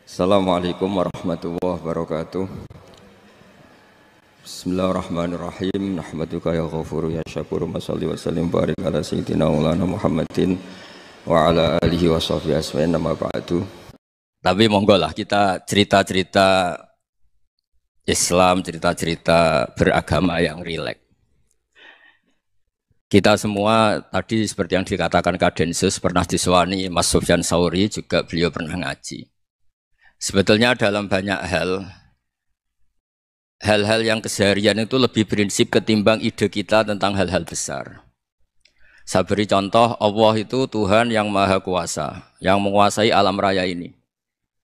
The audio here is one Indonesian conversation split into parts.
Assalamualaikum warahmatullahi wabarakatuh. Bismillahirrahmanirrahim. Nahmaduka ya ghafuru ya syakuru. Mashalli wa sallim barik ala sayyidina maulana Muhammadin wa ala alihi wa sahbihi asma'in nama ba'du. Tapi monggo lah kita cerita-cerita Islam, cerita-cerita beragama yang rileks. Kita semua tadi seperti yang dikatakan Kadensus pernah disewani Mas Sufyan Sauri, juga beliau pernah ngaji. Sebetulnya dalam banyak hal-hal yang keseharian itu lebih prinsip ketimbang ide kita tentang hal-hal besar. Saya beri contoh, Allah itu Tuhan yang maha kuasa, yang menguasai alam raya ini.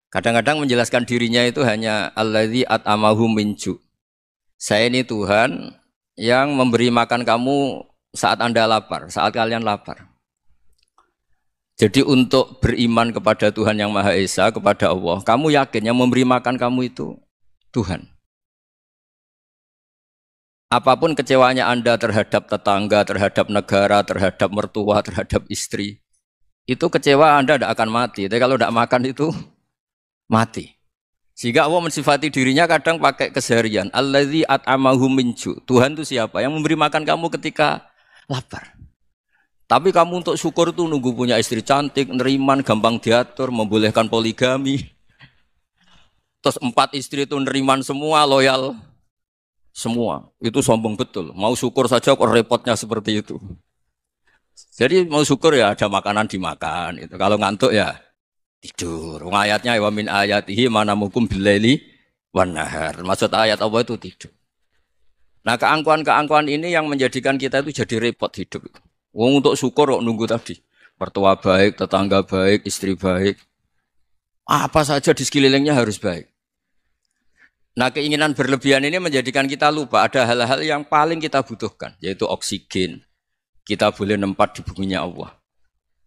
Kadang-kadang menjelaskan dirinya itu hanya alladzi at'amahu min ju'. Saya ini Tuhan yang memberi makan kamu saat Anda lapar, saat kalian lapar. Jadi untuk beriman kepada Tuhan yang Maha Esa, kepada Allah, kamu yakin yang memberi makan kamu itu Tuhan. Apapun kecewanya Anda terhadap tetangga, terhadap negara, terhadap mertua, terhadap istri, itu kecewa Anda tidak akan mati. Tapi kalau tidak makan itu mati. Sehingga Allah mensifati dirinya kadang pakai keseharian. Alladzi at'amahu min ju'. Tuhan itu siapa? Yang memberi makan kamu ketika lapar. Tapi kamu untuk syukur itu nunggu punya istri cantik, neriman, gampang diatur, membolehkan poligami. Terus 4 istri itu neriman semua, loyal semua. Itu sombong betul. Mau syukur saja kok repotnya seperti itu. Jadi mau syukur ya ada makanan dimakan. Itu. Kalau ngantuk ya tidur. Ayatnya wa min ayatihi manamukum billaili wan nahar. Maksud ayat Allah itu tidur. Nah keangkuhan-keangkuhan ini yang menjadikan kita itu jadi repot hidup itu. Wong untuk syukur kok nunggu tadi. Mertua baik, tetangga baik, istri baik. Apa saja di sekelilingnya harus baik. Nah keinginan berlebihan ini menjadikan kita lupa ada hal-hal yang paling kita butuhkan. Yaitu oksigen. Kita boleh nempat di buminya Allah.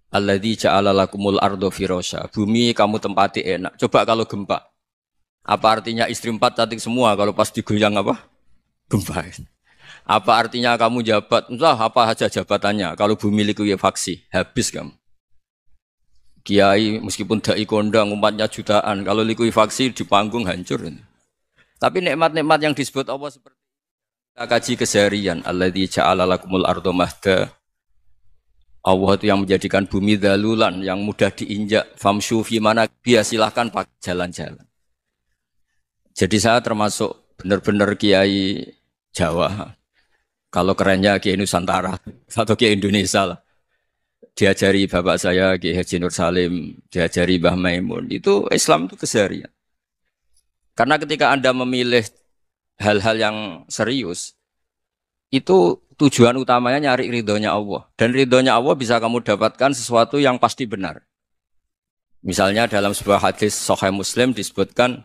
Alladzi ja'ala lakumul ardo firasya. Bumi kamu tempati enak. Coba kalau gempa. Apa artinya istri 4 cantik semua kalau pas digoyang apa? Gempa. Apa artinya kamu jabat? Entah apa saja jabatannya. Kalau bumi likuifaksi, habis kamu. Kiai meskipun dai kondang umatnya jutaan, kalau likuifaksi di panggung hancur. Tapi nikmat-nikmat yang disebut Allah seperti kita kaji keseharian. Alladzi ja'ala lakumul ardo mahda. Allah itu yang menjadikan bumi dalulan, yang mudah diinjak. Famshu fi mana biya silahkan pakai jalan-jalan. Jadi saya termasuk benar-benar kiai Jawa. Kalau kerennya Kiai Nusantara atau Kiai Indonesia lah. Diajari bapak saya Kiai Haji Nur Salim, diajari Mbah Maimun. Itu Islam itu keseharian. Karena ketika Anda memilih hal-hal yang serius, itu tujuan utamanya nyari ridhonya Allah. Dan ridhonya Allah bisa kamu dapatkan sesuatu yang pasti benar. Misalnya dalam sebuah hadis Sahih Muslim disebutkan,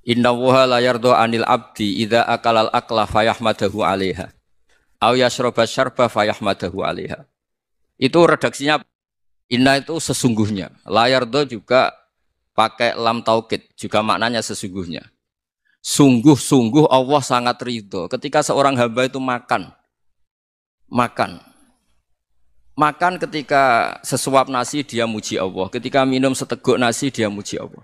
Inna wuha la yardo anil abdi idha akalal akla fayahmadahu alaiha. Au yasroba syarba fayahmadahu alaiha. Itu redaksinya inna itu sesungguhnya. Layardo juga pakai lam taukid, juga maknanya sesungguhnya. Sungguh-sungguh Allah sangat ridho ketika seorang hamba itu makan. Makan ketika sesuap nasi dia muji Allah. Ketika minum seteguk nasi dia muji Allah.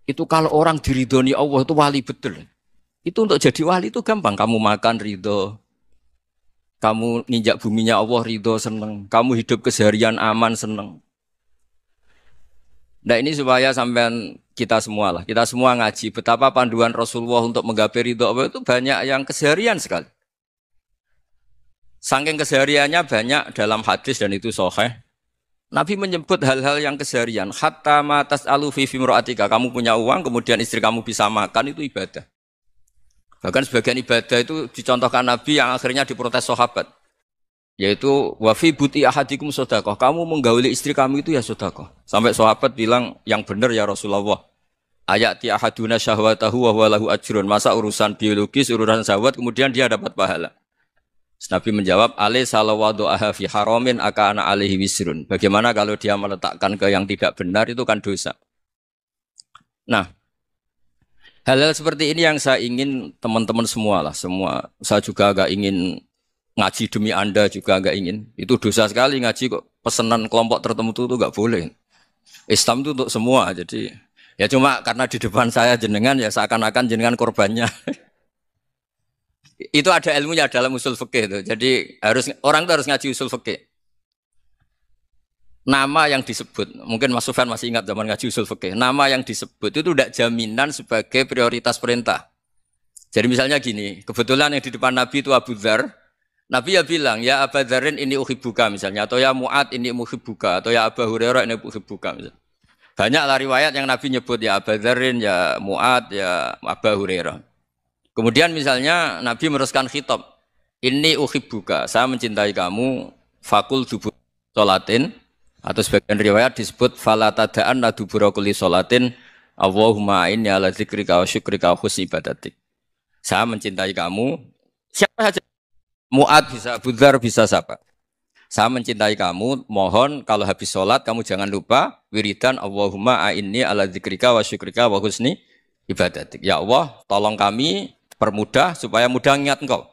Itu kalau orang diridhoni Allah itu wali betul. Itu untuk jadi wali itu gampang. Kamu makan ridho. Kamu nginjak buminya Allah ridho seneng. Kamu hidup keseharian aman seneng. Nah ini supaya sampean kita semua lah. Kita semua ngaji betapa panduan Rasulullah untuk menggapai ridho Allah itu banyak yang keseharian sekali. Saking kesehariannya banyak dalam hadis dan itu sahih. Nabi menyebut hal-hal yang keseharian. Hatta ma tas'alu fi fimra'atika. Kamu punya uang kemudian istri kamu bisa makan itu ibadah. Bahkan sebagian ibadah itu dicontohkan Nabi yang akhirnya diprotes sahabat. Yaitu wafi buti ahadikum sodakoh. Kamu menggauli istri kamu itu ya sodakoh. Sampai sahabat bilang yang benar ya Rasulullah. Ayati ahaduna syahwatahu wa huwa lahu ajrun. Masa urusan biologis, urusan syahwat kemudian dia dapat pahala. Nabi menjawab, alai salawadu aha fi haramin akana alaihi wisrun. Bagaimana kalau dia meletakkan ke yang tidak benar itu kan dosa. Nah, hal-hal seperti ini yang saya ingin teman-teman semua lah, semua. Saya juga agak ingin ngaji demi Anda juga agak ingin. Itu dosa sekali ngaji kok pesanan kelompok tertentu itu enggak boleh. Islam itu untuk semua. Jadi Ya cuma karena di depan saya jenengan ya seakan-akan jenengan korbannya. Itu ada ilmunya dalam usul fikih itu. Jadi orang itu harus ngaji usul fikih. Nama yang disebut, mungkin Mas Sufyan masih ingat zaman ngaji usul fikih. Nama yang disebut itu tidak jaminan sebagai prioritas perintah. Jadi misalnya gini, kebetulan yang di depan Nabi itu Abu Dzar. Nabi ya bilang, ya Abu Dzarin ini uhibbuka misalnya, atau ya Mu'ad ini uhibbuka, atau ya Abu Hurairah ini uhibbuka misalnya. Banyaklah riwayat yang Nabi nyebut ya Abu Dzarin, ya Mu'ad, ya Abu Hurairah. Kemudian misalnya Nabi meneruskan khitab, ini uhibbuka, saya mencintai kamu, fakul dubur sholatin, atau sebagian riwayat disebut fala tada'anna dubura kulli sholatin, Allahumma inni ala dzikrika wa syukrika wa husni ibadatik. Saya mencintai kamu, siapa saja. Mu'ad bisa, Abu Dzar bisa siapa. Saya mencintai kamu, mohon kalau habis sholat kamu jangan lupa wiridan Allahumma a'inni ala dzikrika wa syukrika wa husni ibadatik. Ya Allah, tolong kami permudah supaya mudah ingat engkau.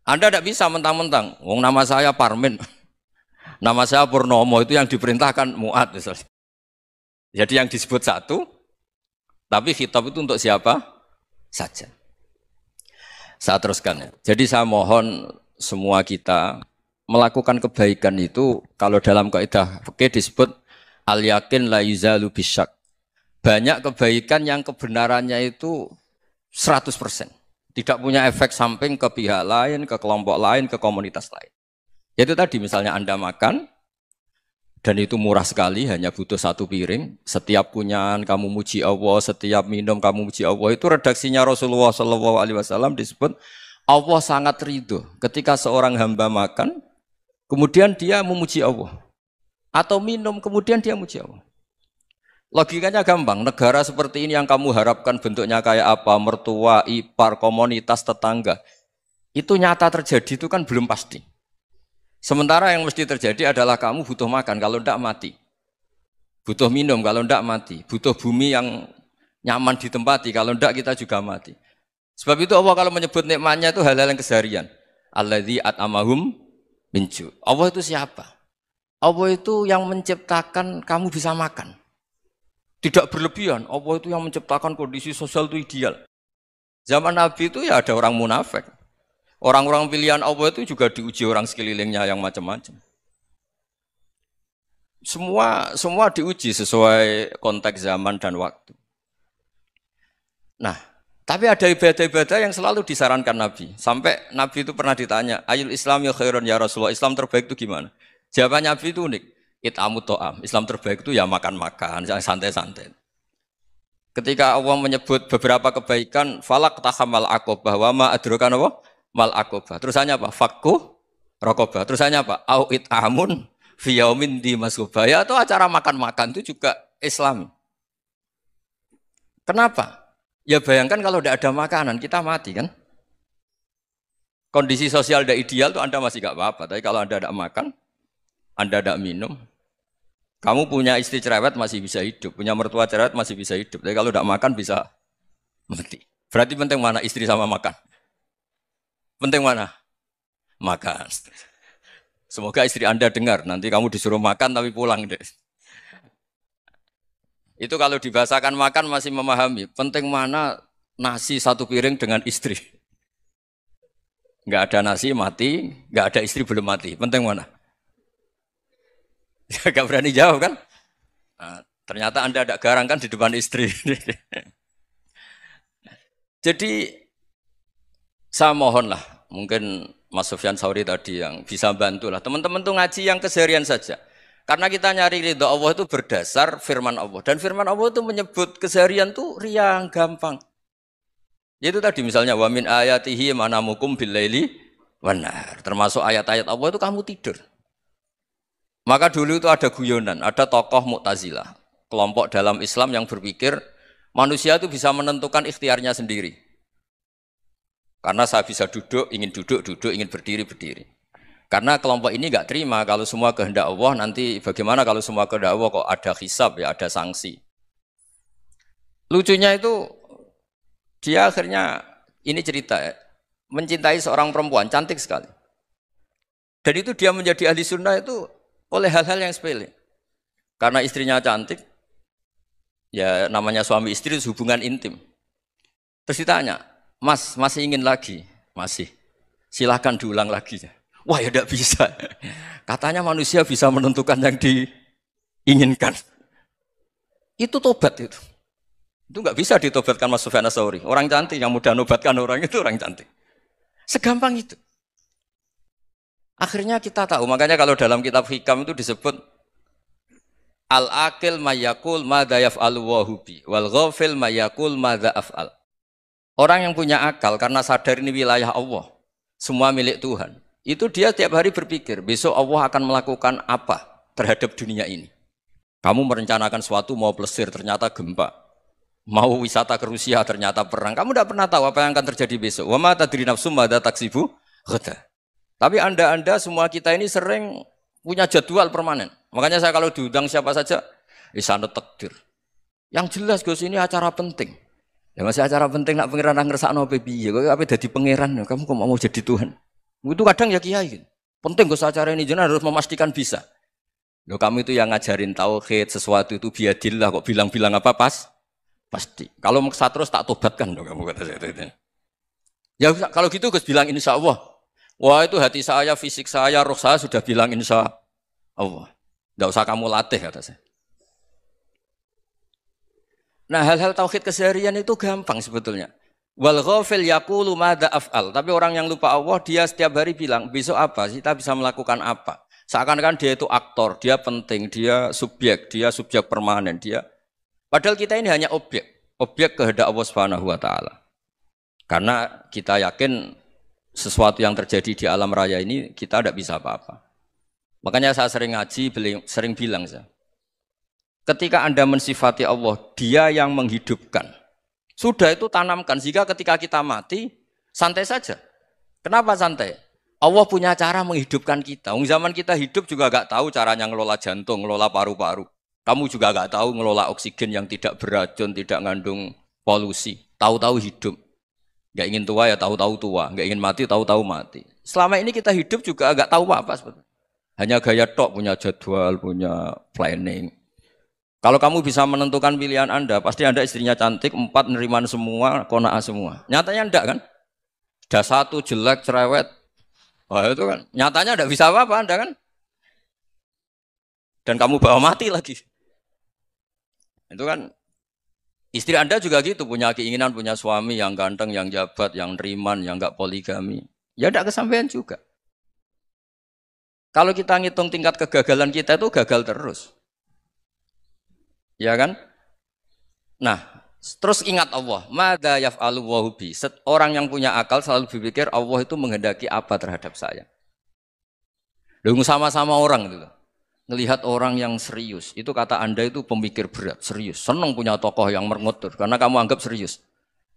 Anda tidak bisa mentang-mentang, wong nama saya Parmin, nama saya Purnomo, itu yang diperintahkan Mu'ad misalnya. Jadi yang disebut satu, tapi khitab itu untuk siapa saja. Saya teruskan ya. Jadi saya mohon semua kita melakukan kebaikan itu kalau dalam kaidah fikih disebut al yakin la yuzalu bisyak. Banyak kebaikan yang kebenarannya itu 100%. Tidak punya efek samping ke pihak lain, ke kelompok lain, ke komunitas lain. Itu tadi misalnya Anda makan dan itu murah sekali, hanya butuh satu piring. Setiap kunyahan kamu muji Allah, setiap minum kamu muji Allah. Itu redaksinya Rasulullah SAW disebut Allah sangat ridho ketika seorang hamba makan, kemudian dia memuji Allah. Atau minum, kemudian dia muji Allah. Logikanya gampang, negara seperti ini yang kamu harapkan bentuknya kayak apa, mertua, ipar, komunitas, tetangga. Itu nyata terjadi, itu kan belum pasti. Sementara yang mesti terjadi adalah kamu butuh makan, kalau tidak mati. Butuh minum, kalau tidak mati. Butuh bumi yang nyaman ditempati, kalau tidak kita juga mati. Sebab itu Allah kalau menyebut nikmatnya itu hal-hal yang keseharian. Alladzi at'amahum min ju'. Allah itu siapa? Allah itu yang menciptakan kamu bisa makan. Tidak berlebihan, Allah itu yang menciptakan kondisi sosial itu ideal. Zaman Nabi itu ya ada orang munafik. Orang-orang pilihan Allah itu juga diuji orang sekelilingnya yang macam-macam. Semua diuji sesuai konteks zaman dan waktu. Nah, tapi ada ibadah-ibadah yang selalu disarankan Nabi. Sampai Nabi itu pernah ditanya, ayul Islam ya khairun ya Rasulullah, Islam terbaik itu gimana? Jawaban Nabi itu unik. It'amut to'am. Islam terbaik itu ya makan-makan, santai-santai. Ketika Allah menyebut beberapa kebaikan, falak tahamal aqobah, wa ma adrokan apa? Mal aqobah. Terusannya apa? Fakku rokobah. Terusannya apa? Au it'amun fiyaumin di masubaya. Atau acara makan-makan itu juga Islam. Kenapa? Ya bayangkan kalau tidak ada makanan, kita mati kan? Kondisi sosial tidak ideal itu Anda masih gak apa-apa. Tapi kalau Anda tidak makan, Anda tidak minum, kamu punya istri cerewet masih bisa hidup, punya mertua cerewet masih bisa hidup. Tapi kalau tidak makan bisa mati. Berarti penting mana istri sama makan? Penting mana? Makan. Semoga istri Anda dengar, nanti kamu disuruh makan tapi pulang deh. Itu kalau dibahasakan makan masih memahami. Penting mana nasi satu piring dengan istri. Enggak ada nasi mati, enggak ada istri belum mati. Penting mana? Gak berani jawab kan? Nah, ternyata Anda ada garang kan di depan istri. Jadi saya mohonlah, mungkin Mas Sufyan Sauri tadi yang bisa bantulah. Teman-teman tuh ngaji yang keseharian saja. Karena kita nyari ridha Allah itu berdasar firman Allah. Dan firman Allah itu menyebut keseharian tuh riang, gampang. Yaitu tadi misalnya wa min ayatihi manamukum billaili wan nahar. Termasuk ayat-ayat Allah itu kamu tidur. Maka dulu itu ada guyonan, ada tokoh Mu'tazilah, kelompok dalam Islam yang berpikir manusia itu bisa menentukan ikhtiarnya sendiri. Karena saya bisa duduk, ingin berdiri, berdiri. Karena kelompok ini enggak terima kalau semua kehendak Allah, nanti bagaimana kalau semua kehendak Allah kok ada hisab ya, ada sanksi. Lucunya itu dia akhirnya ini cerita ya, mencintai seorang perempuan cantik sekali. Dan itu dia menjadi ahli sunnah itu oleh hal-hal yang sepele. Karena istrinya cantik, Ya namanya suami istri itu hubungan intim. Terus ditanya, Mas, masih ingin lagi? Masih. Silahkan diulang lagi. Wah ya tidak bisa. Katanya manusia bisa menentukan yang diinginkan. Itu tobat itu. Itu nggak bisa ditobatkan Mas Sufyan Ats-Tsauri. Orang cantik yang mudah nobatkan orang itu orang cantik. Segampang itu. Akhirnya kita tahu. Makanya kalau dalam kitab Hikam itu disebut al-akil mayakul madza yaf'alu wa hubi wal ghafil mayakul madza af'al. Orang yang punya akal karena sadar ini wilayah Allah, semua milik Tuhan. Itu dia tiap hari berpikir, besok Allah akan melakukan apa terhadap dunia ini. Kamu merencanakan suatu mau plesir, ternyata gempa. Mau wisata ke Rusia, ternyata perang. Kamu tidak pernah tahu apa yang akan terjadi besok. Wa ma tadri nafsum madza taksibu ghadan. Tapi anda semua kita ini sering punya jadwal permanen. Makanya saya kalau diundang siapa saja, isane takdir. Yang jelas Gus ini acara penting. Ya masih acara penting nak pangeran ngersakno apa piye? Kok ape dadi pangeran? Kamu kok mau jadi Tuhan? Itu kadang ya kiai. Penting Gus acara ini jenengan harus memastikan bisa. Loh kamu itu yang ngajarin tauhid, sesuatu itu biadillah kok bilang-bilang apa pasti. Kalau maksa terus tak tobatkan dong kamu kata saya itu. Ya kalau gitu Gus bilang insya Allah. Wah itu hati saya, fisik saya, roh saya sudah bilang insya Allah. Tidak usah kamu latih kata saya. Nah hal-hal tauhid keseharian itu gampang sebetulnya. Wal ghafil yaqulu madza af'al. Tapi orang yang lupa Allah dia setiap hari bilang besok apa? Kita bisa melakukan apa? Seakan-akan dia itu aktor, dia penting, dia subjek permanen, dia. Padahal kita ini hanya objek kehendak Allah Subhanahu wa taala. Karena kita yakin sesuatu yang terjadi di alam raya ini kita tidak bisa apa-apa. Makanya saya sering ngaji, sering bilang saya. Ketika Anda mensifati Allah, Dia yang menghidupkan. Sudah itu tanamkan sehingga ketika kita mati santai saja. Kenapa santai? Allah punya cara menghidupkan kita. Zaman kita hidup juga gak tahu caranya ngelola jantung, ngelola paru-paru. Kamu juga gak tahu ngelola oksigen yang tidak beracun, tidak ngandung polusi. Tahu-tahu hidup. Gak ingin tua ya tahu-tahu tua, gak ingin mati tahu-tahu mati. Selama ini kita hidup juga gak tahu apa sebetulnya. Hanya gaya tok, punya jadwal, punya planning. Kalau kamu bisa menentukan pilihan Anda, pasti Anda istrinya cantik, 4 neriman semua, kona'ah semua. Nyatanya enggak kan? Ada 1 jelek, cerewet. Wah itu kan, nyatanya enggak bisa apa-apa Anda kan? Dan kamu bawa mati lagi. Itu kan, istri Anda juga gitu, punya keinginan, punya suami yang ganteng, yang jabat, yang neriman, yang enggak poligami. Ya enggak kesampaian juga. Kalau kita ngitung tingkat kegagalan kita itu gagal terus. Ya kan? Nah, terus ingat Allah, madza yaf'alu wa hubi. Orang yang punya akal selalu berpikir Allah itu menghendaki apa terhadap saya. Lalu sama-sama orang itu. Ngelihat orang yang serius, itu kata Anda itu pemikir berat, serius. Senang punya tokoh yang merengut karena kamu anggap serius.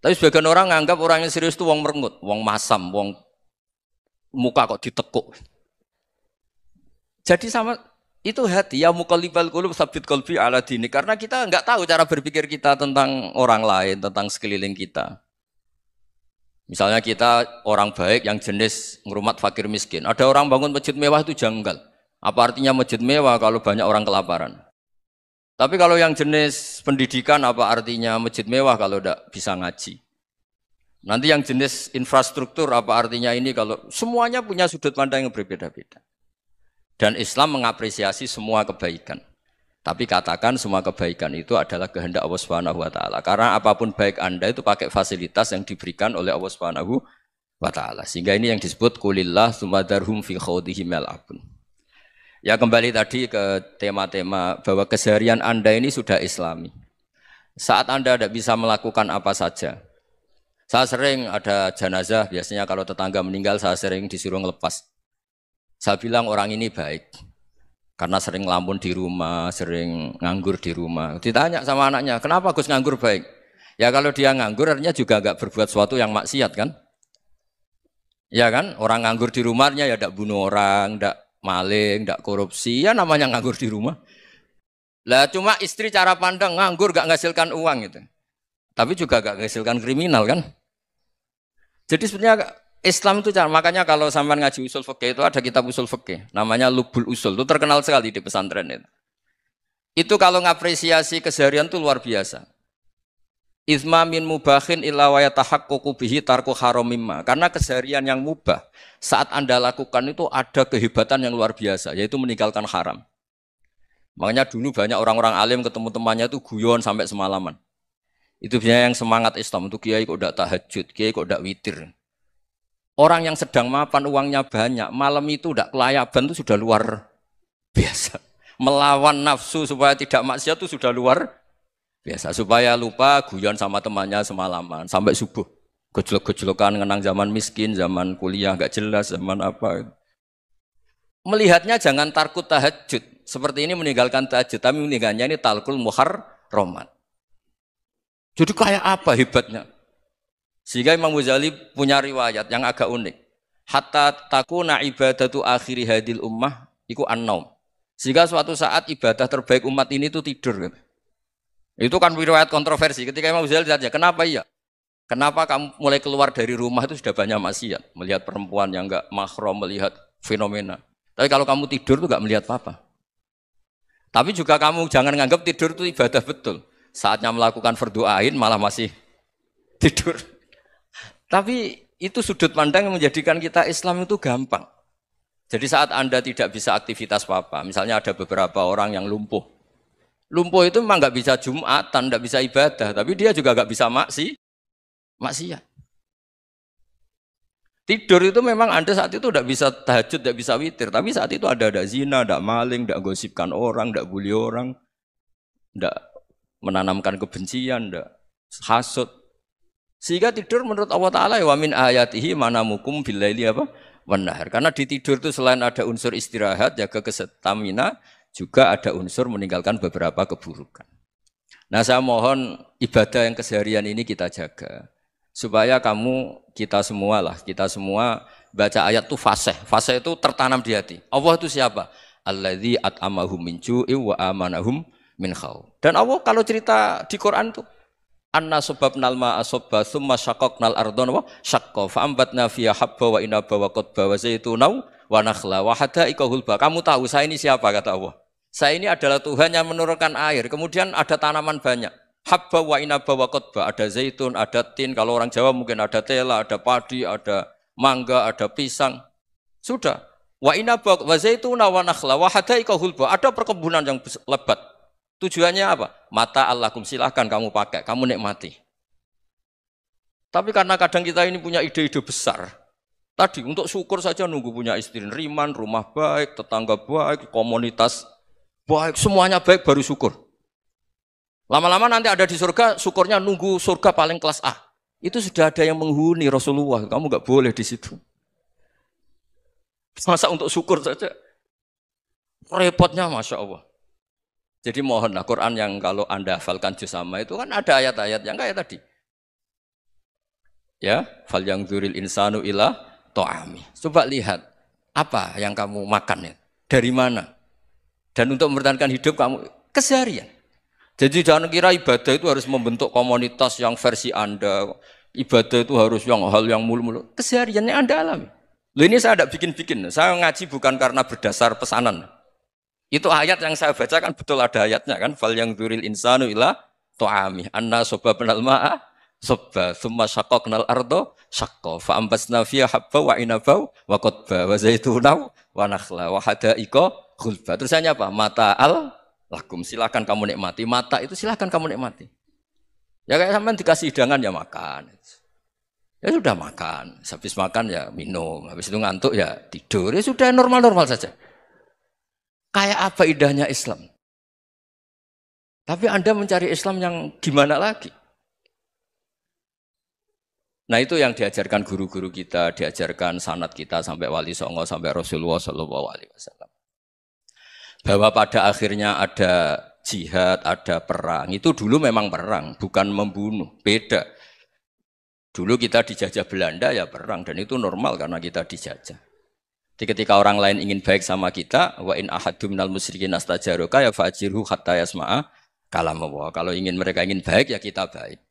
Tapi sebagian orang nganggap orang yang serius itu wong merengut, wong masam, wong muka kok ditekuk. Jadi sama itu hati ya muqallibal qulub tsabbit qalbi ala dini, karena kita enggak tahu cara berpikir kita tentang orang lain, tentang sekeliling kita. Misalnya kita orang baik yang jenis ngrumat fakir miskin. Ada orang bangun masjid mewah itu janggal. Apa artinya masjid mewah kalau banyak orang kelaparan? Tapi kalau yang jenis pendidikan apa artinya masjid mewah kalau enggak bisa ngaji? Nanti yang jenis infrastruktur apa artinya ini kalau semuanya punya sudut pandang yang berbeda-beda. Dan Islam mengapresiasi semua kebaikan. Tapi katakan semua kebaikan itu adalah kehendak Allah Subhanahu wa taala. Karena apapun baik Anda itu pakai fasilitas yang diberikan oleh Allah Subhanahu wa taala. Sehingga ini yang disebut qulillah tsumadarhum fi khawdihim yal'abun. Ya kembali tadi ke tema-tema bahwa keseharian Anda ini sudah Islami. Saat Anda tidak bisa melakukan apa saja. Saya sering ada jenazah, biasanya kalau tetangga meninggal saya sering disuruh ngelepas. Saya bilang orang ini baik, karena sering ngelamun di rumah, sering nganggur di rumah. Ditanya sama anaknya, kenapa Gus nganggur baik? Ya kalau dia nganggur artinya juga enggak berbuat sesuatu yang maksiat kan? Ya kan, orang nganggur di rumahnya ya enggak bunuh orang, enggak maling, enggak korupsi, ya namanya nganggur di rumah. Lah cuma istri cara pandang nganggur enggak menghasilkan uang gitu. Tapi juga enggak menghasilkan kriminal kan? Jadi sebenarnya Islam itu makanya kalau sampai ngaji usul fikih itu ada kitab usul fikih namanya Lubul Usul, itu terkenal sekali di pesantren itu. Itu kalau ngapresiasi keseharian itu luar biasa. Izma min mubahin illa wa yatahaqqaqu bihi tarku haramimma. Karena keseharian yang mubah saat Anda lakukan itu ada kehebatan yang luar biasa, yaitu meninggalkan haram. Makanya dulu banyak orang-orang alim ketemu temannya itu guyon sampai semalaman. Itu biasanya yang semangat Islam itu kiai kok tidak tahajud, kiai kok tidak witir. Orang yang sedang mapan uangnya banyak, malam itu tidak kelayaban itu sudah luar biasa. Melawan nafsu supaya tidak maksiat itu sudah luar biasa. Supaya lupa guyon sama temannya semalaman sampai subuh. Gejolok-gejolokan ngenang zaman miskin, zaman kuliah nggak jelas, zaman apa. Melihatnya jangan tarkut tahajud. Seperti ini meninggalkan tahajud, tapi meninggalkannya ini talkul muharramat. Jadi kayak apa hebatnya? Sehingga Imam Ghazali punya riwayat yang agak unik. Hatta takuna ibadatu akhiri hadil ummah iku an-naum. Sehingga suatu saat ibadah terbaik umat ini itu tidur. Itu kan riwayat kontroversi. Ketika Imam Ghazali ditanya, kenapa iya? Kenapa kamu mulai keluar dari rumah itu sudah banyak maksiat? Melihat perempuan yang enggak mahram, melihat fenomena. Tapi kalau kamu tidur itu enggak melihat apa-apa. Tapi juga kamu jangan menganggap tidur itu ibadah betul. Saatnya melakukan fardhu ain malah masih tidur. Tapi itu sudut pandang yang menjadikan kita Islam itu gampang. Jadi saat Anda tidak bisa aktivitas apa-apa, misalnya ada beberapa orang yang lumpuh. Lumpuh itu memang nggak bisa Jumatan, nggak bisa ibadah, tapi dia juga nggak bisa maksiat. Tidur itu memang Anda saat itu tidak bisa tahajud, tidak bisa witir, tapi saat itu ada zina, ada maling, tidak gosipkan orang, tidak bully orang, tidak menanamkan kebencian, tidak hasud. Sehingga tidur menurut Allah Ta'ala wa min ayatihi manamukum billaili apa? Wan-nahar. Karena di tidur itu selain ada unsur istirahat, jaga kestamina, juga ada unsur meninggalkan beberapa keburukan. Nah saya mohon ibadah yang keseharian ini kita jaga. Supaya kita semua baca ayat itu fasih. Fasih itu tertanam di hati. Allah itu siapa? Alladzi at'amahum min ju'i wa amanahum min khauf. Dan Allah kalau cerita di Quran itu anna sababnal ma'a sabba tsumma syaqqaqnal ardha wa syaqqa fa ambatna fiha habba wa inaba wa qadba wa zaituna wa nakhla wa hada'iqa hulba. Kamu tahu saya ini siapa kata Allah? Saya ini adalah Tuhan yang menurunkan air, kemudian ada tanaman banyak. Habba wa inaba wa qadba, ada zaitun, ada tin, kalau orang Jawa mungkin ada tela, ada padi, ada mangga, ada pisang. Sudah. Wa inaba wa zaituna wa nakhla wa hada'iqa hulba, ada perkebunan yang lebat. Tujuannya apa? Mata Allahkum, silahkan kamu pakai, kamu nikmati. Tapi karena kadang kita ini punya ide-ide besar. Tadi untuk syukur saja nunggu punya istri riman, rumah baik, tetangga baik, komunitas baik, semuanya baik baru syukur. Lama-lama nanti ada di surga, syukurnya nunggu surga paling kelas A. Itu sudah ada yang menghuni Rasulullah, kamu nggak boleh di situ. Masa untuk syukur saja? Repotnya Masya Allah. Jadi mohonlah Quran yang kalau Anda hafalkan juz amma itu kan ada ayat-ayat yang kayak tadi. Ya, fal yang dzuril insanu ila ta'ami. Coba lihat apa yang kamu makan ya? Dari mana? Dan untuk mempertahankan hidup kamu keseharian. Jadi jangan kira ibadah itu harus membentuk komunitas yang versi Anda. Ibadah itu harus hal yang mulu-mulu. Kesehariannya Anda alami. Loh ini saya tidak bikin-bikin. Saya ngaji bukan karena berdasar pesanan. Itu ayat yang saya baca kan betul ada ayatnya kan. Fal yang dzuril insanu ila ta'ami. Anna sababnal ma'a sabba tsumma syaqqaqnal arda syaqqa fa ambasna fiha habba wa inaba wa qadba wa zaituna wa nakhla wa hada'iqa ghulba. Terusannya apa? Mata'al lakum, silakan kamu nikmati. Mata itu silakan kamu nikmati. Ya kayak sampean dikasih hidangan ya makan. Ya sudah makan. Habis makan ya minum. Habis itu ngantuk ya tidur. Ya sudah normal-normal saja. Kayak apa indahnya Islam? Tapi Anda mencari Islam yang gimana lagi? Nah itu yang diajarkan guru-guru kita, diajarkan sanad kita sampai Wali Songo, sampai Rasulullah SAW. Bahwa pada akhirnya ada jihad, ada perang. Itu dulu memang perang, bukan membunuh. Beda. Dulu kita dijajah Belanda ya perang, dan itu normal karena kita dijajah. Jadi ketika orang lain ingin baik sama kita, wa in ahadum minal musyrikin astajaroka ya fa'jirhu hatta yasma'a kalam Allah. Kalau mereka ingin baik ya kita baik.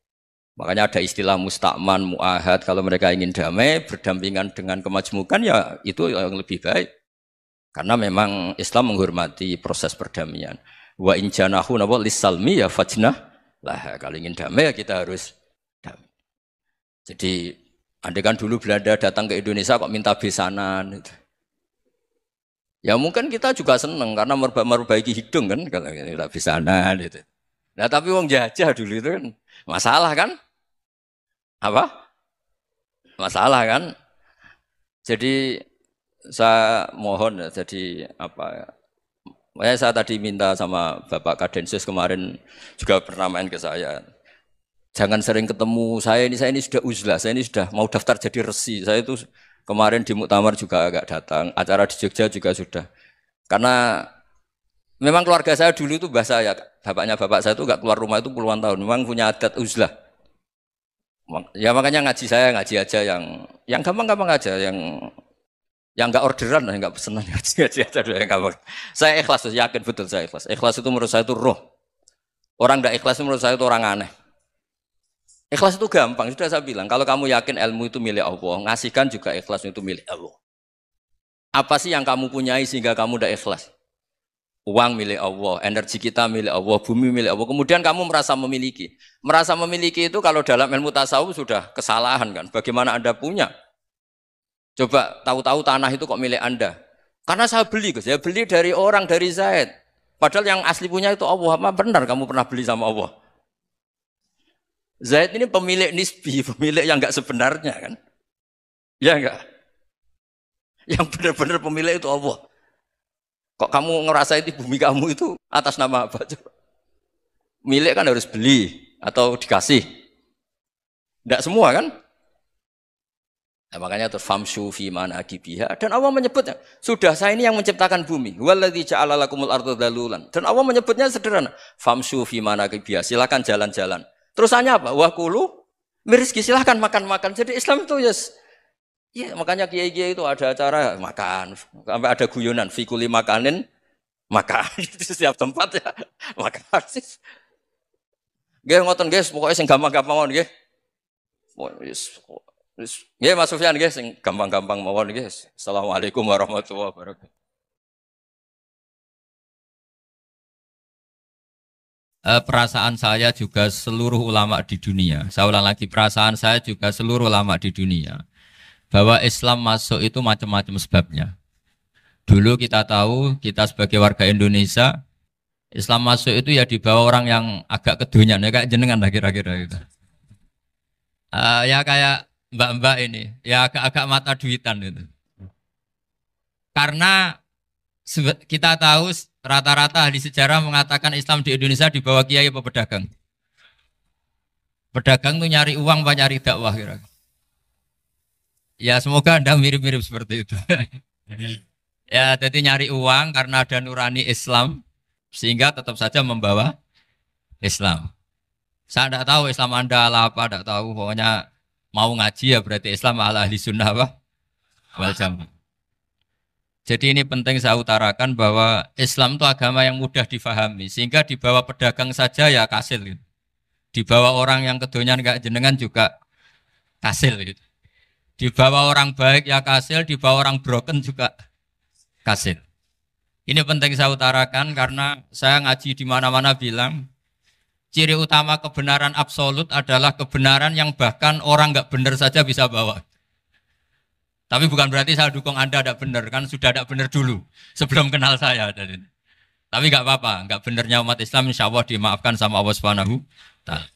Makanya ada istilah musta'man, mu'ahad. Kalau mereka ingin damai, berdampingan dengan kemajmukan ya itu yang lebih baik. Karena memang Islam menghormati proses perdamaian. Wa in janahu napa lisalmi ya fajnah lah. Kalau ingin damai ya kita harus damai. Jadi andai kan dulu Belanda datang ke Indonesia kok minta besanan gitu. Ya mungkin kita juga seneng karena memperbaiki hidung kan kalau minta besanan gitu. Nah tapi wong jajah dulu itu kan masalah kan? Apa? Masalah kan? Jadi saya mohon ya, jadi apa? Saya tadi minta sama Bapak Kadensus kemarin juga pernah main ke saya. Jangan sering ketemu saya ini sudah uzlah, saya ini sudah mau daftar jadi resi. Saya itu kemarin di muktamar juga agak datang, acara di Jogja juga sudah. Karena memang keluarga saya dulu itu bahasa ya, bapaknya bapak saya itu enggak keluar rumah itu puluhan tahun. Memang punya adat uzlah. Ya makanya ngaji saya ngaji aja yang gampang-gampang aja, yang enggak orderan, enggak pesenan ngaji aja dulu yang gampang. Saya ikhlas, yakin betul saya ikhlas. Ikhlas itu menurut saya itu roh. Orang enggak ikhlas menurut saya itu orang aneh. Ikhlas itu gampang, sudah saya bilang. Kalau kamu yakin ilmu itu milik Allah, ngasihkan juga ikhlas itu milik Allah. Apa sih yang kamu punyai sehingga kamu tidak ikhlas? Uang milik Allah, energi kita milik Allah, bumi milik Allah. Kemudian kamu merasa memiliki. Merasa memiliki itu kalau dalam ilmu tasawuf sudah kesalahan kan. Bagaimana Anda punya? Coba tahu-tahu tanah itu kok milik Anda. Karena saya beli, Gus. Saya beli dari orang, dari Zaid. Padahal yang asli punya itu Allah. Apa benar kamu pernah beli sama Allah? Zaid ini pemilik nisbi, pemilik yang enggak sebenarnya kan? Ya enggak? Yang benar-benar pemilik itu Allah. Kok kamu ngerasa itu bumi kamu itu atas nama apa? Milik kan harus beli atau dikasih. Enggak semua kan? Nah, makanya terus famshu fi manakibiha. Dan Allah menyebutnya, sudah saya ini yang menciptakan bumi. Waladzi ja'ala lakumul arda dalulan. Dan Allah menyebutnya sederhana, famshu fi manakibiha. Silakan jalan-jalan. Terusannya apa? Wakulu mirizki, silahkan makan-makan. Jadi Islam itu ya makanya kiai-kiai itu ada acara makan, sampai ada guyonan fikuli makanin makan di setiap tempat ya makan. Nggih ngoten guys, pokoknya sing gampang-gampang mawon nggih. Nggih Mas Sufyan nggih sing gampang-gampang mawon nggih. Assalamualaikum warahmatullahi wabarakatuh. Perasaan saya juga seluruh ulama di dunia. Saya ulang lagi, perasaan saya juga seluruh ulama di dunia. Bahwa Islam masuk itu macam-macam sebabnya. Dulu kita tahu, kita sebagai warga Indonesia, Islam masuk itu ya dibawa orang yang agak kedonyan, ya kayak jenengan lah kira-kira gitu. Ya kayak mbak-mbak ini, ya agak-agak mata duitan gitu. Karena kita tahu rata-rata ahli sejarah mengatakan Islam di Indonesia dibawa kiai apa pedagang. Pedagang tuh nyari uang apa nyari dakwah kira. Ya semoga Anda mirip-mirip seperti itu. Ya jadi nyari uang karena ada nurani Islam sehingga tetap saja membawa Islam. Saya tidak tahu Islam Anda ala apa, tidak tahu. Pokoknya mau ngaji ya berarti Islam ala ahli sunnah apa? Wal jamaah. Jadi ini penting saya utarakan bahwa Islam itu agama yang mudah difahami. Sehingga dibawa pedagang saja ya kasil gitu. Dibawa orang yang kedonyan gak jenengan juga kasil gitu. Dibawa orang baik ya kasil, dibawa orang broken juga kasil. Ini penting saya utarakan karena saya ngaji di mana-mana bilang ciri utama kebenaran absolut adalah kebenaran yang bahkan orang gak benar saja bisa bawa. Tapi bukan berarti saya dukung Anda tidak benar, kan sudah tidak benar dulu sebelum kenal saya. Tapi nggak apa-apa, nggak benarnya umat Islam insya Allah dimaafkan sama Allah Subhanahu Ta'ala.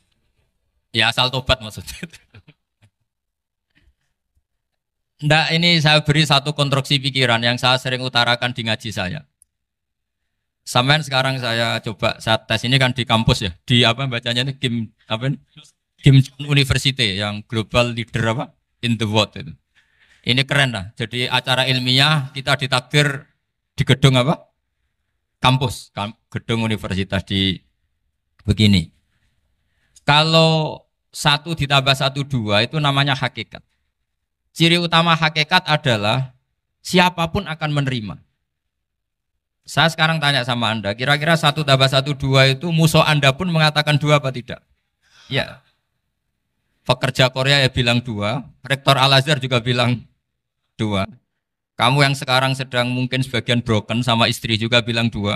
Ya asal tobat maksudnya. Nggak, ini saya beri satu konstruksi pikiran yang saya sering utarakan di ngaji saya. Sampai sekarang saya coba, saya tes ini kan di kampus ya, di apa bacanya ini Kim University yang global leader apa in the world itu. Ini keren lah. Jadi acara ilmiah kita ditakdir di gedung apa? Kampus, gedung universitas di begini. Kalau 1 ditambah 1 2 itu namanya hakikat. Ciri utama hakikat adalah siapapun akan menerima. Saya sekarang tanya sama Anda, kira-kira 1 tambah 1 2 itu musuh Anda pun mengatakan 2 apa tidak? Ya. Pekerja Korea ya bilang 2, rektor Al-Azhar juga bilang 2. Kamu yang sekarang sedang mungkin sebagian broken sama istri juga bilang 2.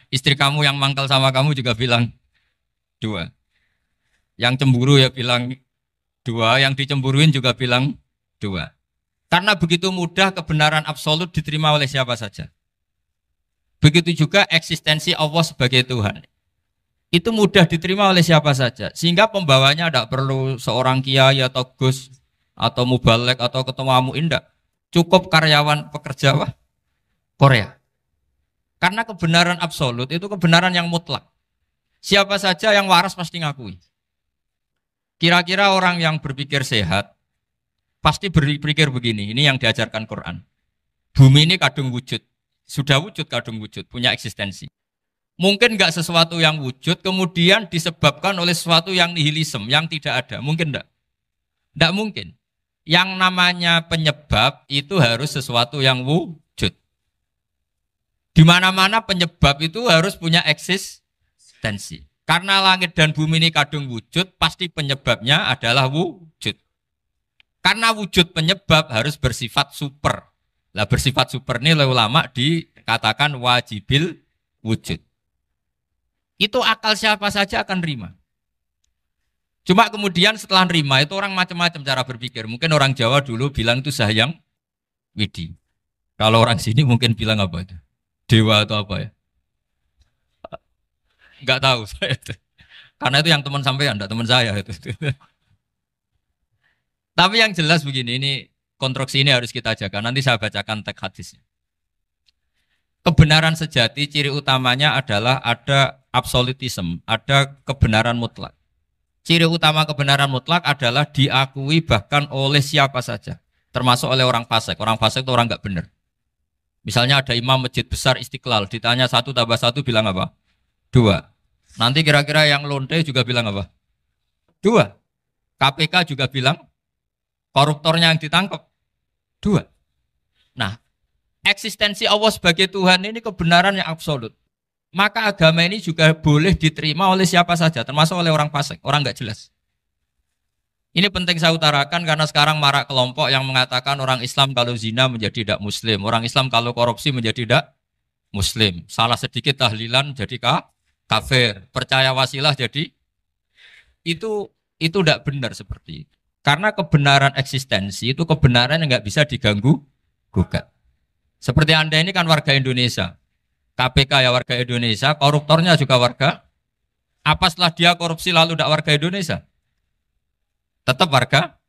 Istri kamu yang mangkal sama kamu juga bilang dua. Yang cemburu ya bilang dua, yang dicemburuin juga bilang dua. Karena begitu mudah kebenaran absolut diterima oleh siapa saja. Begitu juga eksistensi Allah sebagai Tuhan. Itu mudah diterima oleh siapa saja. Sehingga pembawanya tidak perlu seorang kiai atau gus atau mubalek atau ketua muin, tidak. Cukup karyawan pekerja Korea. Karena kebenaran absolut itu kebenaran yang mutlak. Siapa saja yang waras pasti ngakui. Kira-kira orang yang berpikir sehat pasti berpikir begini, ini yang diajarkan Quran. Bumi ini kadung wujud. Sudah wujud kadung wujud, punya eksistensi. Mungkin nggak sesuatu yang wujud, kemudian disebabkan oleh sesuatu yang nihilisme, yang tidak ada. Mungkin enggak? Enggak mungkin. Yang namanya penyebab itu harus sesuatu yang wujud. Di mana-mana penyebab itu harus punya eksistensi. Karena langit dan bumi ini kadung wujud, pasti penyebabnya adalah wujud. Karena wujud penyebab harus bersifat super. Lah bersifat super ini oleh ulama dikatakan wajibil wujud. Itu akal siapa saja akan nerima. Cuma kemudian setelah nerima itu orang macam-macam cara berpikir. Mungkin orang Jawa dulu bilang itu Sahyang Widi. Kalau orang sini mungkin bilang apa itu? Dewa atau apa ya? Enggak tahu saya itu. Karena itu yang teman sampean, enggak teman saya itu. Tapi yang jelas begini, ini konstruksi ini harus kita jaga. Nanti saya bacakan teks hadisnya. Kebenaran sejati ciri utamanya adalah ada absolutisme, ada kebenaran mutlak. Ciri utama kebenaran mutlak adalah diakui bahkan oleh siapa saja, termasuk oleh orang fasik. Orang fasik itu orang nggak benar. Misalnya ada imam masjid besar Istiqlal, ditanya 1 tambah 1 bilang apa? 2. Nanti kira-kira yang lonte juga bilang apa? 2. KPK juga bilang koruptornya yang ditangkap 2. Nah, eksistensi Allah sebagai Tuhan ini kebenaran yang absolut. Maka agama ini juga boleh diterima oleh siapa saja, termasuk oleh orang fasik, orang nggak jelas. Ini penting saya utarakan karena sekarang marak kelompok yang mengatakan orang Islam kalau zina menjadi tidak muslim, orang Islam kalau korupsi menjadi tidak muslim. Salah sedikit tahlilan jadi kafir, percaya wasilah jadi itu tidak benar seperti itu. Karena kebenaran eksistensi itu kebenaran yang nggak bisa diganggu gugat. Seperti Anda ini kan warga Indonesia. KPK ya warga Indonesia, koruptornya juga warga. Apa setelah dia korupsi lalu tidak warga Indonesia? Tetap warga.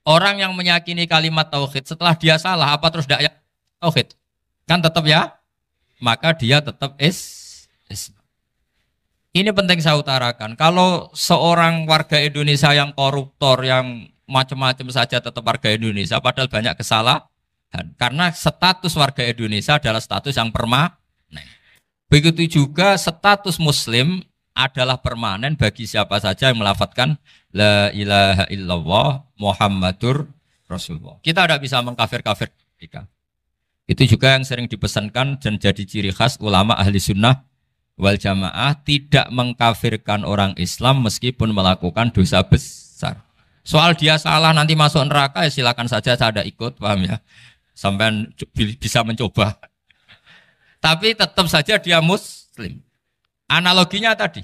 Orang yang meyakini kalimat tauhid setelah dia salah, apa terus tidak tauhid? Kan tetap ya? Maka dia tetap Ini penting saya utarakan. Kalau seorang warga Indonesia yang koruptor, yang macam-macam saja tetap warga Indonesia, padahal banyak kesalahan. Karena status warga Indonesia adalah status yang permanen. Begitu juga status muslim adalah permanen bagi siapa saja yang melafadzkan la ilaha illallah Muhammadur Rasulullah. Kita tidak bisa mengkafir-kafir mereka. Itu juga yang sering dipesankan dan jadi ciri khas ulama ahli sunnah wal jamaah, tidak mengkafirkan orang Islam meskipun melakukan dosa besar. Soal dia salah nanti masuk neraka ya silakan saja, saya ada ikut, paham ya? Sampai bisa mencoba. Tapi tetap saja dia muslim. Analoginya tadi.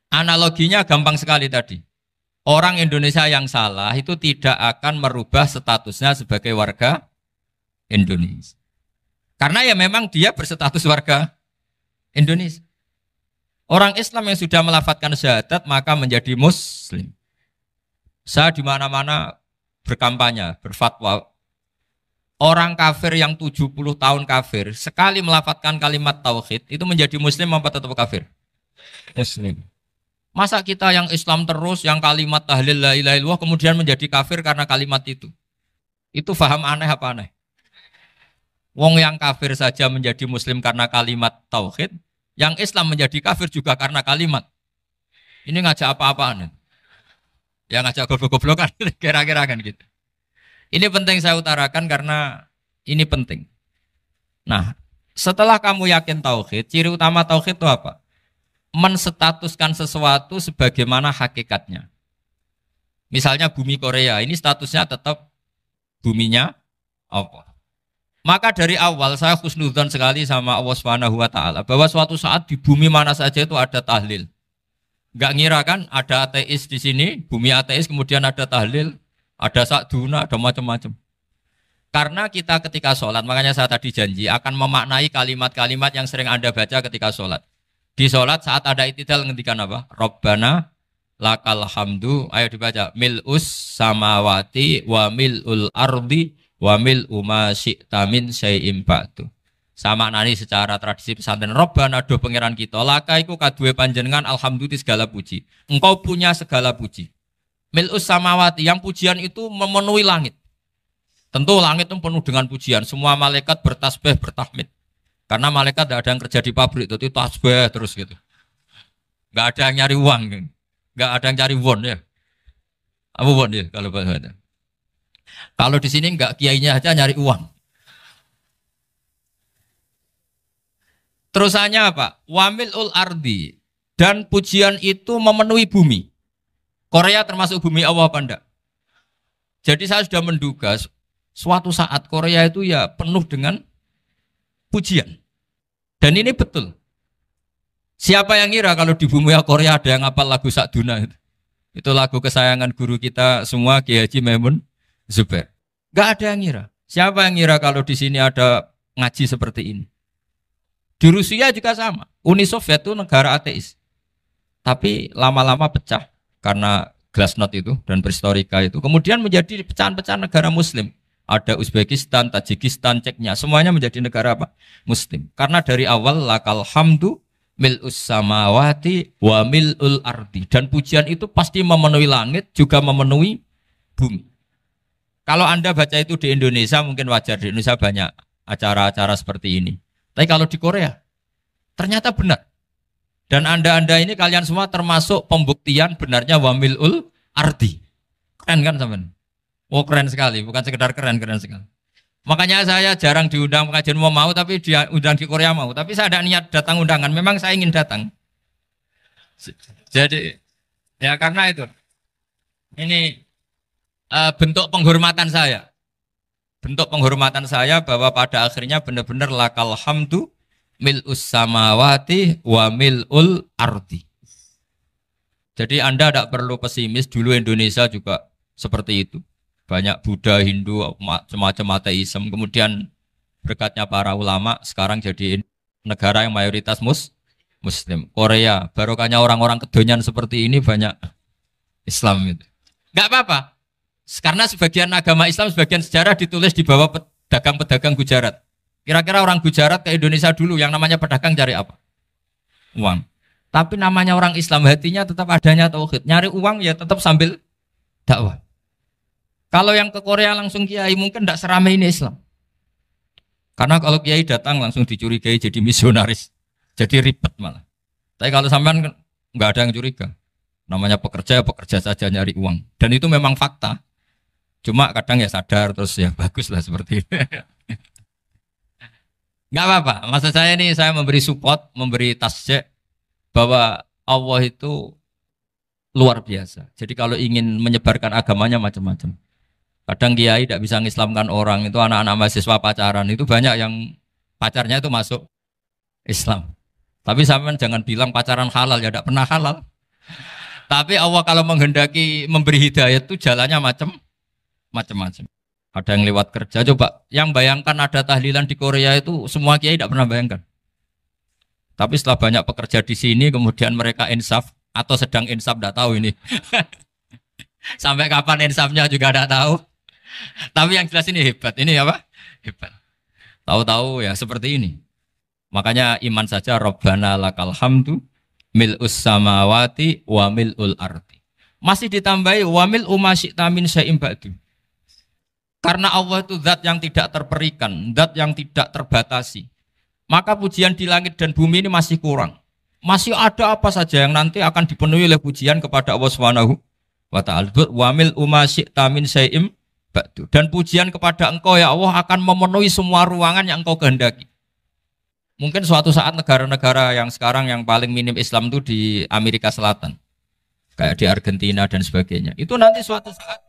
Analoginya gampang sekali tadi. Orang Indonesia yang salah itu tidak akan merubah statusnya sebagai warga Indonesia. Karena ya memang dia berstatus warga Indonesia. Orang Islam yang sudah melafadzkan syahadat maka menjadi muslim. Saya di mana-mana berkampanye, berfatwa. Orang kafir yang 70 tahun kafir, sekali melafadzkan kalimat tauhid, itu menjadi muslim apa tetap kafir? Muslim. Masa kita yang Islam terus, yang kalimat tahlil la ilaha illallah, kemudian menjadi kafir karena kalimat itu? Itu faham aneh apa aneh? Wong yang kafir saja menjadi muslim karena kalimat tauhid, yang Islam menjadi kafir juga karena kalimat. Ini ngajak apa-apaan? Ya ngajak goblok-goblokan, kira-kira kan gitu. Ini penting saya utarakan karena ini penting. Nah, setelah kamu yakin tauhid, ciri utama tauhid itu apa? Menstatuskan sesuatu sebagaimana hakikatnya. Misalnya bumi Korea, ini statusnya tetap buminya Allah. Maka dari awal saya husnudzon sekali sama Allah Subhanahu wa taala bahwa suatu saat di bumi mana saja itu ada tahlil. Enggak ngira kan ada ateis di sini, bumi ateis kemudian ada tahlil, ada sakduna, ada macam-macam. Karena kita ketika sholat, makanya saya tadi janji akan memaknai kalimat-kalimat yang sering Anda baca ketika sholat. Di sholat saat ada itidal ngendikan apa? Rabbana lakal hamdu, ayo dibaca, mil'us samawati wa mil'ul ardi wa mil'u ma syi'ta min syai'im ba'du. Sama nani secara tradisi pesantren, Rabbana do pangeran kita, laka iku kaduwe panjenengan alhamdulillah segala puji. Engkau punya segala puji. Mil'us samawati, yang pujian itu memenuhi langit. Tentu langit itu penuh dengan pujian. Semua malaikat bertasbih, bertahmid. Karena malaikat tidak ada yang kerja di pabrik, itu tasbih terus gitu. Nggak ada yang nyari uang, nggak ada yang cari won ya. Apa won ya kalau bahasa? Kalau di sini nggak kiainya aja nyari uang. Terusannya apa? Wamil ul ardi, dan pujian itu memenuhi bumi. Korea termasuk bumi Allah apa enggak? Jadi saya sudah menduga suatu saat Korea itu ya penuh dengan pujian. Dan ini betul. Siapa yang ngira kalau di bumi Korea ada yang hafal lagu Sakduna itu? Itu lagu kesayangan guru kita semua, Kiai Haji Maimun Zubair. Gak ada yang ngira. Siapa yang ngira kalau di sini ada ngaji seperti ini? Di Rusia juga sama. Uni Soviet itu negara ateis. Tapi lama-lama pecah karena glasnost itu dan perestorika itu. Kemudian menjadi pecahan-pecahan negara muslim. Ada Uzbekistan, Tajikistan, Ceknya, semuanya menjadi negara apa? Muslim. Karena dari awal lakal hamdu mil'us samawati wa mil'ul ardi. Dan pujian itu pasti memenuhi langit, juga memenuhi bumi. Kalau Anda baca itu di Indonesia, mungkin wajar. Di Indonesia banyak acara-acara seperti ini. Tapi kalau di Korea, ternyata benar. Dan Anda ini kalian semua termasuk pembuktian benarnya wa mil'ul ardi. Keren kan teman? Oh keren sekali, bukan sekedar keren, keren sekali. Makanya saya jarang diundang pengajian mau, tapi diundang di Korea mau. Tapi saya ada niat datang undangan, memang saya ingin datang. Jadi, ya karena itu. Ini bentuk penghormatan saya. Bentuk penghormatan saya bahwa pada akhirnya benar-benar lakal hamdu mil'us samawati wa mil'ul ardi. Jadi Anda tidak perlu pesimis, dulu Indonesia juga seperti itu. Banyak Buddha, Hindu, semacam ateisme. Kemudian berkatnya para ulama sekarang jadi negara yang mayoritas Muslim. Korea, barokahnya orang-orang kedonyan seperti ini banyak Islam itu. Enggak apa-apa. Karena sebagian agama Islam, sebagian sejarah ditulis di bawah pedagang-pedagang Gujarat. Kira-kira orang Gujarat ke Indonesia dulu yang namanya pedagang cari apa? Uang. Tapi namanya orang Islam, hatinya tetap adanya tauhid. Nyari uang ya tetap sambil dakwah. Kalau yang ke Korea langsung kiai mungkin tidak seramai ini Islam. Karena kalau kiai datang langsung dicurigai jadi misionaris. Jadi ribet malah. Tapi kalau sampean nggak ada yang curiga. Namanya pekerja, pekerja saja nyari uang. Dan itu memang fakta. Cuma kadang ya sadar terus ya bagus lah seperti itu. Nggak apa-apa. Maksud saya ini saya memberi support, memberi tasjek bahwa Allah itu luar biasa. Jadi kalau ingin menyebarkan agamanya macam-macam. Kadang kiai tidak bisa mengislamkan orang, itu anak-anak mahasiswa pacaran, itu banyak yang pacarnya itu masuk Islam. Tapi sampean jangan bilang pacaran halal, ya tidak pernah halal. Tapi Allah kalau menghendaki memberi hidayah itu jalannya macam-macam. Ada yang lewat kerja, coba yang bayangkan ada tahlilan di Korea itu semua kiai tidak pernah bayangkan. Tapi setelah banyak pekerja di sini, kemudian mereka insaf atau sedang insaf, tidak tahu ini. Sampai kapan insafnya juga tidak tahu. Tapi yang jelas ini hebat. Ini apa? Hebat. Tahu-tahu ya seperti ini. Makanya iman saja Rabbana lakal hamdu mil'us samawati wa mil'ul ardi. Masih ditambahi wa mil'u ma syi'ta min syai'im ba'du. Karena Allah itu zat yang tidak terperikan, zat yang tidak terbatasi. Maka pujian di langit dan bumi ini masih kurang. Masih ada apa saja yang nanti akan dipenuhi oleh pujian kepada Allah Subhanahu wa ta'ala. Wa mil'u ma syi'ta min syai'im ba'du. Dan pujian kepada Engkau ya Allah akan memenuhi semua ruangan yang Engkau kehendaki. Mungkin suatu saat negara-negara yang sekarang yang paling minim Islam itu di Amerika Selatan. Kayak di Argentina dan sebagainya. Itu nanti suatu saat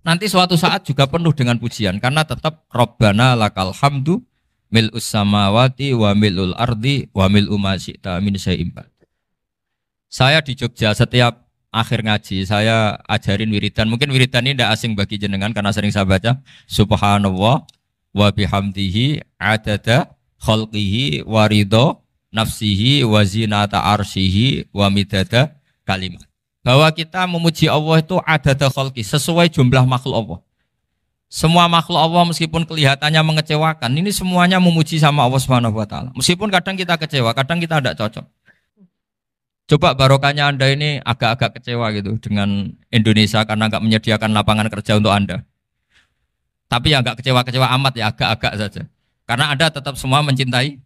Nanti suatu saat juga penuh dengan pujian karena tetap Rabbana lakal hamdu mil'us samawati wa mil'ul ardi wa mil'u ma syi'ta min syai'in ba'd. Saya di Jogja setiap akhir ngaji saya ajarin wiridan. Mungkin wiridan ini tidak asing bagi jenengan karena sering saya baca. Subhanallah wa bihamdihi adada khalqihi wa ridho nafsihi wa zinata arsyihi wa midada kalimat. Bahwa kita memuji Allah itu adada khalqi, sesuai jumlah makhluk Allah. Semua makhluk Allah meskipun kelihatannya mengecewakan, ini semuanya memuji sama Allah Subhanahu wa taala. Meskipun kadang kita kecewa, kadang kita tidak cocok. Coba barokahnya Anda ini agak-agak kecewa gitu dengan Indonesia karena nggak menyediakan lapangan kerja untuk Anda. Tapi ya nggak kecewa-kecewa amat ya, agak-agak saja. Karena Anda tetap semua mencintai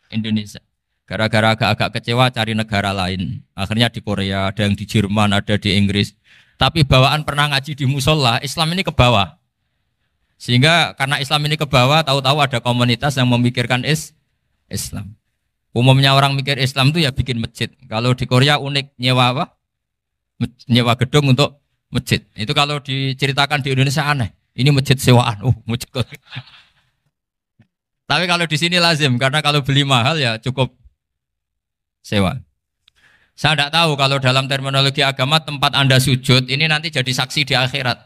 Indonesia. Gara-gara agak-agak kecewa cari negara lain. Akhirnya di Korea, ada yang di Jerman, ada di Inggris. Tapi bawaan pernah ngaji di musola, Islam ini ke bawah. Sehingga karena Islam ini ke bawah, tahu-tahu ada komunitas yang memikirkan Islam. Umumnya orang mikir Islam itu ya bikin masjid. Kalau di Korea unik, nyewa apa? Nyewa gedung untuk masjid. Itu kalau diceritakan di Indonesia aneh. Ini masjid sewaan. Masjid. Tapi kalau di sini lazim karena kalau beli mahal ya cukup sewa. Saya tidak tahu kalau dalam terminologi agama tempat Anda sujud ini nanti jadi saksi di akhirat.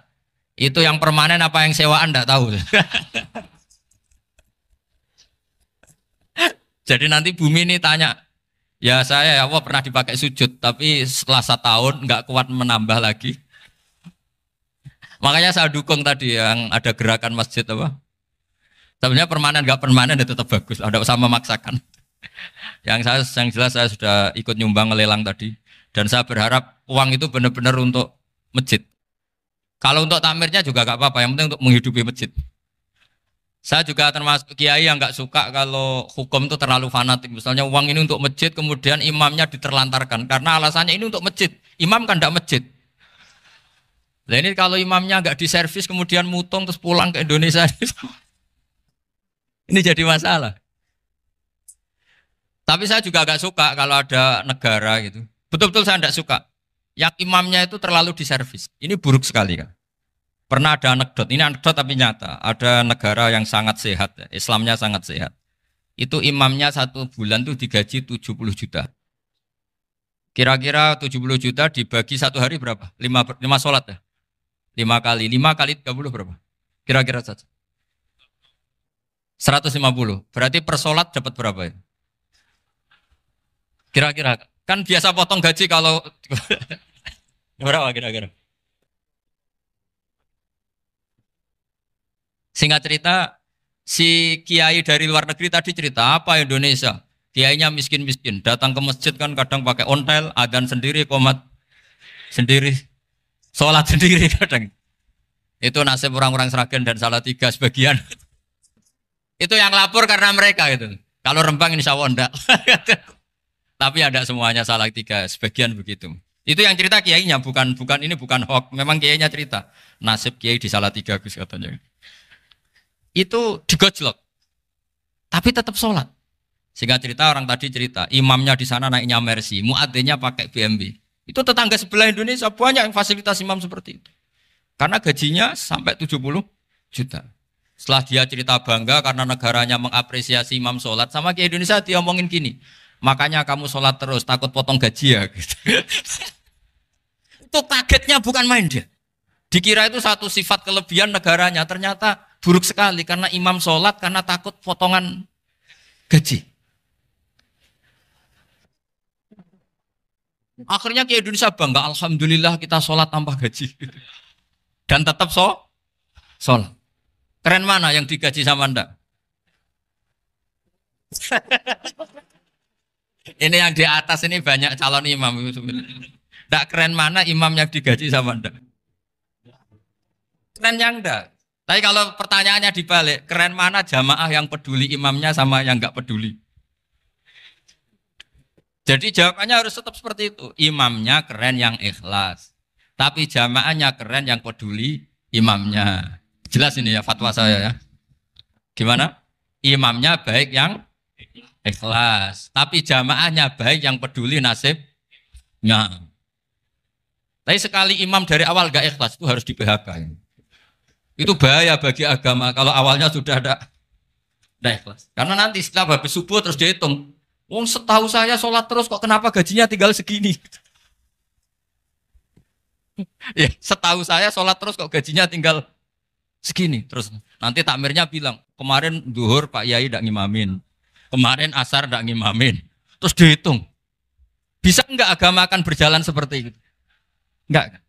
Itu yang permanen apa yang sewaan tidak tahu. Jadi nanti bumi ini tanya, ya saya ya Allah pernah dipakai sujud, tapi setelah 1 tahun nggak kuat menambah lagi. Makanya saya dukung tadi yang ada gerakan masjid apa. Sebenarnya permanen nggak permanen itu tetap bagus, ada usah memaksakan. Yang jelas saya sudah ikut nyumbang lelang tadi, dan saya berharap uang itu benar-benar untuk masjid. Kalau untuk takmirnya juga nggak apa-apa, yang penting untuk menghidupi masjid. Saya juga termasuk kiai yang nggak suka kalau hukum itu terlalu fanatik. Misalnya uang ini untuk masjid, kemudian imamnya diterlantarkan. Karena alasannya ini untuk masjid. Imam kan tidak masjid. Nah ini kalau imamnya nggak diservis, kemudian mutung terus pulang ke Indonesia. Ini jadi masalah. Tapi saya juga nggak suka kalau ada negara gitu. Betul-betul saya tidak suka. Yang imamnya itu terlalu diservis. Ini buruk sekali kan. Pernah ada anekdot, ini anekdot tapi nyata. Ada negara yang sangat sehat, Islamnya sangat sehat. Itu imamnya 1 bulan tuh digaji 70 juta. Kira-kira 70 juta dibagi 1 hari berapa? 5 sholat ya? 5 kali 30 berapa? Kira-kira saja. 150. Berarti per sholat dapat berapa ya? Kira-kira. Kan biasa potong gaji kalau... berapa kira-kira? Singkat cerita, si kiai dari luar negeri tadi cerita apa Indonesia? Kiainya miskin-miskin, datang ke masjid kan kadang pakai ontel, adzan sendiri, qomat sendiri, sholat sendiri kadang. Itu nasib orang-orang Sragen dan Salatiga sebagian. Itu yang lapor karena mereka itu. Kalau Rembang insya Allah enggak. Tapi ada semuanya Salatiga, sebagian begitu. Itu yang cerita kiainya, bukan ini bukan hoax. Memang kiainya cerita. Nasib kiai di Salatiga Gus katanya. Itu digojlok, tapi tetap sholat. Sehingga cerita orang tadi cerita, imamnya di sana naiknya Mercy, muadzinnya pakai BMW. Itu tetangga sebelah Indonesia banyak yang fasilitas imam seperti itu. Karena gajinya sampai 70 juta. Setelah dia cerita bangga karena negaranya mengapresiasi imam sholat, sama ke Indonesia dia omongin gini, makanya kamu sholat terus, takut potong gaji ya. Gitu. Itu kagetnya bukan main dia. Dikira itu satu sifat kelebihan negaranya, ternyata buruk sekali karena imam sholat karena takut potongan gaji. Akhirnya ke Indonesia bangga, alhamdulillah kita sholat tanpa gaji. Dan tetap sholat. Keren mana yang digaji sama Anda? Ini yang di atas ini banyak calon imam. Tidak keren mana imam yang digaji sama Anda? Keren yang enggak. Tapi kalau pertanyaannya dibalik, keren mana jamaah yang peduli imamnya sama yang enggak peduli? Jadi jawabannya harus tetap seperti itu. Imamnya keren yang ikhlas. Tapi jamaahnya keren yang peduli imamnya. Jelas ini ya fatwa saya ya. Gimana? Imamnya baik yang ikhlas. Tapi jamaahnya baik yang peduli nasibnya. Tapi sekali imam dari awal enggak ikhlas itu harus di PHK. Itu bahaya bagi agama kalau awalnya sudah ada ikhlas. Karena nanti setelah habis subuh terus dihitung. Wong setahu saya sholat terus kok kenapa gajinya tinggal segini? Ya, setahu saya sholat terus kok gajinya tinggal segini. Terus nanti takmirnya bilang, kemarin duhur Pak Yai tidak ngimamin. Kemarin asar tidak ngimamin. Terus dihitung. Bisa enggak agama akan berjalan seperti itu? Enggak.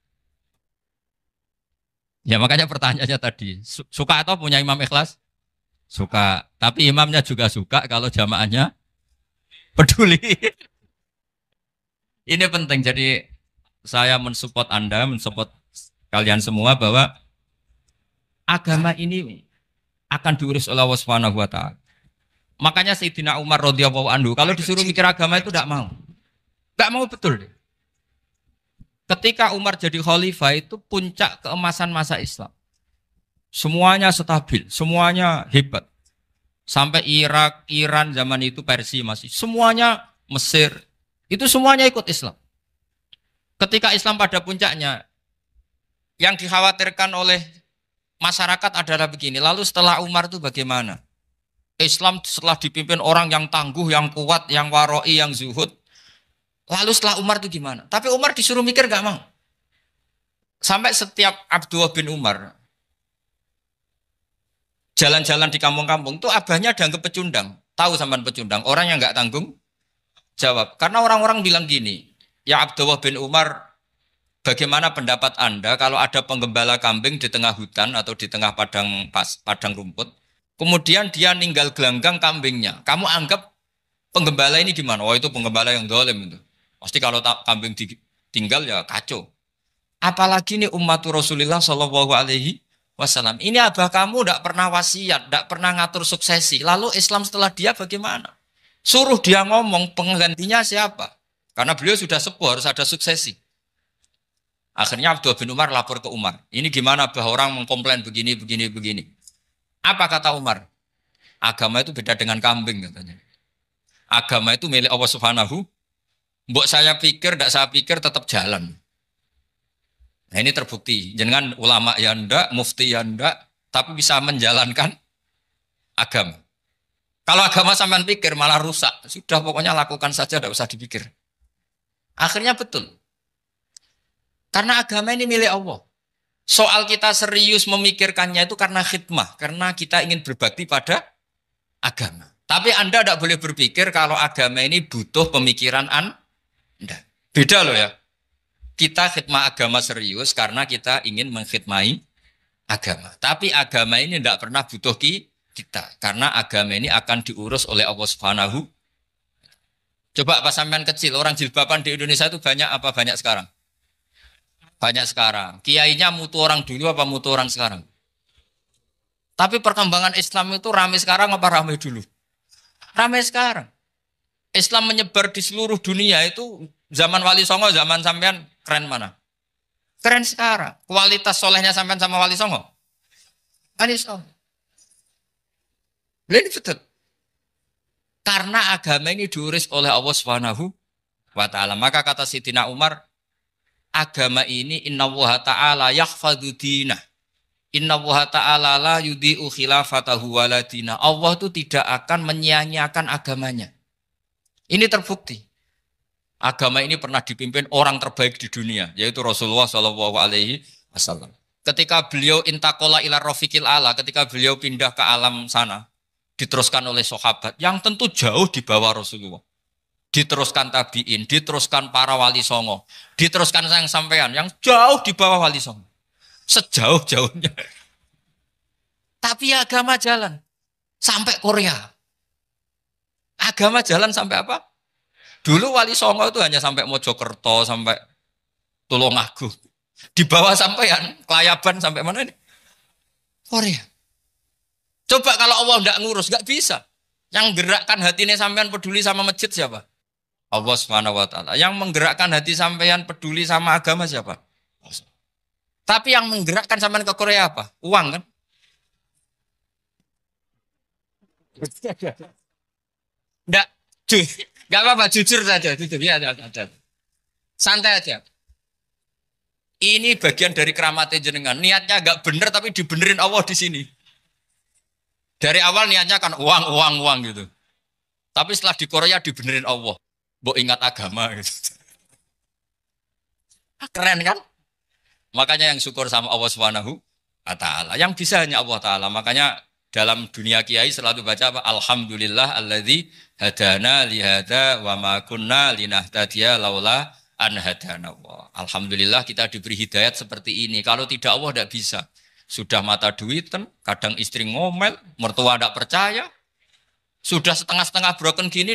Ya makanya pertanyaannya tadi, suka atau punya imam ikhlas? Suka. Tapi imamnya juga suka kalau jamaahnya peduli. Ini penting. Jadi saya mensupport Anda, mensupport kalian semua bahwa agama ini akan diurus oleh Allah Subhanahu wa taala. Makanya Sayyidina Umar radhiyallahu anhu kalau disuruh mikir agama itu tidak mau. Tidak mau betul. Ketika Umar jadi khalifah itu puncak keemasan masa Islam. Semuanya stabil, semuanya hebat. Sampai Irak, Iran zaman itu Persia masih. Semuanya Mesir, itu semuanya ikut Islam. Ketika Islam pada puncaknya, yang dikhawatirkan oleh masyarakat adalah begini. Lalu setelah Umar itu bagaimana? Islam setelah dipimpin orang yang tangguh, yang kuat, yang waroi, yang zuhud. Lalu setelah Umar itu gimana? Tapi Umar disuruh mikir gak mau. Sampai setiap Abdullah bin Umar jalan-jalan di kampung-kampung itu abahnya dianggap pecundang. Tahu sampean pecundang? Orang yang gak tanggung jawab. Karena orang-orang bilang gini, ya Abdullah bin Umar, bagaimana pendapat Anda kalau ada penggembala kambing di tengah hutan atau di tengah padang rumput, kemudian dia ninggal gelanggang kambingnya. Kamu anggap penggembala ini gimana? Oh itu penggembala yang dolim itu. Pasti kalau kambing ditinggal ya kacau. Apalagi ini umatur Rasulullah Shallallahu Alaihi Wasallam. Ini abah kamu tidak pernah wasiat, tidak pernah ngatur suksesi. Lalu Islam setelah dia bagaimana? Suruh dia ngomong penggantinya siapa? Karena beliau sudah sepuh harus ada suksesi. Akhirnya Abdullah bin Umar lapor ke Umar. Ini gimana abah orang mengkomplain begini. Apa kata Umar? Agama itu beda dengan kambing katanya. Agama itu milik Allah Subhanahu. Mbok saya pikir, tidak saya pikir tetap jalan. Nah ini terbukti. Jangan ulama ya ndak, mufti ya ndak, tapi bisa menjalankan agama. Kalau agama sampean pikir malah rusak. Sudah pokoknya lakukan saja, tidak usah dipikir. Akhirnya betul. Karena agama ini milik Allah. Soal kita serius memikirkannya itu karena khidmah. Karena kita ingin berbakti pada agama. Tapi Anda tidak boleh berpikir kalau agama ini butuh pemikiran Anda. Beda loh ya. Kita khidmah agama serius karena kita ingin mengkhidmai agama. Tapi agama ini tidak pernah butuh kita. Karena agama ini akan diurus oleh Allah Subhanahu. Coba pas sampean kecil, orang jilbaban di Indonesia itu banyak apa banyak sekarang? Banyak sekarang. Kiainya mutu orang dulu apa mutu orang sekarang? Tapi perkembangan Islam itu ramai sekarang apa ramai dulu? Ramai sekarang. Islam menyebar di seluruh dunia itu zaman Wali Songo, zaman sampean keren mana? Keren sekarang. Kualitas solehnya sampean sama Wali Songo? Wali Songo. Ini betul. Karena agama ini diurus oleh Allah Subhanahu wa taala. Maka kata Sayyidina Umar, agama ini innallaha ta'ala yahfadzu dinah. Innallaha ta'ala la yudhi'u khilafatahu waladina. Allah itu tidak akan menyia-nyiakan agamanya. Ini terbukti. Agama ini pernah dipimpin orang terbaik di dunia, yaitu Rasulullah Shallallahu Alaihi Wasallam. Ketika beliau intakola ila rofiqil ala, ketika beliau pindah ke alam sana, diteruskan oleh sahabat yang tentu jauh di bawah Rasulullah. Diteruskan tabiin, diteruskan para wali songo, diteruskan sayang sampean yang jauh di bawah wali songo. Sejauh-jauhnya. Tapi agama jalan sampai Korea. Agama jalan sampai apa? Dulu Wali Songo itu hanya sampai Mojokerto, sampai Tulungagung. Di bawah sampean, Kelayaban sampai mana ini? Korea. Coba kalau Allah tidak ngurus, nggak bisa. Yang gerakkan hatinya sampean peduli sama masjid siapa? Allah Subhanahu wa taala. Yang menggerakkan hati sampean peduli sama agama siapa? Tapi yang menggerakkan sampean ke Korea apa? Uang kan? Enggak, enggak apa-apa, jujur saja, jujur ya, santai aja. Ini bagian dari keramatnya jenengan. Niatnya agak bener tapi dibenerin Allah di sini. Dari awal niatnya kan uang, uang, uang gitu. Tapi setelah di Korea dibenerin Allah. Mbok ingat agama gitu. Keren kan? Makanya yang syukur sama Allah Subhanahu wa taala. Yang bisa hanya Allah taala. Makanya dalam dunia kiai selalu baca apa? Alhamdulillah alladzi hadana li hadza wa ma kunna linahtadiya laula an hadana Allah. Alhamdulillah kita diberi hidayat seperti ini. Kalau tidak Allah tidak bisa. Sudah mata duitan, kadang istri ngomel, mertua tidak percaya. Sudah setengah-setengah broken gini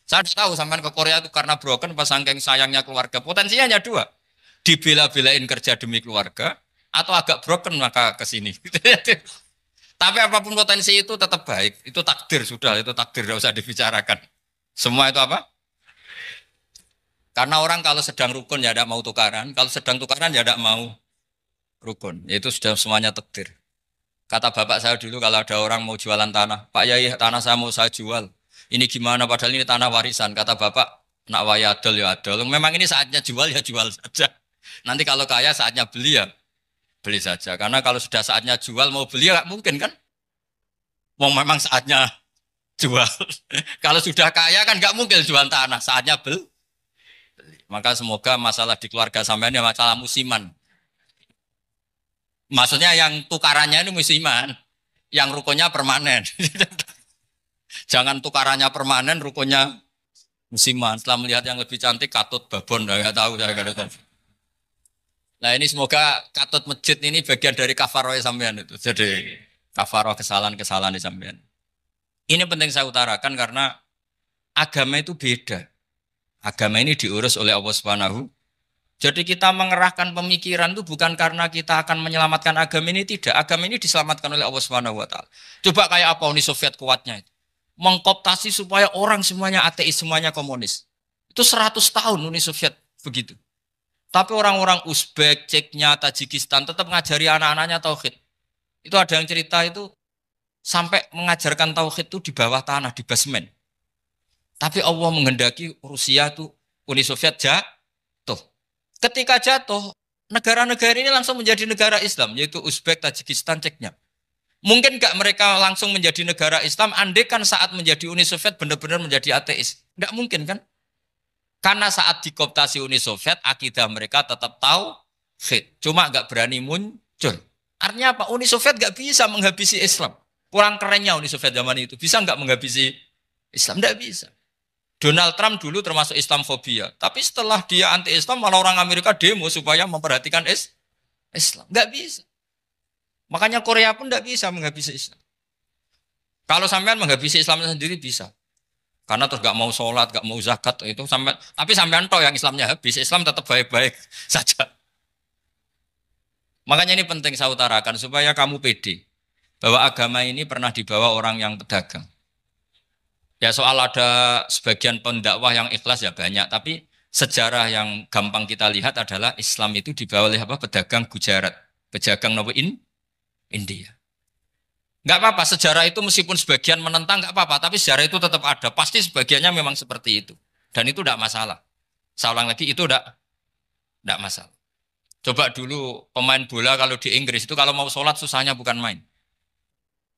saya tahu sampai ke Korea itu karena broken pas saking sayangnya keluarga. Potensinya hanya dua. Dibela-belain kerja demi keluarga atau agak broken maka ke sini. Tapi apapun potensi itu tetap baik. Itu takdir sudah, itu takdir tidak usah dibicarakan. Semua itu apa? Karena orang kalau sedang rukun ya tidak mau tukaran, kalau sedang tukaran ya tidak mau rukun. Itu sudah semuanya takdir. Kata bapak saya dulu kalau ada orang mau jualan tanah, Pak Yai tanah saya mau saya jual. Ini gimana padahal ini tanah warisan. Kata bapak, nak waya adol ya adol. Memang ini saatnya jual ya jual saja. Nanti kalau kaya saatnya beli ya beli saja. Karena kalau sudah saatnya jual mau beli ya nggak mungkin kan. Mau memang saatnya jual. Kalau sudah kaya kan nggak mungkin jual tanah. Saatnya beli. Maka semoga masalah di keluarga sampean ya masalah musiman. Maksudnya yang tukarannya ini musiman, yang rukunnya permanen. Jangan tukarannya permanen, rukunnya musiman. Setelah melihat yang lebih cantik, katut babon, nggak tahu saya nggak tahu. Nah ini semoga katut masjid ini bagian dari kafaroh sampean itu. Jadi kafaroh kesalahan-kesalahan di sampean. Ini penting saya utarakan karena agama itu beda. Agama ini diurus oleh Allah Subhanahu. Jadi kita mengerahkan pemikiran itu bukan karena kita akan menyelamatkan agama ini, tidak. Agama ini diselamatkan oleh Allah Subhanahu wa taala. Coba kayak apa Uni Soviet kuatnya itu. Mengkooptasi supaya orang semuanya ateis, semuanya komunis. Itu 100 tahun Uni Soviet begitu. Tapi orang-orang Uzbek, Ceknya, Tajikistan tetap mengajari anak-anaknya tauhid. Itu ada yang cerita itu sampai mengajarkan tauhid itu di bawah tanah, di basement. Tapi Allah menghendaki Rusia itu Uni Soviet jatuh. Ketika jatuh, negara-negara ini langsung menjadi negara Islam, yaitu Uzbek, Tajikistan, Ceknya. Mungkin nggak mereka langsung menjadi negara Islam, andai kan saat menjadi Uni Soviet benar-benar menjadi ateis. Nggak mungkin kan? Karena saat dikooptasi Uni Soviet, akidah mereka tetap tauhid. Cuma nggak berani muncul. Artinya apa? Uni Soviet nggak bisa menghabisi Islam. Kurang kerennya Uni Soviet zaman itu. Bisa nggak menghabisi Islam? Nggak bisa. Donald Trump dulu termasuk Islamfobia. Tapi setelah dia anti-Islam, malah orang Amerika demo supaya memperhatikan Islam. Nggak bisa. Makanya Korea pun nggak bisa menghabisi Islam. Kalau sampean menghabisi Islam sendiri bisa. Karena terus nggak mau sholat, nggak mau zakat, itu sampai. Tapi sampean toh yang Islamnya habis, Islam tetap baik-baik saja. Makanya ini penting saya utarakan, supaya kamu pede. Bahwa agama ini pernah dibawa orang yang pedagang. Ya soal ada sebagian pendakwah yang ikhlas ya banyak, tapi sejarah yang gampang kita lihat adalah Islam itu dibawa oleh apa? Pedagang Gujarat, pedagang India. Nggak apa-apa, sejarah itu meskipun sebagian menentang nggak apa-apa, tapi sejarah itu tetap ada. Pasti sebagiannya memang seperti itu, dan itu tidak masalah. Saya ulang lagi, itu tidak masalah. Coba dulu pemain bola kalau di Inggris itu kalau mau sholat susahnya bukan main.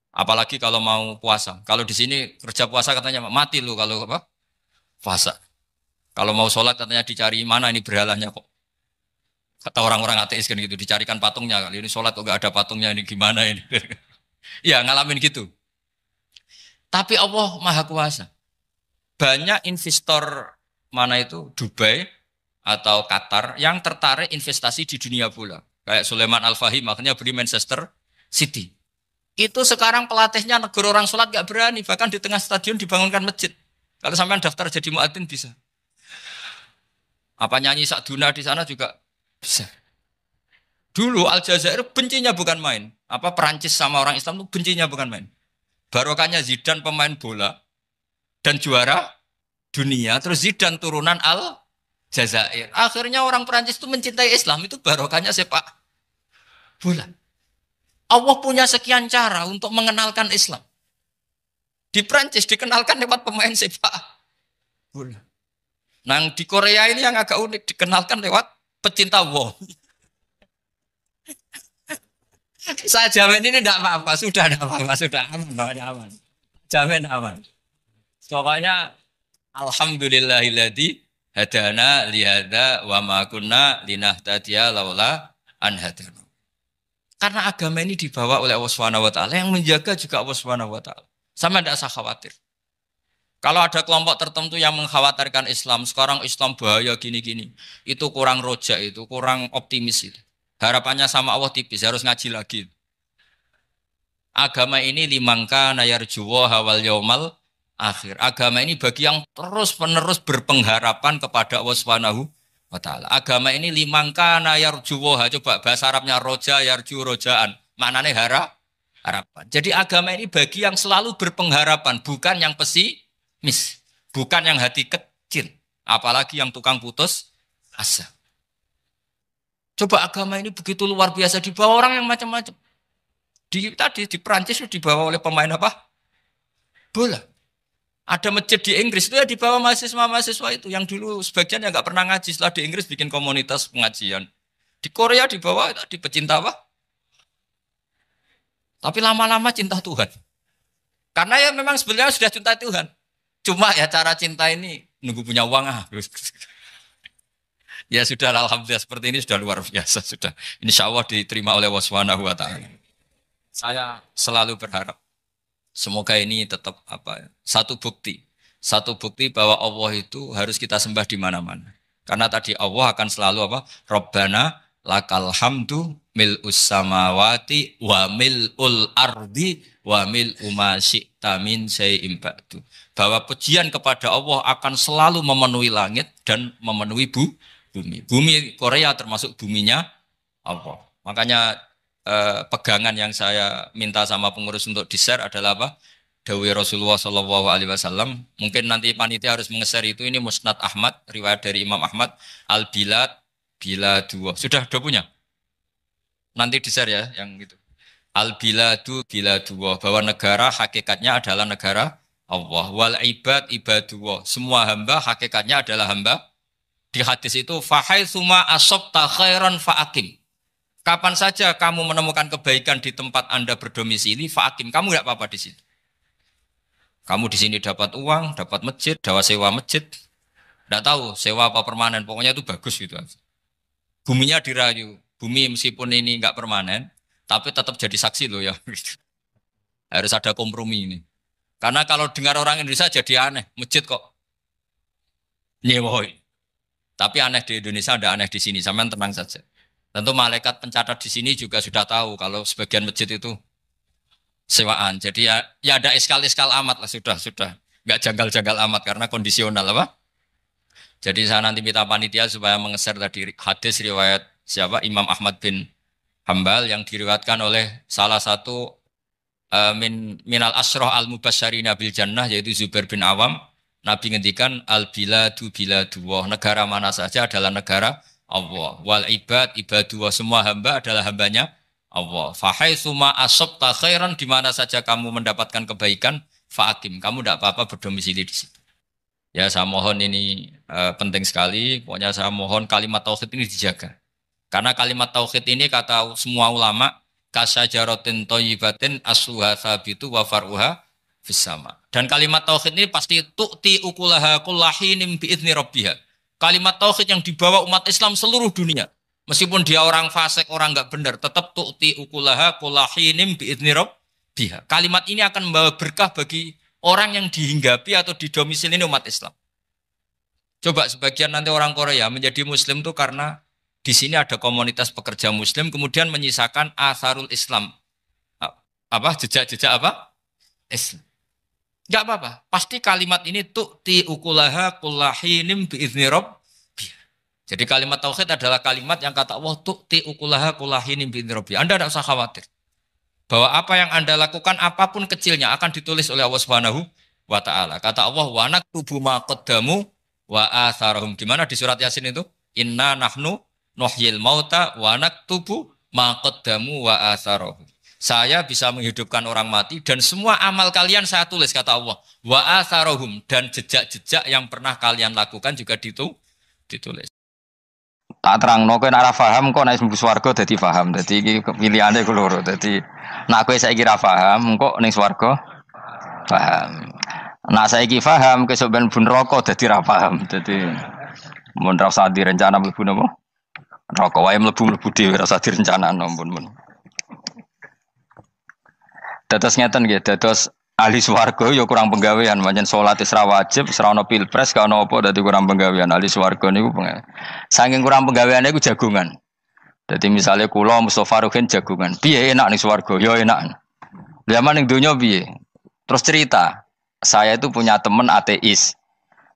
Apalagi kalau mau puasa. Kalau di sini kerja puasa katanya mati lu kalau apa? Puasa. Kalau mau sholat katanya dicari mana ini berhalanya kok. Kata orang-orang ateis kan gitu, dicarikan patungnya. Kali ini sholat kok gak ada patungnya, ini gimana ini. Ya ngalamin gitu. Tapi Allah Maha Kuasa. Banyak investor mana itu Dubai atau Qatar yang tertarik investasi di dunia bola. Kayak Sulaiman Al-Fahim makanya beli Manchester City. Itu sekarang pelatihnya negara orang sholat gak berani. Bahkan di tengah stadion dibangunkan masjid. Kalau sampean daftar jadi muadzin bisa. Apa nyanyi Sakduna di sana juga bisa. Dulu Aljazair bencinya bukan main. Apa Perancis sama orang Islam itu bencinya bukan main. Barokahnya Zidane pemain bola. Dan juara dunia. Terus Zidane turunan Aljazair. Akhirnya orang Perancis itu mencintai Islam. Itu barokahnya sepak bola. Allah punya sekian cara untuk mengenalkan Islam. Di Prancis dikenalkan lewat pemain sepak bola. Nah di Korea ini yang agak unik dikenalkan lewat pecinta wong. Saya jamin ini tidak apa-apa, sudah tidak apa-apa, sudah aman, aman. Jamin aman. Pokoknya alhamdulillahilladzi hadana lihada wa ma kunna linahtadiya laula an hadana. Karena agama ini dibawa oleh Allah Subhanahu wa taala, yang menjaga juga Allah Subhanahu wa taala. Sama tidak usah khawatir. Kalau ada kelompok tertentu yang mengkhawatirkan Islam, sekarang Islam bahaya gini-gini, itu kurang roja, itu kurang optimis itu. Harapannya sama Allah tipis, harus ngaji lagi. Agama ini limangka nayarjuwa hawal yaumal akhir. Agama ini bagi yang terus-menerus berpengharapan kepada Allah Subhanahu wa taala. Agama ini limangka nayarjuwa, coba bahasa Arabnya roja yarju rojaan. Maknanya harapan. Jadi agama ini bagi yang selalu berpengharapan, bukan yang pesimis, bukan yang hati kecil, apalagi yang tukang putus asa. Coba agama ini begitu luar biasa dibawa orang yang macam-macam. Tadi di Perancis dibawa oleh pemain apa? Bola. Ada masjid di Inggris itu ya dibawa mahasiswa-mahasiswa itu yang dulu sebagian yang nggak pernah ngaji, setelah di Inggris bikin komunitas pengajian. Di Korea dibawa di pecinta apa? Tapi lama-lama cinta Tuhan. Karena ya memang sebenarnya sudah cinta Tuhan. Cuma ya cara cinta ini nunggu punya uang Ya sudah, alhamdulillah seperti ini sudah luar biasa sudah. Insya Allah diterima oleh Allah Subhanahu wa taala. Saya selalu berharap semoga ini tetap satu bukti bahwa Allah itu harus kita sembah di mana-mana. Karena tadi Allah akan selalu Rabbana lakal hamdu mil'us samawati wa mil'ul ardi wa mil'u ma syi'ta min syai'in ba'du. Bahwa pujian kepada Allah akan selalu memenuhi langit dan memenuhi bumi. Bumi Korea termasuk buminya Allah. Makanya pegangan yang saya minta sama pengurus untuk di-share adalah Dawai Rasulullah Shallallahu Alaihi Wasallam. Mungkin nanti panitia harus mengeser itu. Ini Musnad Ahmad, riwayat dari Imam Ahmad. Al-Bilad bila dua. Sudah punya? Nanti di-share ya yang itu. Al-Biladu bila dua. Bahwa negara hakikatnya adalah negara Allah. Wal ibad ibadullah. Semua hamba hakikatnya adalah hamba. Di hadis itu fahaitsuma asabta khairan fa'akim. Kapan saja kamu menemukan kebaikan di tempat Anda berdomisili, fa'akim, kamu enggak apa-apa di sini. Kamu di sini dapat uang, dapat masjid, dapat sewa masjid. Enggak tahu sewa apa permanen, pokoknya itu bagus gitu. Buminya dirayu. Bumi meskipun ini enggak permanen, tapi tetap jadi saksi loh ya. Harus ada kompromi ini. Karena kalau dengar orang Indonesia jadi aneh, masjid kok nyewoi. Tapi aneh di Indonesia, ada aneh di sini. Sampean tenang saja. Tentu malaikat pencatat di sini juga sudah tahu kalau sebagian masjid itu sewaan. Jadi ya ada iskal-iskal amat lah sudah. Enggak janggal-janggal amat karena kondisional Jadi saya nanti minta panitia supaya mengeser tadi hadis riwayat siapa? Imam Ahmad bin Hambal yang diriwayatkan oleh salah satu minal asroh al-mubasyarina bil jannah yaitu Zubair bin Awam. Nabi ngendikan al-biladu biladu wah, negara mana saja adalah negara Allah. Wal ibad ibadu wah, semua hamba adalah hambanya Allah. Fahaitsuma asabta khairan, di mana saja kamu mendapatkan kebaikan, fa'akim, kamu tidak apa-apa berdomisili di situ. Ya saya mohon ini penting sekali. Pokoknya saya mohon kalimat tauhid ini dijaga. Karena kalimat tauhid ini kata semua ulama kasajaratin thayyibatin asluha tsabitu wa far'uha fis sama. Dan kalimat tauhid ini pasti tu'ti ukulaha kullahinim bi'izni rabbiha. Kalimat tauhid yang dibawa umat Islam seluruh dunia. Meskipun dia orang fasik, orang enggak benar, tetap tu'ti ukulaha kullahinim bi'izni rabbiha. Kalimat ini akan membawa berkah bagi orang yang dihinggapi atau didomisili umat Islam. Coba sebagian nanti orang Korea menjadi muslim itu karena di sini ada komunitas pekerja muslim kemudian menyisakan atharul Islam. Jejak-jejak Islam. Enggak apa-apa. Pasti kalimat ini tu'ti ukulaha kullahinim bi'izni rabbiha. Jadi kalimat tauhid adalah kalimat yang kata Allah tu'ti ukulaha kullahinim bi'izni rabbiha. Anda tidak usah khawatir. Bahwa apa yang Anda lakukan apapun kecilnya akan ditulis oleh Allah Subhanahu wa taala. Kata Allah wa naktubu ma qaddamu wa atharahum. Di mana di surat Yasin itu? Inna nahnu nuhyil mauta wa naktubu ma qaddamu wa atharahum. Saya bisa menghidupkan orang mati dan semua amal kalian saya tulis, kata Allah. Wa atharohum, dan jejak-jejak yang pernah kalian lakukan juga ditulis. Tak terangno kowe nek ora paham kok nek mlebu swarga dadi paham. Dadi iki pilihane ku loro. Dadi nek kowe saiki ra paham kok ning swarga paham. Nek saiki paham kesuk ben bun neraka dadi ra paham. Dadi mun ra usah direncana mlebu napa? Neraka wae mlebu dhewe ra usah direncanakno mun. Dados ngeten nggih, dados ahli swarga ya kurang penggawean, pancen salat wis ra wajib, ora ono pilpres, gak ono apa dadi kurang penggawean. Ahli swarga niku saking kurang penggaweane iku jagungan. Dadi misalnya kula Mustofa Ruhin jagungan, piye enak ning swarga? Ya enak. Zaman ning donya piye? Terus cerita, saya itu punya teman ateis.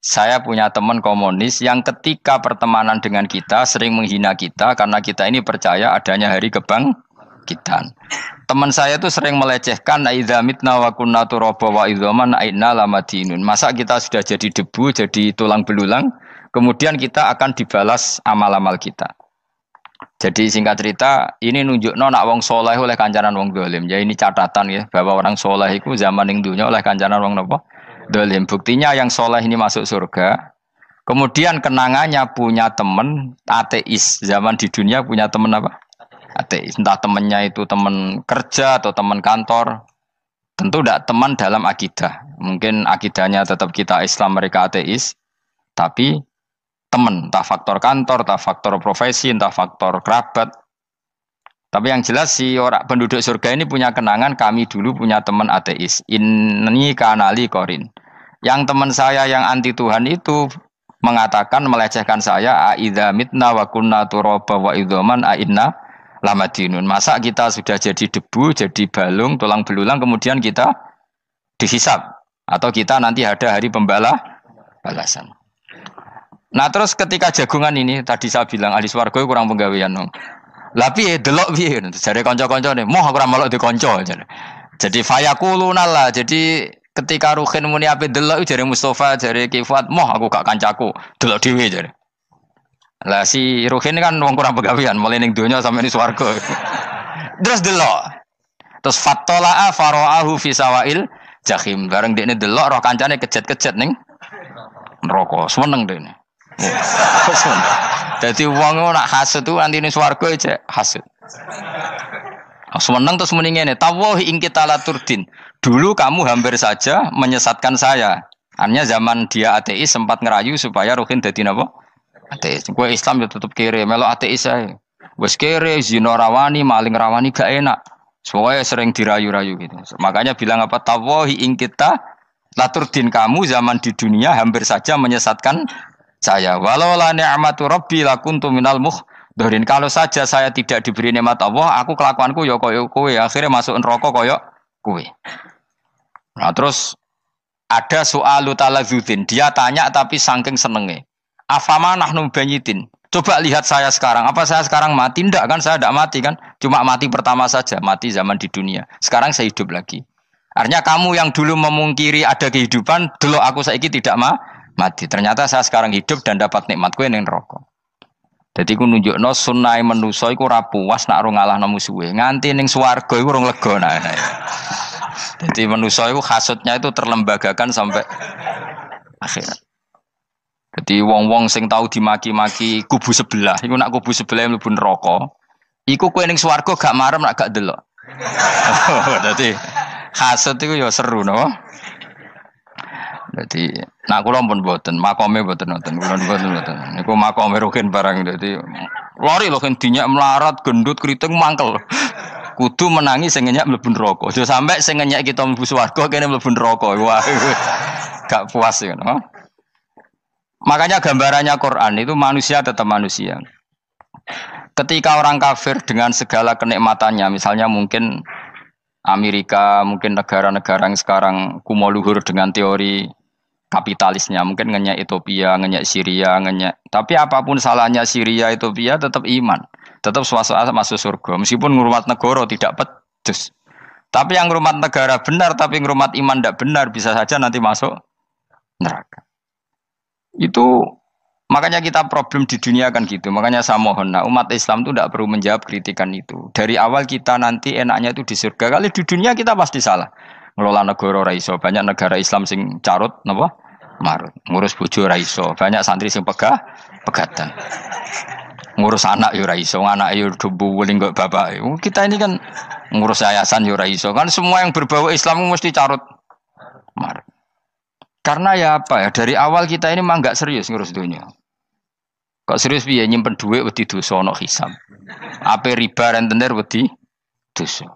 Saya punya teman komunis yang ketika pertemanan dengan kita sering menghina kita karena kita ini percaya adanya hari kebangkitan. Teman saya itu sering melecehkan idza mitna wa kunna turaba wa idzaman aina lamadinun. Masa kita sudah jadi debu, jadi tulang belulang, kemudian kita akan dibalas amal-amal kita. Jadi singkat cerita, ini nunjukno nak wong soleh oleh kancanan wong dolim. Ya ini catatan ya, bahwa orang soleh itu zaman ning dunya oleh kancanan wong napa? Dolim. Buktinya yang soleh ini masuk surga. Kemudian kenangannya punya teman ateis. Zaman di dunia punya teman apa? Ateis. Entah temannya itu teman kerja atau teman kantor. Tentu tidak teman dalam akidah. Mungkin akidahnya tetap kita Islam, mereka ateis. Tapi teman, entah faktor kantor, entah faktor profesi, entah faktor kerabat. Tapi yang jelas si orang penduduk surga ini punya kenangan, kami dulu punya teman ateis. Ini kanali korin. Yang teman saya yang anti Tuhan itu mengatakan, melecehkan saya, aidza mitna wa kunna turaba wa idzaman aina lamadinun. Masa kita sudah jadi debu, jadi balung, tulang belulang, kemudian kita dihisab. Atau kita nanti ada hari balasan. Nah terus ketika jagungan ini, tadi saya bilang ahli swarga kurang penggawean. Lah piye delok piye? Jare kanca-kancane, moh aku ora melok di kanca. Jadi fayakuluna lah. Jadi ketika Ruhin muni ape delok jare Mustofa, jare Kifat, moh aku gak kancaku, delok dhewe jare. Lah si Ruhin kan wong kurang penggawean, mulai ning donya sampe ning swarga. Terus delok. Terus fattala'a fara'ahu fi sawail jahim. Bareng dekne delok roh kancane kejet-kejet ning neraka. Seneng dekne. Dadi wong nak hasud tu nanti ning swarga aja hasud. Seneng terus muni ngene, tawahi ing kita laturdin. Dulu kamu hampir saja menyesatkan saya. Artinya zaman dia ateis sempat ngerayu supaya Ruhin dadi napa? Ateis. Kowe Islam ya tetep kere, melok ateis ae. Wes kere, zina rawani, maling rawani gak enak. Soalnya sering dirayu-rayu gitu. Makanya bilang apa? Tawahi ing kita laturdin, kamu zaman di dunia hampir saja menyesatkan saya. Walau la ni'matu rabbi lakuntu minal muhdharin. Kalau saja saya tidak diberi nikmat Allah, aku kelakuanku ya koyo kowe, akhirnya masuk neraka koyo kowe. Nah, terus ada soalu talazudin. Dia tanya tapi saking senenge. Afama nahnu banyitin. Coba lihat saya sekarang. Apa saya sekarang mati? Tidak kan, saya tidak mati kan. Cuma mati pertama saja, mati zaman di dunia. Sekarang saya hidup lagi. Artinya kamu yang dulu memungkiri ada kehidupan, dulu aku saiki tidak mati. Ternyata saya sekarang hidup dan dapat nikmat kowe ning neraka. Dadi ku nunjukno sunah manusa iku ora puas nak ora ngalahno musuhe. Nganti ning swarga iku ora lega nah. Dadi manusa iku hasudnya itu terlembagakan sampai akhirat. Jadi wong-wong sing tahu dimaki-maki kubu sebelah, iku nak kubu sebelah mlebu neraka, iku kowe ning swarga gak marem nak gak delok. Dadi hasud iku ya seru no. Dadi nak kula pun mboten, makome mboten wonten, kula mboten. Niku makome Ruhin barang dadi lori lho kan dinyak melarat, gendut, kriting mangkel. Kudu menangi sing ngenyak mlebu neraka. Aja sampe sing ngenyak kita mlebu swarga kene mlebu neraka. Wah. Gak puas ya, no? Makanya gambarannya Quran itu manusia tetap manusia. Ketika orang kafir dengan segala kenikmatannya, misalnya mungkin Amerika, mungkin negara-negara yang sekarang kumo luhur dengan teori kapitalisnya, mungkin ngenyak Ethiopia, ngenyak Syria, ngenyak. Tapi apapun salahnya Syria, Ethiopia tetap iman, tetap swasta masuk surga. Meskipun ngurmat negara tidak pedes. Tapi yang ngurmat negara benar, tapi ngurmat iman tidak benar, bisa saja nanti masuk neraka. Itu makanya kita problem di dunia kan gitu. Makanya saya mohon, nah, umat Islam itu tidak perlu menjawab kritikan itu. Dari awal kita nanti enaknya itu di surga. Kali di dunia kita pasti salah. Ngelola negara raiso. Banyak negara Islam sing carut, napa? Marut. Ngurus bojo raiso. Banyak santri sing pegatan. ngurus anak yo ora iso, anak yo debu weling kok bapak. Kita ini kan ngurus yayasan yo ora iso. Kan semua yang berbau Islam mesti carut marut. Karena ya apa ya, dari awal kita ini mah enggak serius ngurus dunia. Kok serius piye nyimpen duit wedi dosa ana hisab. Ape riba rentenir wedi dosa.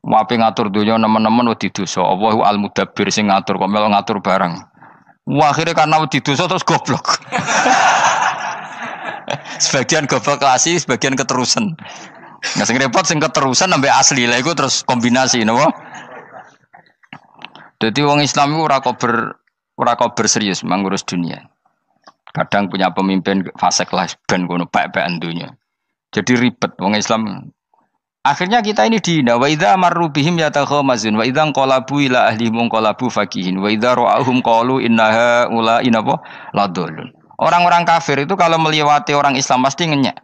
Wape ngatur dunia nemen-nemen wedi dosa. Allahu al-mudabbir sing ngatur kok melo ngatur barang. Wah, akhirnya karena wedi dosa terus goblok. Sebagian goblok klasik, sebagian keterusan. Nah, sing repot sing keterusan sampai asli lah iku terus kombinasi napa? Jadi wong Islam iku ora kober serius mengurus dunia. Kadang punya pemimpin fasik lah ben ngono pek-pekan dunia. Jadi ribet wong Islam. Akhirnya kita ini dihina. Wa idza marru bihim yatakhamazun wa idza qalabu ila ahlihim qalabu fakihin wa idza ra'ahum qalu innaha ula'i napa ladallun. Orang-orang kafir itu kalau melewati orang Islam pasti ngenyek.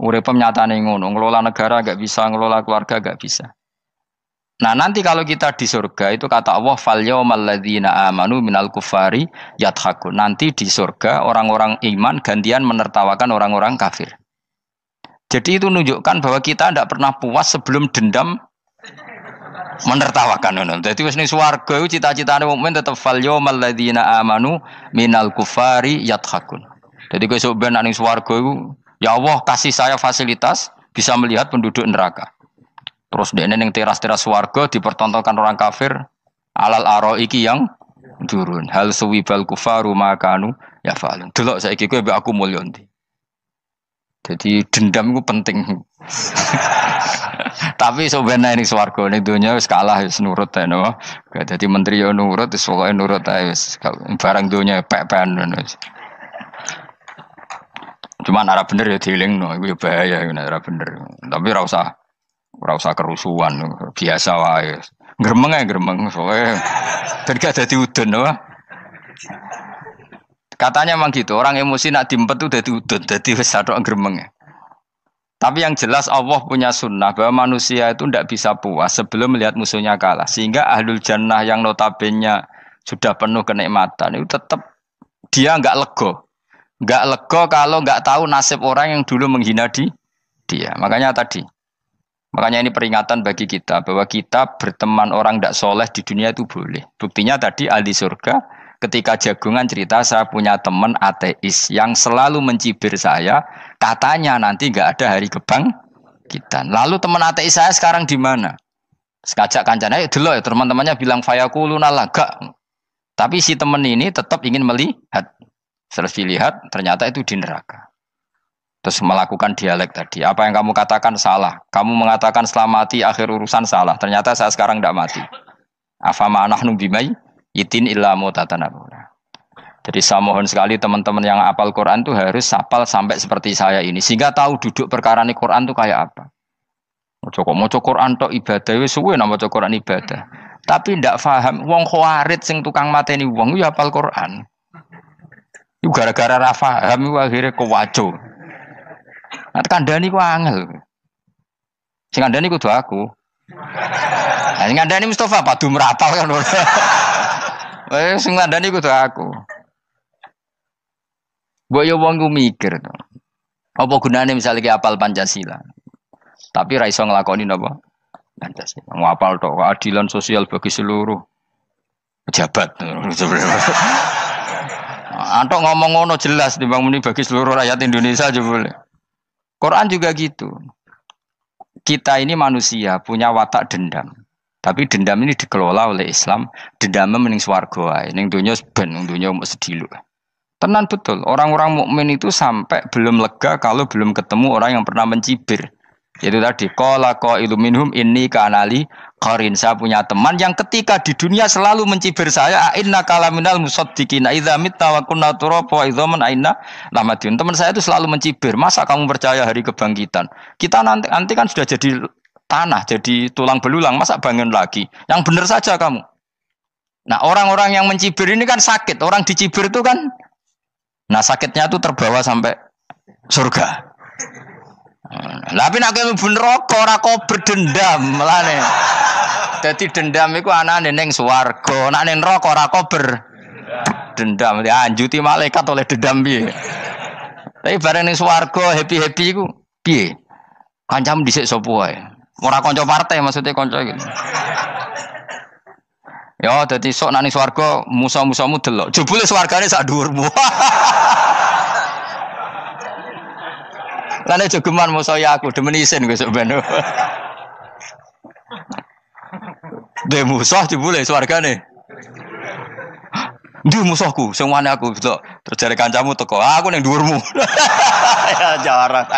Urip nyatane ngono, ngelola negara enggak bisa, ngelola keluarga enggak bisa. Nah, nanti kalau kita di surga itu kata Allah fal yaumal ladzina amanu minal kufari yadhakun. Nanti di surga orang-orang iman gantian menertawakan orang-orang kafir. Jadi itu menunjukkan bahwa kita tidak pernah puas sebelum dendam menertawakan. Jadi wis ning swarga iku cita-citane mukmin tetep fal yaumal ladzina amanu minal kufari yadhakun. Jadi kowe sok ben ning swarga iku ya Allah kasih saya fasilitas bisa melihat penduduk neraka. Terus dene ning teras-teras swarga dipertontonkan orang kafir alal araiki yang turun. Hal suwibal kufaru makanu ya fa'alun. Delok saiki kowe mbek aku mulya ndi. Jadi dendam itu penting. Tapi sebenarnya ini swarga ning donya wis kalah wis nurut ae no. Dadi menteri yo nurut wis pokoke nurut ae wis barang donya pek-pekan ngono. Cuma ora bener ya dielingno iku ya bahaya nek ora bener. Tapi ora usah kerusuhan biasa wae. Gremeng ae gremeng pokoke ben gak dadi udun no. Katanya memang gitu, orang emosi nak diempet itu dadi udun, dadi wis satok gremeng. Tapi yang jelas Allah punya sunnah bahwa manusia itu tidak bisa puas sebelum melihat musuhnya kalah. Sehingga ahlul jannah yang notabene sudah penuh kenikmatan itu tetap dia enggak lego. Enggak lego kalau enggak tahu nasib orang yang dulu menghina dia. Makanya ini peringatan bagi kita bahwa kita berteman orang tidak soleh di dunia itu boleh. Buktinya tadi ahli surga ketika jagungan cerita saya punya teman ateis yang selalu mencibir saya, katanya nanti nggak ada hari kebangkitan. Lalu teman ateis saya sekarang di mana? Sekajak kancana, dulu ya teman-temannya bilang fayakuluna laga. Tapi si teman ini tetap ingin melihat. Setelah dilihat ternyata itu di neraka. Terus melakukan dialek tadi. Apa yang kamu katakan salah. Kamu mengatakan setelah mati akhir urusan salah. Ternyata saya sekarang tidak mati. Afama anahnu bimai itin illa mutatanabuna. Jadi saya mohon sekali teman-teman yang hafal Quran itu harus hafal sampai seperti saya ini sehingga tahu duduk perkara ini Quran itu kayak apa. Maca Quran tok ibadah wis suwe nang maca Quran ibadah. Tapi ndak paham wong khawarit sing tukang mateni wong ya hafal Quran. Iku gara-gara ra paham iku akhire kewaco. Nah kandhani ku angel. Sing kandhani kudu aku. Nah sing kandhani Mustafa padu merapal kan. Sing ngandani kudu aku. Mbok yo wong ku mikir to. Apa gunane misalnya ki apal Pancasila. Tapi ra iso nglakoni napa? Pancasila. Ngapal tok keadilan sosial bagi seluruh pejabat. Antok ngomong ngono jelas timbang muni bagi seluruh rakyat Indonesia aja boleh. Quran juga gitu. Kita ini manusia punya watak dendam. Tapi dendam ini dikelola oleh Islam. Dendamnya mending swarga wae. Ning donya ben, ning donya mung sediluk. Tenan betul. Orang-orang mukmin itu sampai belum lega kalau belum ketemu orang yang pernah mencibir. Yaitu tadi qala qailu minhum inni kanali qarin. Saya punya teman yang ketika di dunia selalu mencibir saya, inna kalaminal musaddiqina idza mitta wa kunna turaba wa idzaman aina lamadun. Teman saya itu selalu mencibir, masa kamu percaya hari kebangkitan? Kita nanti kan sudah jadi tanah, jadi tulang belulang, masa bangun lagi? Yang benar saja kamu. Nah, orang-orang yang mencibir ini kan sakit. Orang dicibir itu kan, nah sakitnya itu terbawa sampai surga. Tapi nak kowe mlebu neraka ora kok berdendam melane. Dadi dendam iku anane ning swarga, nek ning neraka ora kok berdendam. Dianjuti malaikat oleh dendam piye. Tapi bareng ning swarga happy-happy iku piye? Kancamu dhisik sapa wae. Ora kanca partai maksudnya kanca iki. Ya dadi sok nang swarga musa-musamu delok. Jebule swargane sak dhuwurmu. Lane jogeman musa ya aku demen isin besok ben. De musuh jebule swargane. Ndi musuhku sing wani aku delok. Terus jare kancamu teko, aku ning dhuwurmu. Ya jarak.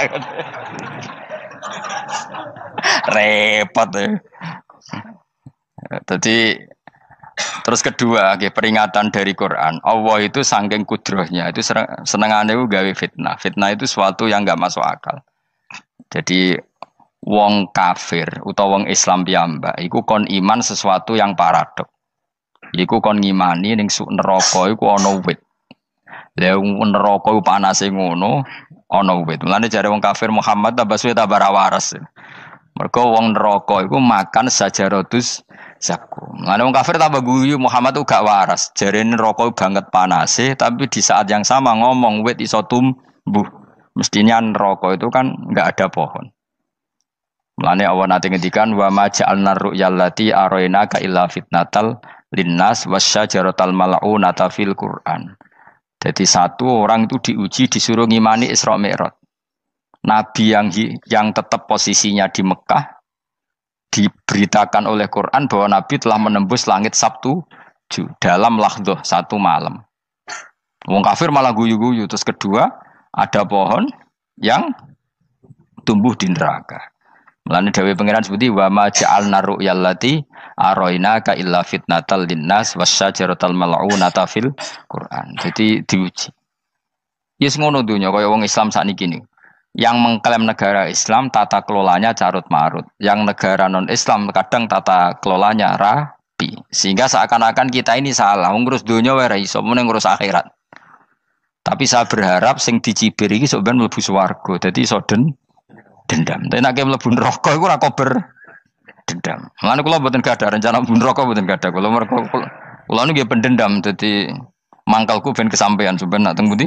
Repot ya. Jadi terus kedua, peringatan dari Quran. Allah itu saking kudrohnya itu senengane itu gawe fitnah. Fitnah itu suatu yang enggak masuk akal. Jadi wong kafir utawa wong Islam piyambak iku kon iman sesuatu yang paradok. Iku kon ngimani ning neraka iku ana wit. Lah neraka iku panase ngono, ana wit. Mulane jare wong kafir Muhammad tambah suwe tambah waras. Mergo wong neraka iku makan sajaratus zakum. Mulane wong kafir tambah guyu Muhammad tuh gak waras. Jarene neraka banget panase, tapi di saat yang sama ngomong wit iso tumbuh. Mestinya neraka itu kan enggak ada pohon. Mulane Allah nate ngendikan wa ma ja'alna ru'yal lati arainaka illa fitnatal linnas wasyajaratal mal'unata fil Qur'an. Jadi satu orang itu diuji disuruh ngimani Isra Mi'raj. Nabi yang tetap posisinya di Mekah diberitakan oleh Quran bahwa Nabi telah menembus langit Sabtu dalam lahdoh satu malam. Wong kafir malah guyu-guyu. Terus kedua ada pohon yang tumbuh di neraka. Mulane dawuh pangeran seperti wa ma ja'alna ru'yal lati arainaka illa fitnatal linnas wasyajaratal mal'unata fil Quran. Jadi diuji. Yes ngono dunya kaya wong Islam sakniki niku. Yang mengklaim negara Islam tata kelolanya carut marut. Yang negara non Islam kadang tata kelolanya rapi. Sehingga seakan-akan kita ini salah. Ngurus dunia wae ra iso, mung ngurus akhirat. Tapi saya berharap sing dicibir iki sok ben mlebu swarga. Dadi iso dendam. Tapi nek mlebu neraka iku ora kober dendam. Mulane kula mboten gadah rencana mlebu neraka mboten gadah. Kula mergo kula niku nggih pendendam dadi mangkalku ben kesampaian sampeyan nak teng pundi?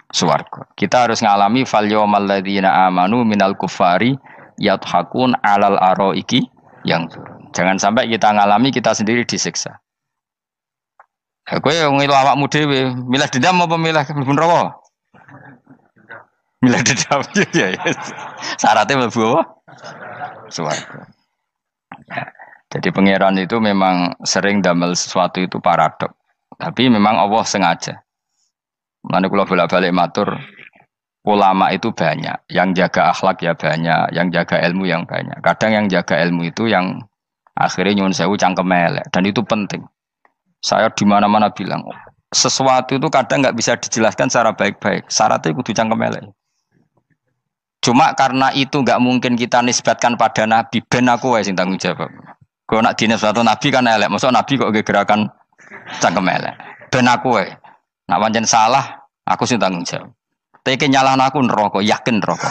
Swarga. Kita harus ngalami fal yawmal ladzina amanu minal kufari yadhakun alal araiki yang jangan sampai kita ngalami kita sendiri disiksa. Kowe ngilu awakmu dhewe, milih dendam apa milih mlebu neraka? Milih dendam ya. Syaratnya mlebu apa? Swarga. Ya. Jadi pangeran itu memang sering damel sesuatu itu paradok. Tapi memang Allah sengaja. Mulane kula bolak-balik matur, ulama itu banyak, yang jaga akhlak ya banyak, yang jaga ilmu yang banyak. Kadang yang jaga ilmu itu yang akhirnya nyuwun sewu cangkem elek dan itu penting. Saya di mana-mana bilang, sesuatu itu kadang nggak bisa dijelaskan secara baik-baik. Syaratnya kudu cangkem elek. Cuma karena itu nggak mungkin kita nisbatkan pada Nabi, ben aku wae sing tanggung jawab. Kalau nak dinisbatkan Nabi kan elek, maksud Nabi kok gerakan cangkem elek. Ben aku wae. Nak pancen salah, aku sing tanggung jawab. Teke nyalahno aku neraka, yakin neraka.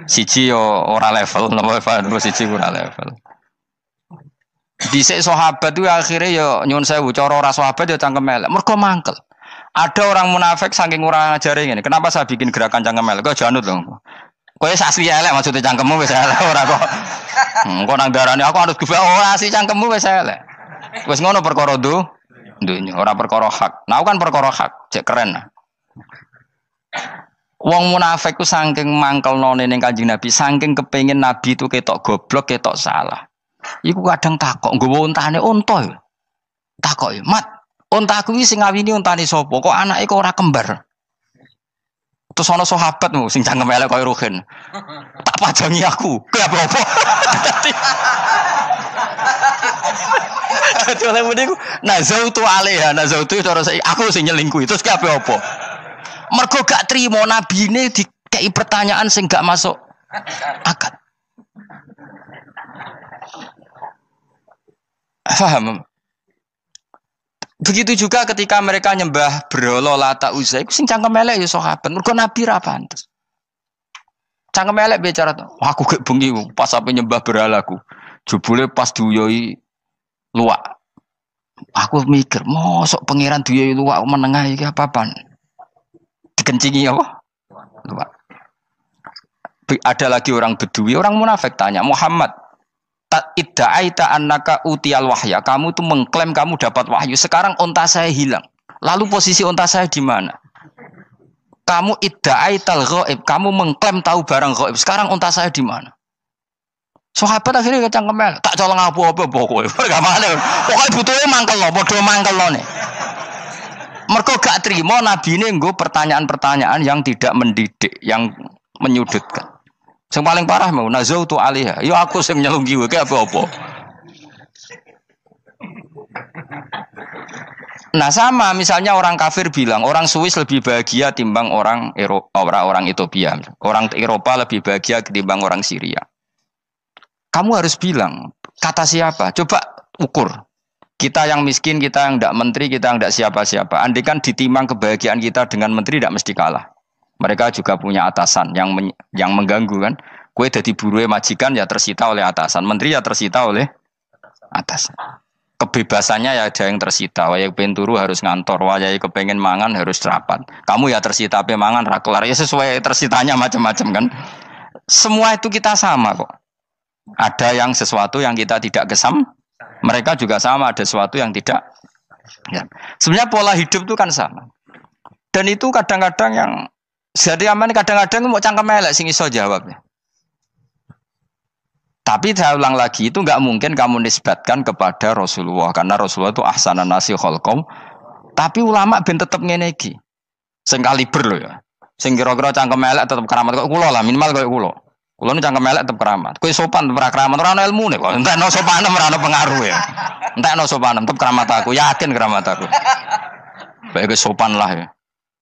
Siji yo ora level, napa siji ora level. Dhisik sahabat itu akhirnya yo nyuwun sewu cara ora sahabat yo cangkem elek. Mergo mangkel. Ada orang munafik saking ora ngajari ngene. Kenapa saya bikin gerakan cangkem elek? Kok janut lho. Kowe asli elek maksudnya cangkemmu wis elek ora kok. Kok nang darane aku harus gefe asli cangkemmu wis elek. Wis ngono perkara dunya, ora perkara hak. Nah, kan perkara hak, cek keren. Wong munafik ku saking mangkelnone ning Kanjeng Nabi, saking kepengin Nabi itu ketok goblok, ketok salah. Iku kadang takok nggowo untane unta. Takok, "Mat, unta kuwi sing ngawini untane sapa? Kok anake kok ora kembar?" Terus ana sahabatmu sing cangkem elek koyo Ruhin. Tak pajangi aku. Kowe apa-apa? Dadi oleh muni ku nazautu alaiha, nazautu cara aku sing nyelingkuhi. Terus kowe apa? Mergo gak trimo nabine dikei pertanyaan sing gak masuk akal. Paham? Begitu juga ketika mereka nyembah berhala Lata Uzza iku sing cangkem elek ya sahabat. Mergo Nabi ra pantes. Cangkem elek bicara aku gek bengi pas ape nyembah berhalaku. Jebule pas duyoi luwak. Aku mikir, mosok pangeran duwe luwak menengah iki apa-apaan? Dikencingi apa? Luwak. Ada lagi orang Bedui, orang munafik tanya, Muhammad, idda'aita annaka utiyal wahya. Kamu tuh mengklaim kamu dapat wahyu. Sekarang unta saya hilang. Lalu posisi unta saya di mana? Kamu idda'aital ghaib. Kamu mengklaim tahu barang ghaib. Sekarang unta saya di mana? Sahabat akhirnya kecangkemel. Tak colong apa-apa pokoknya. Pergamane. Pokoknya butuhnya mangkel lo, bodoh mangkel lo nih. Mergo gak terima nabi ini nggo pertanyaan-pertanyaan yang tidak mendidik, yang menyudutkan. Yang paling parah mau nazautu alaiha. Yo aku sing nyelunggi wae apa-apa. Nah sama misalnya orang kafir bilang orang Swiss lebih bahagia timbang orang orang Ethiopia. Orang Eropa lebih bahagia ketimbang orang Syria. Kamu harus bilang, kata siapa? Coba ukur. Kita yang miskin, kita yang tidak menteri, kita yang tidak siapa-siapa. Andai kan ditimang kebahagiaan kita dengan menteri tidak mesti kalah. Mereka juga punya atasan yang mengganggu kan. Kue jadi buruh majikan ya tersita oleh atasan. Menteri ya tersita oleh atasan. Kebebasannya ya ada yang tersita. Wayai pengen turu harus ngantor. Wayai kepengen mangan harus rapat. Kamu ya tersita ape mangan rakelar. Ya sesuai tersitanya macam-macam kan. Semua itu kita sama kok. Ada yang sesuatu yang kita tidak kesam, mereka juga sama ada sesuatu yang tidak. Ya. Sebenarnya pola hidup itu kan sama. Dan itu kadang-kadang yang jadi aman kadang-kadang mau cangkem elek sing iso jawabnya. Tapi saya ulang lagi itu nggak mungkin kamu nisbatkan kepada Rasulullah karena Rasulullah itu ahsanan nasi khalqom. Tapi ulama ben tetep ngene iki. Sing kaliber lho ya. Sing kira-kira cangkem elek tetep keramat kok kula lah minimal koyo kula. Kulo nu cangkem elek tetep keramat. Kowe sopan tetep keramat, ora ana ilmune kok. Entekno sopan ora ana pengaruh ya. Entekno sopan tetep keramat aku, yakin keramat aku. Baik kowe sopan lah ya.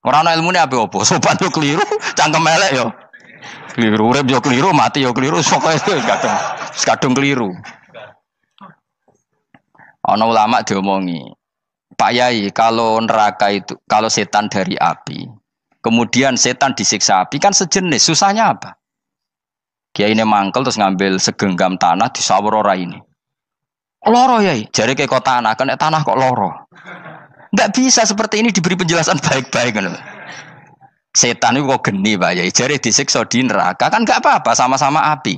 Ora ana ilmune apa-apa. Sopan yo keliru, cangkem elek yo keliru, urip yo keliru, mati yo keliru, pokoke kadung keliru. Ana ulama diomongi, Pak Yai, kalau neraka itu kalau setan dari api, kemudian setan disiksa api kan sejenis, susahnya apa? Kiai ini mangkel terus ngambil segenggam tanah di sawur ora ini. Loro yai, jari kayak kok tanah, kan tanah kok loro. Enggak bisa seperti ini diberi penjelasan baik-baik kan. Setan itu kok geni Pak Yai, jari disiksa di neraka kan enggak apa-apa, sama-sama api.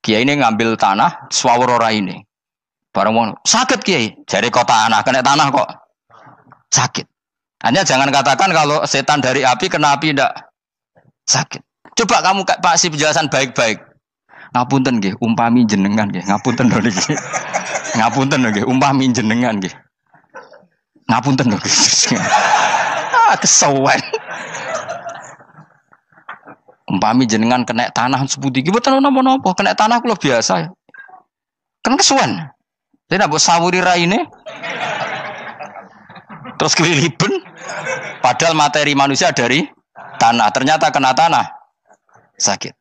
Kiai ini ngambil tanah sawur ora ini. Barang mau sakit Kiai, jari kok tanah, kan tanah kok sakit. Hanya jangan katakan kalau setan dari api kena api enggak sakit. Coba kamu kasih penjelasan baik-baik. Ngapunten nggih, umpami jenengan nggih. Ngapunten lho niki. Ngapunten lho nggih, umpami jenengan nggih. Ngapunten lho. Kesuwen. Umpami jenengan kena tanah sepundi iki mboten napa-napa, kena tanah kula biasa. Kan kesuwen. Tidak mbok sawuri raine. Terus keliliben. Padahal materi manusia dari tanah, ternyata kena tanah sakit.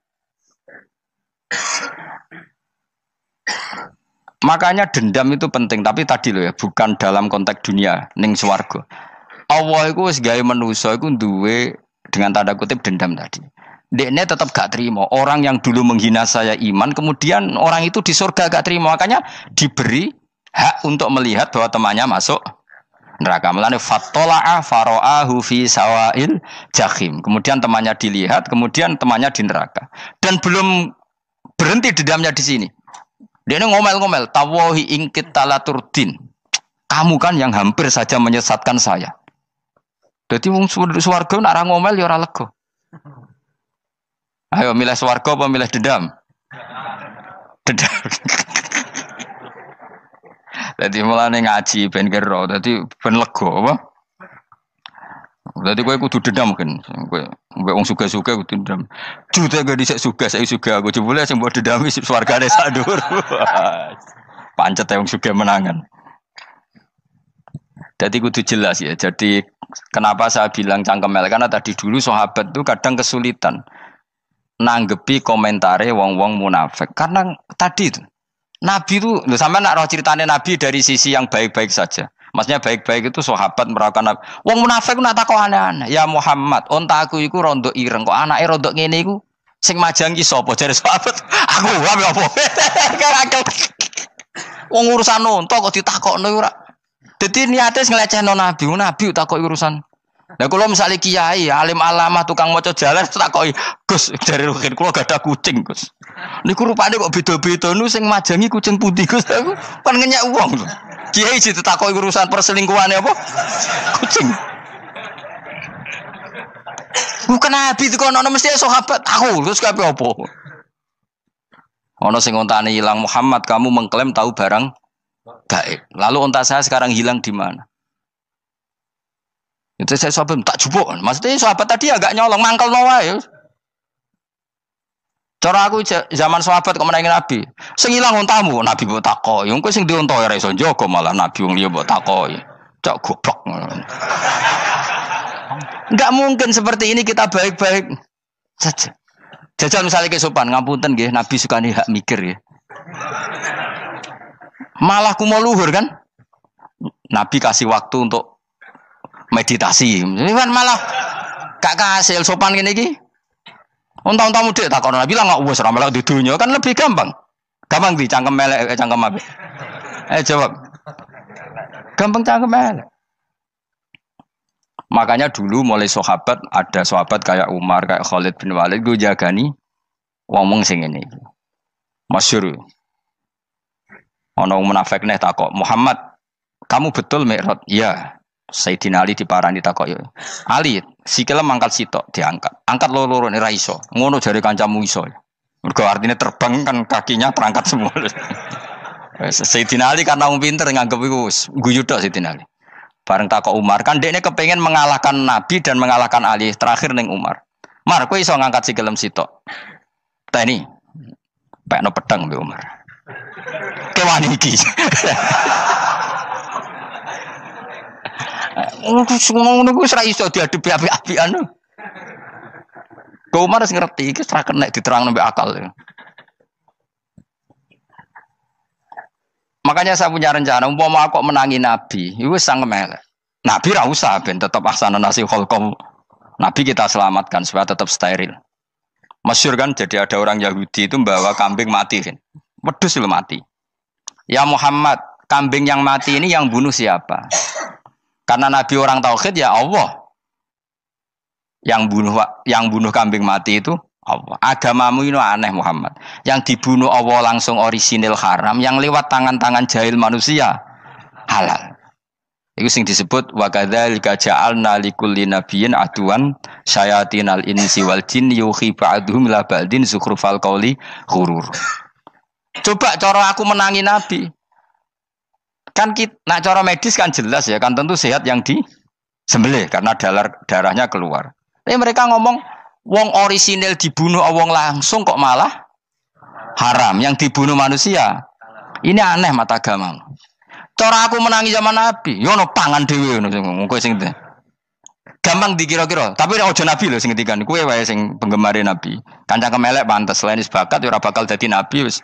Makanya dendam itu penting, tapi tadi loh ya, bukan dalam konteks dunia ning swarga. Allah iku wis gawe manusa iku duwe dengan tanda kutip dendam tadi. Dekne tetap gak terima. Orang yang dulu menghina saya iman, kemudian orang itu di surga gak terima, makanya diberi hak untuk melihat bahwa temannya masuk neraka. Melane fattala'a fara'ahu fi sawail jahim. Kemudian temannya dilihat, kemudian temannya di neraka. Dan belum berhenti dendamnya di sini. Dia ini ngomel-ngomel, tawahi ingkit talaturdin. Kamu kan yang hampir saja menyesatkan saya. Jadi wong swarga nak ra ngomel ya ora lega. Ayo milih swarga apa milih dendam? Dendam. Jadi mulane ngaji ben kero, dadi ben lega apa? Dadi kowe kudu dendam kan. Kowe wong suga-suga kudu dendam. Jute gak dhisik suga, saiki suga aku jebule sing mbok dendami swargane sak dhuwur. Pancet wong suga menangan. Jadi kudu jelas ya. Jadi kenapa saya bilang cangkemel karena tadi dulu sahabat itu kadang kesulitan nanggepi komentare wong-wong munafik. Karena tadi itu Nabi itu, sama nak roh ceritanya Nabi dari sisi yang baik-baik saja. Maksudnya baik-baik itu sahabat merawakan Nabi. Wong munafik nak takok aneh-aneh. Ya Muhammad, onta aku iku rondo ireng. Kok anake rondo ngene iku sing majang ki sapa? Jare sahabat, aku apa? Wong urusan onta kok ditakokno ora. Dadi niate ngelecehno nabi, nabi takoki urusan. Lah kula misale kiai, alim alamah tukang maca jalan takoki, Gus dari rukin kula gak ada kucing, Gus. Niku rupane kok beda-beda nu sing majangi kucing putih, Gus. Aku kan ngenyek wong lho. Kiai ditakoki urusan perselingkuhane apa? Kucing. Bukan nabi itu kono mesti sahabat tahu terus kabeh apa? Ono sing ontane hilang Muhammad, kamu mengklaim tahu barang gaib. Lalu onta saya sekarang hilang di mana? Itu saya sahabat tak jupuk. Maksudnya sahabat tadi agak nyolong mangkel wae. Cara aku zaman sahabat kok menangi nabi. Sing hilang ontamu, nabi mbok takoki. Engko sing dionto ora iso njogo malah nabi wong liya mbok takoki. Cok goblok. Enggak mungkin seperti ini kita baik-baik saja. Jajal misalnya ke sopan, ngapunten nggih, Nabi sukani hak mikir ya. Malah kumo luhur kan? Nabi kasih waktu untuk meditasi. Ini kan malah gak kasil sopan gini iki. Unta-unta mudik takon Nabi lah enggak wis ora melok di dunya kan lebih gampang. Gampang di cangkem melek cangkem apik. Jawab. Gampang cangkem melek. Makanya dulu mulai sahabat, ada sahabat kayak Umar, kayak Khalid bin Walid, gue jagani wong sing ngene iki. Masyhur. Ana munafik neh takok, "Muhammad, kamu betul Mi'raj?" "Iya." Sayyidina Ali diparani takok, "Ali, sikile mangkat sitok diangkat. Angkat loro-loro ora iso." Ngono jare kancamu iso. Mergo artinya terbang kan kakinya terangkat semua. Sayyidina Ali karena wong pinter nganggep iku guyu tok Sayyidina Ali. Bareng takok Umar, kan dekne kepengen mengalahkan Nabi dan mengalahkan Ali. Terakhir ning Umar. Mar, kowe iso ngangkat sikilem sitok. Teni. Pekno pedang mbek Umar. Kewan iki. Ngono ku ora iso diadepi api-apian. Kok Umar wis ngerti iki ora kena diterangno mbek akal. Makanya saya punya rencana, umpama aku menangi Nabi, itu sangat melek. Nabi ra usah ben tetap ahsana nasi kholqom. Nabi kita selamatkan supaya tetap steril. Masyhur kan, jadi ada orang Yahudi itu membawa kambing mati kan. Wedhus itu mati. Ya Muhammad, kambing yang mati ini yang bunuh siapa? Karena Nabi orang tauhid ya Allah. Yang bunuh kambing mati itu Allah. Agamamu ini aneh Muhammad. Yang dibunuh Allah langsung orisinil haram, yang lewat tangan-tangan jahil manusia halal. Itu sing disebut wa kadzalika ja'alna likulli nabiyyin aduwan syayatinal insi wal jin yuhi ba'dhum la ba'din zukhrufal qauli ghurur. Coba cara aku menangi Nabi. Kan nak cara medis kan jelas ya, kan tentu sehat yang disembelih karena darahnya keluar. Tapi mereka ngomong wong orisinil dibunuh wong langsung kok malah haram yang dibunuh manusia. Ini aneh mata agama. Cara aku menangi zaman Nabi, yo no pangan dhewe ngono sing gampang dikira-kira. Tapi ojo Nabi lho sing ngendikan, kowe wae sing penggemar Nabi. Kancang kemelek pantes selain bakat ora bakal dadi nabi wis.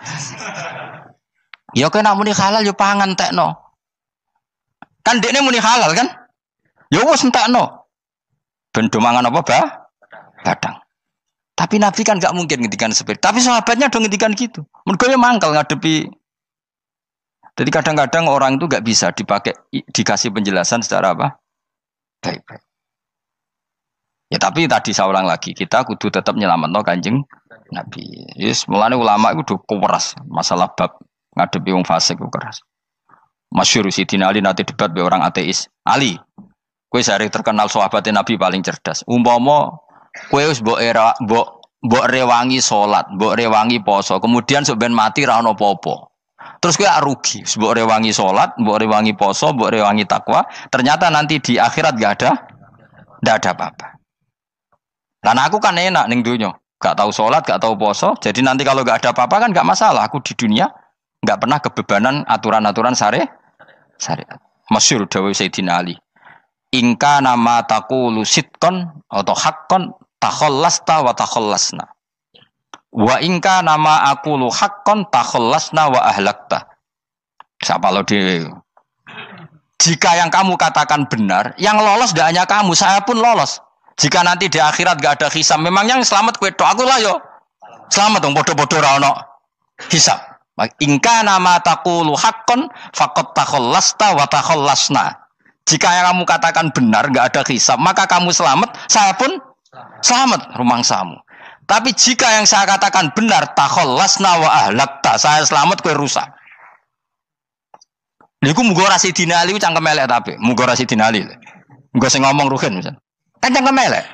Ya kena muni halal yo pangan tekno. Kan dekne muni halal kan? Ya wis entekno. Ben do mangan apa, Bah? Badang. Tapi Nabi kan gak mungkin ngendikan seperti. Tapi sahabatnya dong ngendikan gitu. Mergo mangkal ngadepi. Jadi kadang-kadang orang itu gak bisa dikasih penjelasan secara apa? Baik-baik. Ya tapi tadi saya ulang lagi, kita kudu tetap nyelametno Kanjeng Nabi. Yes, mulane ulama itu udah keras masalah bab ngadepi wong fasik itu keras. Masyhur Sidina Ali nanti debat be orang ateis. Ali, kowe sehari terkenal sahabatnya Nabi paling cerdas. Umpama kowe wis mbok rewangi salat, mbok rewangi poso, kemudian sok ben mati ra ono apa-apa. Terus kowe rugi, mbok rewangi salat, mbok rewangi poso, mbok rewangi takwa, ternyata nanti di akhirat ndak ada apa-apa. Dan aku kan enak ning donya, gak tahu salat, gak tahu poso, jadi nanti kalau gak ada apa-apa kan gak masalah. Aku di dunia gak pernah kebebanan aturan-aturan syariat. Masyhur dawuh Sayyidina Ali. Ingka nama taqulu sidqan atau haqqan takhallasta wa takhallasna. Wa ingka nama aqulu haqqan takhallasna wa ahlakta. Siapa lo di? Jika yang kamu katakan benar, yang lolos tidak hanya kamu, saya pun lolos. Jika nanti di akhirat gak ada hisab, memang yang selamat kue tok, aku lah yo selamat dong, bodoh-bodoh ra ono hisab. Ingka nama taqulu haqqan faqad takhallasta wa takhallasna. Jika yang kamu katakan benar, enggak ada hisab, maka kamu selamat, saya pun selamat rumangsamu. Tapi jika yang saya katakan benar, takhallasna wa ahlakta, saya selamat kowe rusak. Niku muga ora Sidina Ali cangkem elek tapi, muga ora Sidina Ali. Muga sing ngomong Ruhin misal. Kan cangkem elek.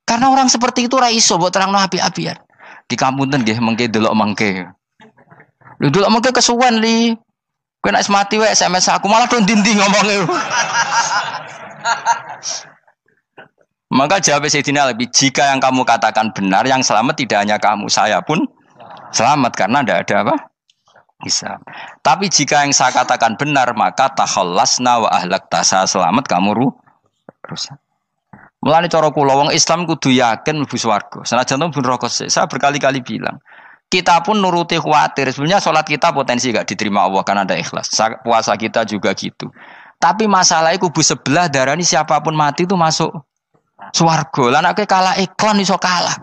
Karena orang seperti itu ora iso mbok terangno api-apian. Di kampunten nggih mengke delok mengke. Lho delok mengke kesuwen li. Kowe nek mati wae SMS aku malah do ndi-ndi ngomongnya. Maka jawab Sayyidina Ali, jika yang kamu katakan benar, yang selamat tidak hanya kamu, saya pun selamat karena tidak ada apa? Hisab. Tapi jika yang saya katakan benar, maka takhallasna wa ahlakta, saya selamat, kamu rusak. Mulane cara kula wong Islam kudu yakin mlebu swarga. Senajan to neraka sik. Saya berkali-kali bilang, kita pun nuruti khawatir. Sebenarnya sholat kita potensi gak diterima Allah karena ada ikhlas. Puasa kita juga gitu. Tapi masalahnya kubu sebelah darani siapapun mati itu masuk swarga. Lan aku kalah iklan iso kalah.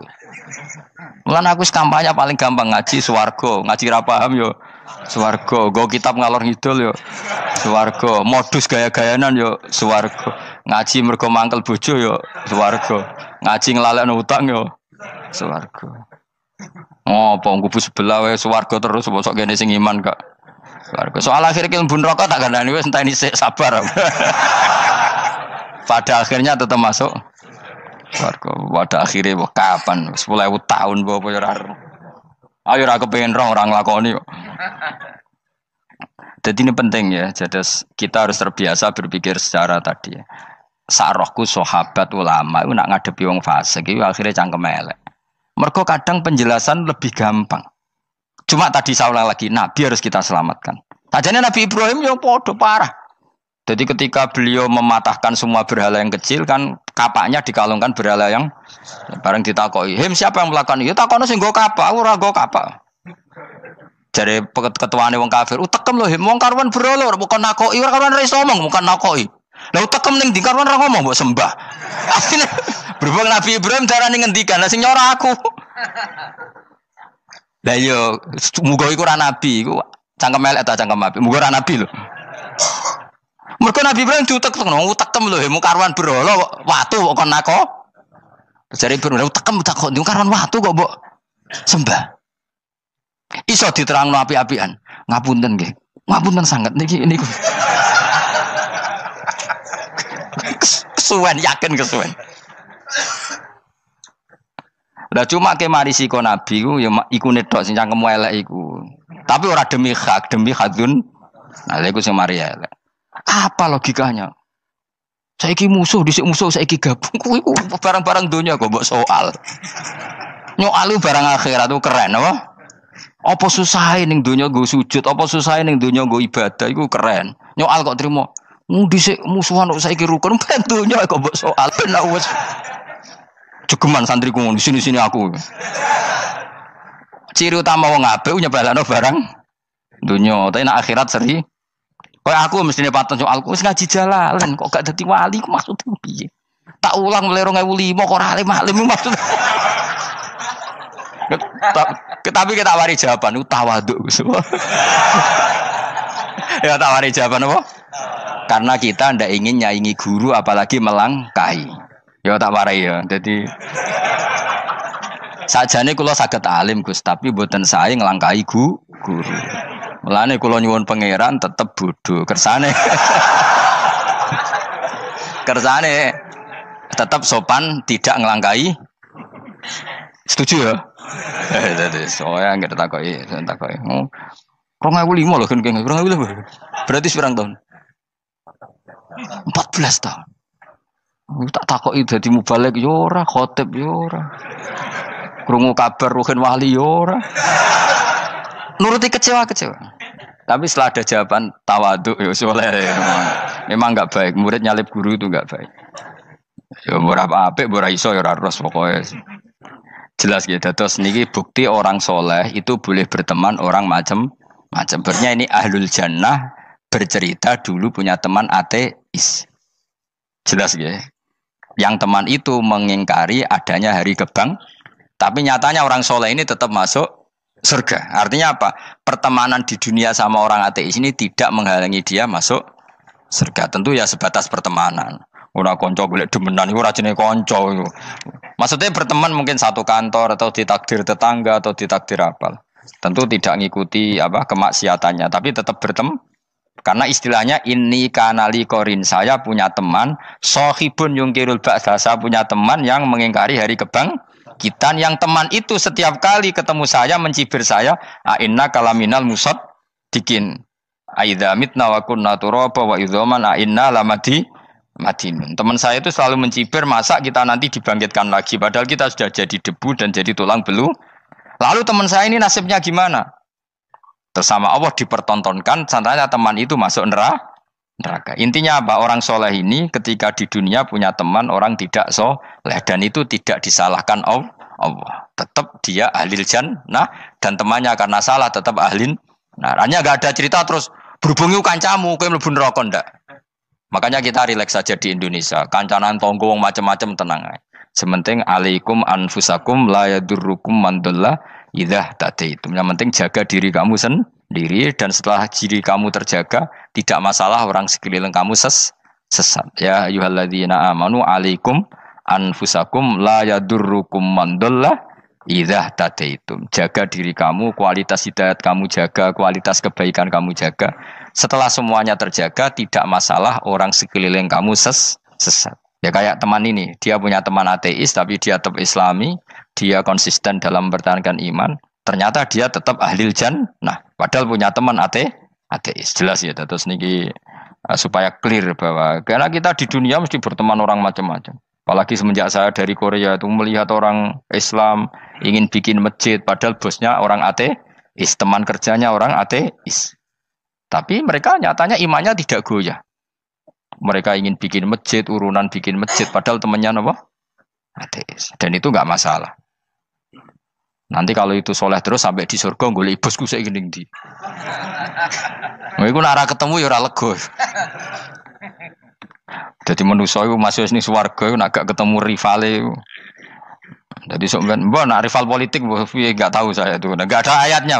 Lan aku kampanye paling gampang ngaji swarga, ngaji ra paham yo swarga, go kitab ngalor ngidul yo swarga, modus gaya-gayanan yo swarga. Ngaji mergo mangkel bojo yo swarga. Ngaji nglalekno utang yo swarga. Oh, apa kubu sebelah wae swarga terus bosok kene sing iman kak. Swarga. Soal akhir ki mlebu neraka tak kandhani wis enteni sik sabar. Pada akhirnya tetap masuk swarga. Pada akhirnya kapan? 10.000 tahun apa ya ora. Ayo ora kepengin orang nglakoni kok. Jadi ini penting ya. Jadi kita harus terbiasa berpikir secara tadi ya. Sarohku sahabat ulama itu nak ngadepi wong fasik itu akhirnya cangkem elek. Mergo kadang penjelasan lebih gampang. Cuma tadi saya ulang lagi, Nabi harus kita selamatkan. Sajane Nabi Ibrahim yang podo parah. Jadi ketika beliau mematahkan semua berhala yang kecil kan kapaknya dikalungkan berhala yang bareng ditakoi. Hem siapa yang melakukan itu? Takono sing nggo kapak, ora nggo kapak. Jare ketuane wong kafir, utekem lho hem wong karuan berhala, bukan nakoki, ora karuan ora iso ngomong, bukan nakoki. Lah utekem ning ndi karuan ora ngomong mbok sembah. Akhirnya berhubung Nabi Ibrahim darani ngendikan, lah sing nyora aku. Lah yo muga iku ora nabi, iku cangkem elek ta cangkem apik. Muga ora nabi lho. Mergo Nabi Ibrahim diutek-utekno, utekem lho mu karuan berhala watu kok kon nako. Jare Ibrahim utekem tak kok karuan watu kok mbok sembah. Iso diterangno apik-apikan. Ngapunten nggih. Ngapunten sanget niki niku. Kesuwen yakin kesuwen. Lah cuma ke mari siko nabi ku ya iku nedok sing cangkem elek iku. Tapi ora demi hak, demi hadun. Nah lha iku sing mari elek. Apa logikanya? Saiki musuh dhisik musuh saiki gabung kuwi ku barang-barang donya kok mbok soal. Nyoal barang akhirat itu keren apa? Apa susahe ning donya nggo sujud, apa susahe ning donya nggo ibadah iku keren. Nyoal kok trimo. Dhisik musuhan kok saiki rukun ben donya kok mbok soal ben wis jegeman santriku di sini aku. Ciri utama wong apik nyebalakno barang dunya, tapi nek akhirat seri. Kayak aku mestine paten soalku wis ngaji jalalan kok gak dadi wali ku maksudku piye? Tak ulang mulai 2005 kok ora alim maksud. Tapi kita wari jawaban tawaduk. Ya tak wari jawaban apa? Karena kita ndak ingin nyaingi guru apalagi melangkahi. Ya tak warai ya. Jadi sajane kula saged alim Gus, tapi mboten sae nglangkahi guru. Mulane kula nyuwun pangeran tetep bodoh. Kersane tetap sopan, tidak ngelangkai. Setuju ya? Jadi soalnya nggak takoki. 2005 loh kan 2005. Berarti seberang tahun? 14 tahun. Tak takoki dadi mubalek yo ora, khotib yo ora. Krungu kabar Ruhin Wali yo ora. Nuruti kecewa. Tapi setelah ada jawaban tawaduk ya soleh. Memang enggak baik. Murid nyalip guru itu enggak baik. Ya berapa apik, ora iso ya ora ros pokoknya. Jelas gitu. Terus niki bukti orang soleh itu boleh berteman orang macam-macam. Berarti ini ahlul jannah bercerita dulu punya teman ateis. Jelas gitu. Yang teman itu mengingkari adanya hari kebang. Tapi nyatanya orang soleh ini tetap masuk surga. Artinya apa? Pertemanan di dunia sama orang ateis ini tidak menghalangi dia masuk surga. Tentu ya sebatas pertemanan. Ora kanca golek demenan iku ora jenenge kanca iku. Maksudnya berteman mungkin satu kantor atau ditakdir tetangga atau ditakdir apa. Tentu tidak ngikuti apa kemaksiatannya, tapi tetap berteman. Karena istilahnya ini kanali korin, saya punya teman sohibun yungkirul ba'sa, saya punya teman yang mengingkari hari kebangkitan, yang teman itu setiap kali ketemu saya mencibir saya, inna kalaminal musad dikin aidza mitna wa kunna turaba wa idzaman inna lamadi madinun. Teman saya itu selalu mencibir, masa kita nanti dibangkitkan lagi padahal kita sudah jadi debu dan jadi tulang belulang. Lalu teman saya ini nasibnya gimana? Bersama Allah dipertontonkan, contohnya teman itu masuk neraka. Intinya apa? Orang soleh ini ketika di dunia punya teman orang tidak soleh, dan itu tidak disalahkan Allah. Tetap dia ahlil jannah, dan temannya karena salah tetap ahlin. Nah, hanya gak ada cerita terus berhubungi kancamu, kowe mlebu neraka ndak. Makanya kita rileks saja di Indonesia. Kancanan tonggo macam-macam tenang aja. Sementing alaikum anfusakum la yadurrukum man dhalla idza tadaitum. Yang penting jaga diri kamu sendiri, dan setelah diri kamu terjaga tidak masalah orang sekeliling kamu sesat. Ya ayyuhalladzina amanu alaikum anfusakum la yadurrukum man dhalla idza tadaitum. Jaga diri kamu, kualitas hidayat kamu jaga, kualitas kebaikan kamu jaga. Setelah semuanya terjaga tidak masalah orang sekeliling kamu sesat. Ya kayak teman ini, dia punya teman ateis tapi dia tetap islami, dia konsisten dalam mempertahankan iman, ternyata dia tetap ahlil jannah, padahal punya teman ateis. Jelas ya, terus niki supaya clear bahwa karena kita di dunia mesti berteman orang macam-macam. Apalagi semenjak saya dari Korea itu melihat orang Islam ingin bikin masjid, padahal bosnya orang ateis, teman kerjanya orang ateis. Tapi mereka nyatanya imannya tidak goyah. Mereka ingin bikin masjid, urunan bikin masjid, padahal temannya apa? Ateis. Dan itu nggak masalah. Nanti kalau itu soleh terus sampai di surga, golek bosku saya gini di. Iku nara ketemu ya ora lega. Jadi manusia itu masuk sini swarga, nak gak ketemu rivale. Jadi sebenarnya, nak rival politik, nggak tahu saya itu, nggak ada ayatnya,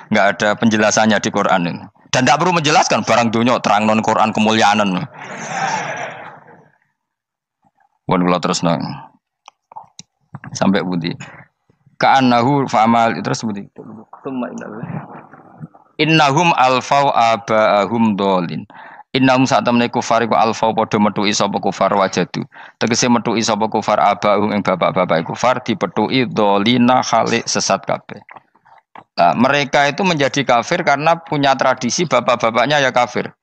nggak ada penjelasannya di Quran ini. Dan tidak perlu menjelaskan barang dunia terang non Quran kemuliaan. Bukan kalau terus nang sampai budi. Ka'annahu fa'amal terus budi. Innahum alfau aba'ahum dolin. Innahum sa'tamne kufar iku alfau padha metuki sapa kufar wajadu. Tegese metuki sapa kufar aba'ahum ing bapak-bapak kufar dipetuki dolina khalik sesat kabeh. Nah, mereka itu menjadi kafir karena punya tradisi bapak-bapaknya ya kafir.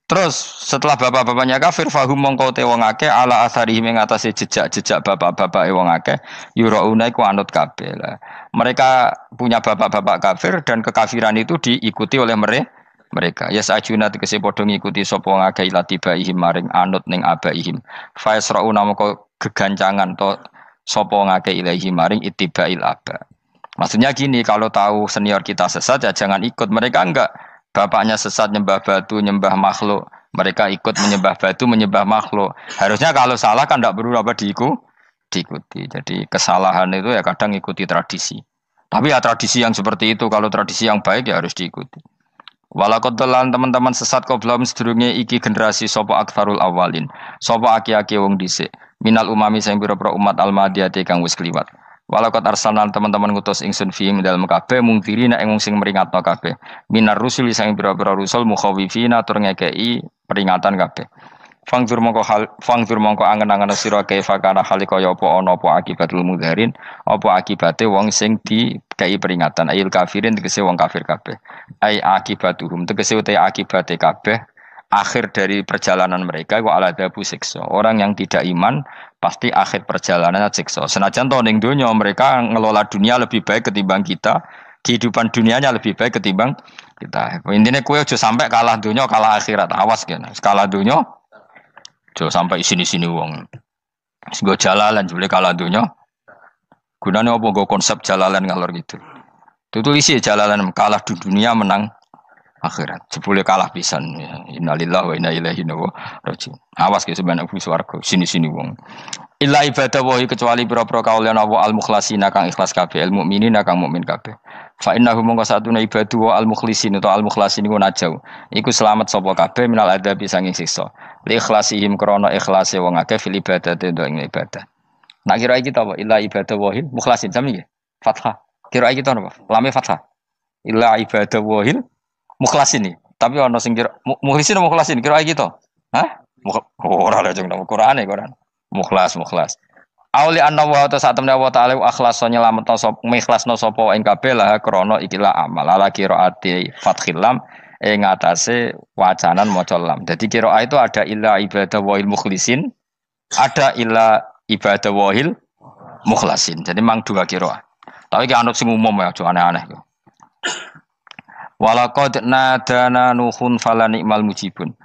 Terus setelah bapak-bapaknya kafir, fahum mongko te wong akeh ala asarihi ing atase jejak-jejak bapak-bapak wong akeh yurauna iku anut kabeh. Mereka punya bapak-bapak kafir dan kekafiran itu diikuti oleh mereka. Ya sajuna tegese padha ngikuti sapa wong akeh latibaihim maring anut ning abaihim. Fa yasrauna mongko gegancangan to sapa wong akeh ilahi maring ittibail aba. Maksudnya gini, kalau tahu senior kita sesat ya jangan ikut. Mereka enggak, bapaknya sesat nyembah batu, nyembah makhluk. Mereka ikut menyembah batu, menyembah makhluk. Harusnya kalau salah kan enggak perlu apa diikuti. Jadi kesalahan itu ya kadang ikuti tradisi. Tapi ya tradisi yang seperti itu, kalau tradisi yang baik ya harus diikuti. Walakot telan teman-teman sesat kau belum sedurunge iki generasi sopo akfarul awalin. Sopo aki-aki wong dhisik. Minal umami sing pira-pira umat almadiyati kang wis kliwat. Walakot arsalna teman-teman ngutus ingsun fiim dalem kabeh mungtirina ing sing meringatno kabeh. Minar rusul sing pira-pira rusul mukhawifina tur ngekeki peringatan kabeh. Fangzur mongko angen-angen sira kaifa kana hale kaya apa ana apa akibatul mudharin, apa akibate wong sing dikei peringatan ayil kafirin tegese wong kafir kabeh. Ai akibatuhum tegese uta akibate kabeh akhir dari perjalanan mereka wa aladabu siksa. Orang yang tidak iman pasti akhir perjalanannya siksa. Senajan to ning donya mereka ngelola dunia lebih baik ketimbang kita, kehidupan dunianya lebih baik ketimbang kita. Intine kowe aja sampai kalah donya kalah akhirat. Awas kene. Kalah donya aja sampai sini-sini wong. Wis go jalalan jebule kalah donya. Gunane apa go konsep jalalan ngalor gitu. Tutulisi jalalan kalah di dunia menang akhirat. Jebule kalah pisan. Innalillahi wa inna ilaihi raji'un. Awas ke sebenarnya swarga sini-sini wong. Illa ibadah wahi kecuali pira-pira kaulian Allah al-mukhlasina kang ikhlas kabeh, al mukminina kang mukmin kabeh. Fa innahu mongko satuna ibadu wa al-mukhlisin atau al-mukhlasin iku najau. Iku selamat sapa kabeh minal adabi sanging siksa. Li ikhlasihim krana ikhlase wong akeh fil ibadati ing ibadah. Nak kira iki ta apa? Illa ibadah wahil mukhlasin sami nggih. Fathah. Kira iki ta napa? Lame fathah. Illa ibadah wahil mukhlasin iki. Tapi ana sing kira mukhlisin apa mukhlasin? Kira iki to. Hah? Ora lha jeng nang Quran. Mukhlas. Auli anna wa ta satemne wa ta'ala akhlaso nyelametno sapa mikhlasno sapa ing kabeh lah krana ikilah amal ala qiraati fathil lam ing atase wacanan maca lam. Dadi qiraah itu ada illa ibadah wahil mukhlisin, ada illa ibadah wahil mukhlasin. Jadi mang dua qiraah. Tapi ki anut sing umum ya aja aneh-aneh. Walaqad nadana nuhun fala ni'mal mujibun.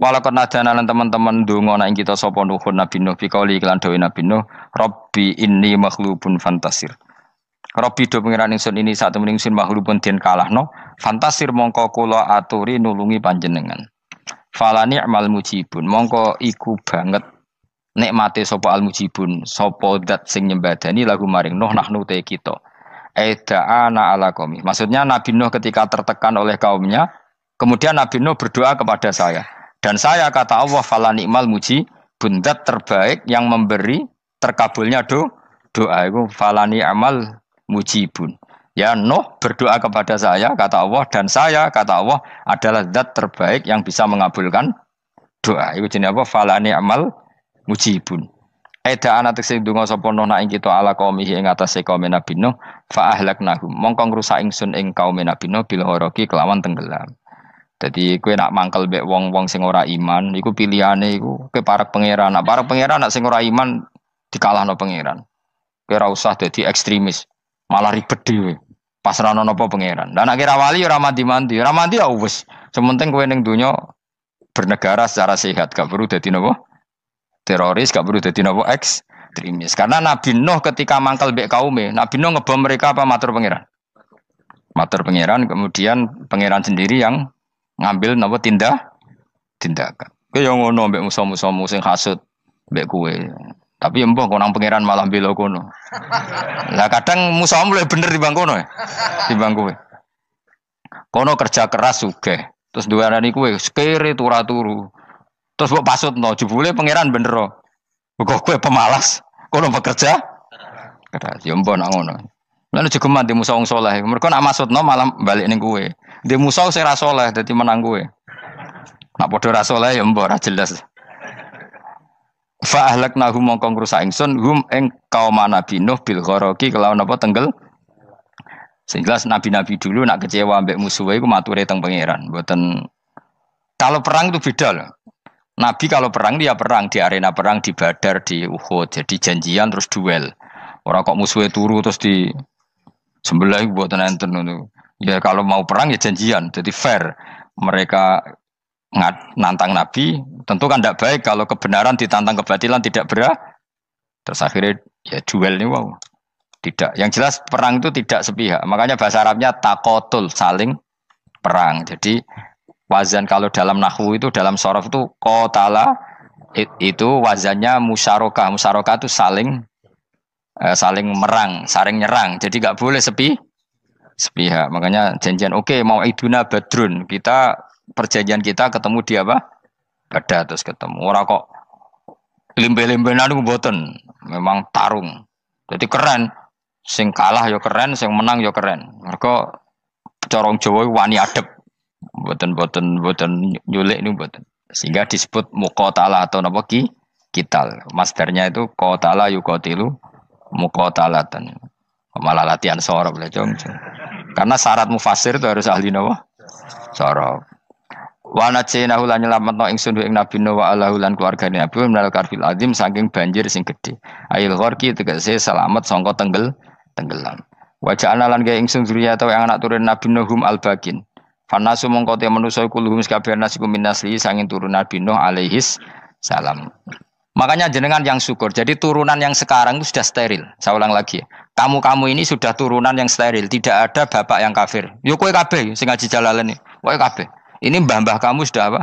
Walaqad nadana lan teman-teman ndonga nek kita sapa nuhun Nabi Nuh bikauli iklan dawe Nabi Nuh, Rabbi inni makhlubun fantasir. Rabbi do pengiran ingsun ini sak temen ingsun makhlubun den kalahno, fantasir mongko kula aturi nulungi panjenengan. Fala ni'mal mujibun, mongko iku banget nikmate sapa al mujibun, sapa zat sing nyembadani lagu maring Nuh nahnu te kita. Aida'ana ala qaumi. Maksudnya Nabi Nuh ketika tertekan oleh kaumnya, kemudian Nabi Nuh berdoa kepada saya. Dan saya kata Allah fala ni'mal mujibun, zat terbaik yang memberi terkabulnya doa itu fala ni'mal mujibun. Ya Nuh berdoa kepada saya kata Allah, dan saya kata Allah adalah zat terbaik yang bisa mengabulkan doa. Itu jenenge apa? Fala ni'mal mujibun. Eda anak sing donga sapa Nuh nak ing kita ala qaumihi ing atase kaum Nabi Nuh fa ahlaknahum mongko ngrusak ingsun ing kaum Nabi Nuh bil ghoroqi kelawan tenggelam. Jadi kowe nak mangkel mbek wong-wong sing ora iman, iku pilihane iku kowe parek pangeran. Nak parek pangeran nak sing ora iman dikalahno pangeran. Kowe ora usah dadi ekstremis, malah ribet dhewe. Pasrahno napa pangeran. Lah nek kira wali ora mandi-mandi, ora mandi ya wis. Sementing kowe ning donya bernegara secara sehat, gak perlu dadi napa? Teroris, gak perlu dadi napa? Ekstremis. Karena Nabi Nuh ketika mangkel mbek kaume, Nabi Nuh ngebom mereka apa matur pangeran? Matur pangeran, kemudian pangeran sendiri yang ngambil napa tindakan. Kowe yo ngono mbek musuh-musuhmu sing hasud mbek kowe. Tapi mbah kok nang pangeran malah bela kono. Lah kadang musuhmu luwih bener timbang kono ya. Timbang kowe. Kono kerja keras sugih. Terus duwarani kowe sekere turu. Terus mbok pasutno jebule pangeran bener. Kok kowe pemalas. Kono bekerja keras. Ya mbah nak ngono. Lan jegeman di musuh wong saleh. Mergo nak maksudno malah balik ning kowe. Di musuh sing ra saleh dadi menang kowe. Nak padha ra saleh ya mbok ra jelas. Fa ahlaknahum mongko ngrusak ingsun hum ing kaum Nabi Nuh bil ghoroqi kelawan apa tenggel. Sing jelas nabi-nabi dulu nak kecewa ambek musuhe iku mature teng pangeran. Mboten kalau perang itu beda loh. Nabi kalau perang dia perang di arena perang di Badar, di Uhud, jadi janjian terus duel. Ora kok musuhe turu terus di sebelah mboten enten ngono. Ya kalau mau perang ya janjian, jadi fair. Mereka nantang Nabi, tentu kan tidak baik kalau kebenaran ditantang kebatilan tidak berat. Terus akhirnya ya duel ini wow. Tidak. Yang jelas perang itu tidak sepihak. Makanya bahasa Arabnya takotul, saling perang. Jadi wazan kalau dalam nahwu itu dalam sorof itu qatala itu wazannya musyarakah. Musyarakah itu saling merang, saling nyerang. Jadi enggak boleh sepihak. Makanya janjian oke, mau iduna badrun. Perjanjian kita ketemu di apa? Badar terus ketemu. Ora kok limbe-limbenan niku mboten. Memang tarung. Jadi keren. Sing kalah ya keren, sing menang ya keren. Mergo corong Jawa wani adep. Mboten nyulik niku mboten. Sehingga disebut muqatalah atau napa kital. Masdarnya itu qatala yuqatilu muqatalatan. Malah latihan sorab lah jong. Karena syarat mufassir itu harus ahli napa? Sorab. Wa najinahu lan nyelametno ingsun ing Nabi Nuh wa alahu lan keluargane Nabi minal karfil azim saking banjir sing gedhe. Ail gharqi tegese selamat sangka tenggelam. Wa ja'alna lan gawe ingsun zuriyata yang anak turun Nabi Nuhum al-bakin. Fanasu mongko te manusa kuluhum sakabeh nasikum minasli sanging turun Nabi Nuh alaihis salam. Makanya jenengan yang syukur. Jadi turunan yang sekarang itu sudah steril. Saya ulang lagi. Kamu ini sudah turunan yang steril. Tidak ada bapak yang kafir. Yo kowe kabeh sing ngaji Jalalain. Kowe kabeh. Ini mbah-mbah kamu sudah apa?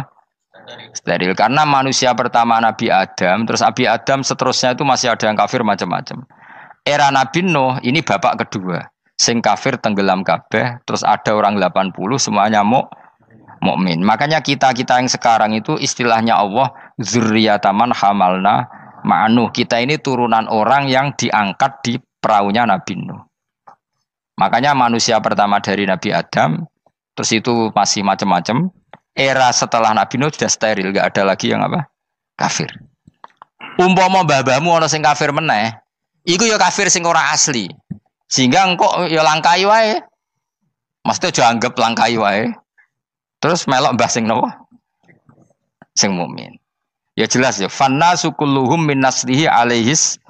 Steril. Karena manusia pertama Nabi Adam, terus Nabi Adam seterusnya itu masih ada yang kafir macam-macam. Era Nabi Nuh ini bapak kedua. sing kafir tenggelam kabeh, terus ada orang 80 semuanya mukmin. Makanya kita-kita yang sekarang itu istilahnya Allah dzurriyyataman hamalna ma'nuh. Kita ini turunan orang yang diangkat di perahunya Nabi Nuh. Makanya manusia pertama dari Nabi Adam, terus itu masih macam-macam. Era setelah Nabi Nuh sudah steril, enggak ada lagi yang apa? Kafir. Umpama mbah-mbahmu ana sing kafir meneh, iku ya kafir sing ora asli. Sehingga engkau ya langkai wae. Mesti aja anggap langkai wae. Terus melok mbah sing napa? Sing mukmin. Ya jelas ya, fannasu kulluhum min naslihi alaihis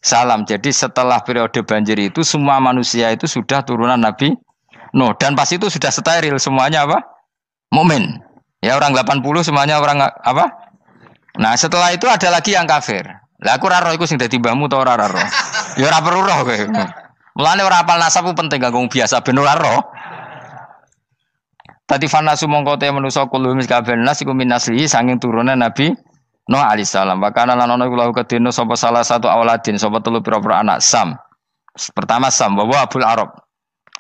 salam. Jadi setelah periode banjir itu semua manusia itu sudah turunan Nabi Nuh dan pas itu sudah steril semuanya apa? Mukmin. Ya orang 80 semuanya orang apa? Nah, setelah itu ada lagi yang kafir. Lah aku ora roh iku sing dadi mbahmu ta ora roh. Ya ora perlu roh kowe. Mulane ora apal nasab penting kanggo biasa ben ora roh. Tadi fanasu mongko te manusa kulo miskaben nas iku minasri saking turunan Nabi Nuh alaihi salam. Bakana lan ana kula kedene sapa salah satu auladin sapa telu pira-pira anak Sam. Pertama Sam wa Abul Arab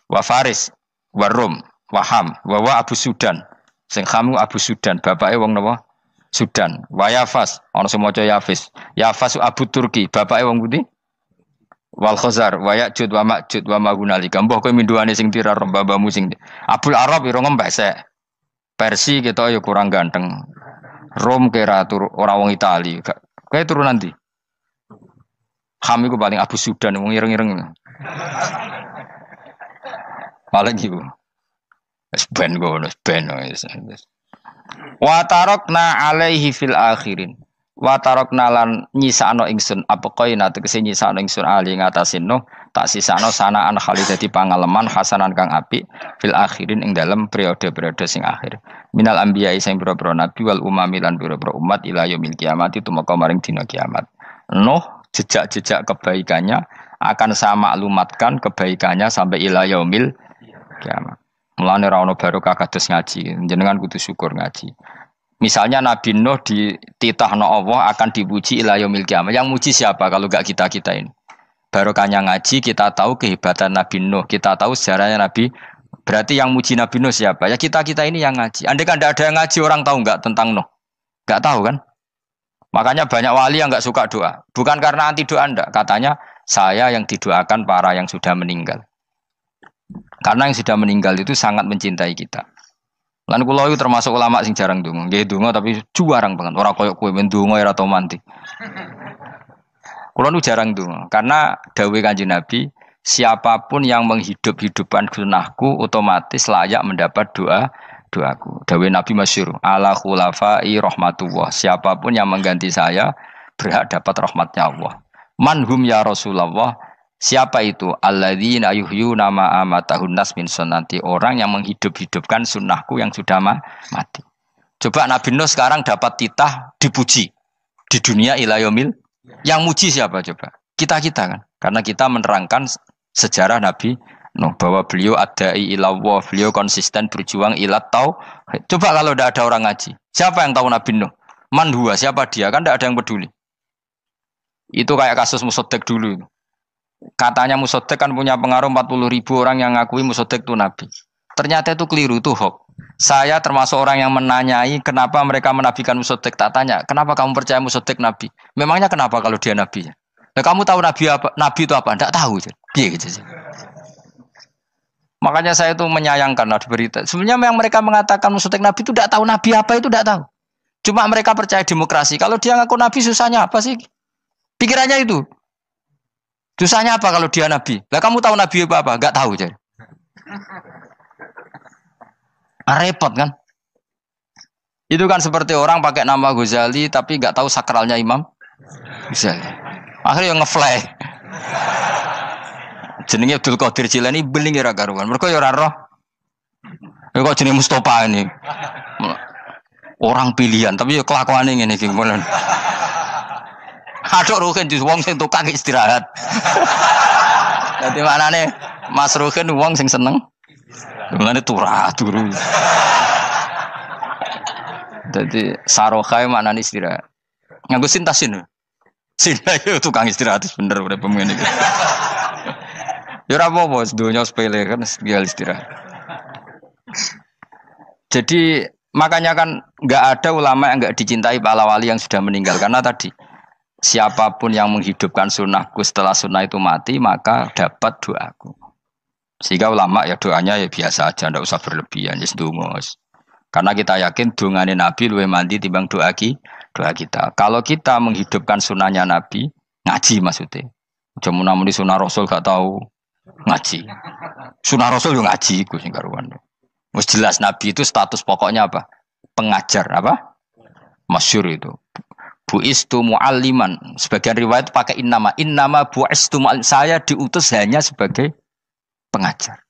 wa Faris wa Rum wa Ham wa Abu Sudan. Sing Hamu Abu Sudan, bapake wong napa? Sudan. Wa Yafas, ana sing maca Yafis. Yafas Abu Turki, bapake wong pundi? Wal Khazar, wa Ya'jud wa Ma'jud wa Magunalika. Mbah kowe minduane sing tira babamu sing. Abul Arab ira ngempesek. Persi kita ya kurang ganteng. Rom kira ora wong Itali. Kowe turunan ndi? Ham iku paling Abu Sudan wong ireng-ireng. Paling iku. Wis ben ngono, ben wis. Wa tarakna alaihi fil akhirin. Wa tarakna lan nyisano ingsun apa koina tegese nyisano ingsun ali ngatasin Nuh tak sisano sanaan khalid dadi pangaleman hasanan kang apik fil akhirin ing dalem periode-periode sing akhir. Minal anbiya sing pira-pira nabi wal umami lan pira-pira umat ila yaumil kiamat itu maka maring dina kiamat. Nuh jejak-jejak kebaikannya akan saya maklumatkan kebaikannya sampai ila yaumil kiamat. Mulane ora ono barokah kados ngaji, jenengan kudu syukur ngaji. Misalnya Nabi Nuh dititahno Allah akan dipuji ila yaumil kiamat. Yang muji siapa kalau enggak kita-kita ini? Barokahnya ngaji kita tahu kehebatan Nabi Nuh, kita tahu sejarahnya Nabi. Berarti yang muji Nabi Nuh siapa? Ya kita-kita ini yang ngaji. Andai kan tidak ada yang ngaji orang tahu enggak tentang Nuh? Enggak tahu kan? Makanya banyak wali yang enggak suka doa. Bukan karena anti doa enggak, katanya saya yang didoakan para yang sudah meninggal. Karena yang sudah meninggal itu sangat mencintai kita. Lan kula itu termasuk ulama sing jarang ndonga. Nggih ndonga tapi juarang banget. Ora koyo kowe men ndonga ora tau mandi. Kula nu jarang ndonga karena dawuh Kanjeng Nabi, siapapun yang menghidup-hidupkan sunahku otomatis layak mendapat doaku. Dawuh Nabi masyhur, ala khulafai rahmatullah. Siapapun yang mengganti saya berhak dapat rahmatnya Allah. Manhum ya Rasulullah. Siapa itu? Alladzina yuhyuna ma amatahun nas min sunnati. Orang yang menghidup-hidupkan sunnahku yang sudah mati. Coba Nabi Nuh sekarang dapat titah dipuji di dunia ila yaumil. Yang muji siapa coba? Kita-kita kan. Karena kita menerangkan sejarah Nabi Nuh bahwa beliau adai ila Allah, beliau konsisten berjuang ila tauhid. Coba kalau tidak ada orang ngaji. Siapa yang tahu Nabi Nuh? Man huwa, siapa dia? Kan tidak ada yang peduli. Itu kayak kasus Musaddiq dulu. Katanya Musaddiq kan punya pengaruh 40.000 orang yang ngakui Musaddiq itu Nabi. Ternyata itu keliru, itu hoax. Saya termasuk orang yang menanyai kenapa mereka menabikan Musaddiq. Tak tanya, kenapa kamu percaya Musaddiq Nabi? Memangnya kenapa kalau dia Nabi? Nah, kamu tahu Nabi apa? Nabi itu apa? Tidak tahu. Gitu. Makanya saya itu menyayangkan di berita. Sebenarnya yang mereka mengatakan Musaddiq Nabi itu tidak tahu Nabi apa itu tidak tahu. Cuma mereka percaya demokrasi. Kalau dia ngaku Nabi susahnya apa sih? Pikirannya itu. Susahnya apa kalau dia Nabi? Lah kamu tahu Nabi apa? Enggak tahu jadi. Repot kan? Itu kan seperti orang pakai nama Ghazali tapi enggak tahu sakralnya Imam Ghazali. Akhirnya ngefly. Jenenge Abdul Qadir Jilani beling ora karuan. Mergo ya ora roh. Ya kok jenenge Mustofa ini. Orang pilihan tapi ya kelakuane ngene iki. Aduk Ruhin di wong sing tukang istirahat. Dadi maknane Mas Ruhin wong sing seneng. Mulane turu. Dadi saroha maknane istirahat. Nganggo sintasin. Sinta itu tukang istirahat bener udah pemain itu. Ya ora apa-apa, donya sepele kan tinggal istirahat. Jadi makanya kan nggak ada ulama yang nggak dicintai para wali yang sudah meninggal karena tadi siapapun yang menghidupkan sunnahku setelah sunnah itu mati maka dapat doaku. Sehingga ulama ya doanya ya biasa aja, ndak usah berlebihan, ya sedungos. Karena kita yakin dongane Nabi luwih mandi timbang doa kita. Kalau kita menghidupkan sunnahnya Nabi, ngaji maksudnya. Cuma namun di sunnah Rasul gak tahu ngaji. Sunnah Rasul yo ngaji iku sing karuan. Wis jelas Nabi itu status pokoknya apa? Pengajar apa? Masyhur itu. Buistu mualliman. Sebagian riwayat pakai innama buistu muallim. Saya diutus hanya sebagai pengajar.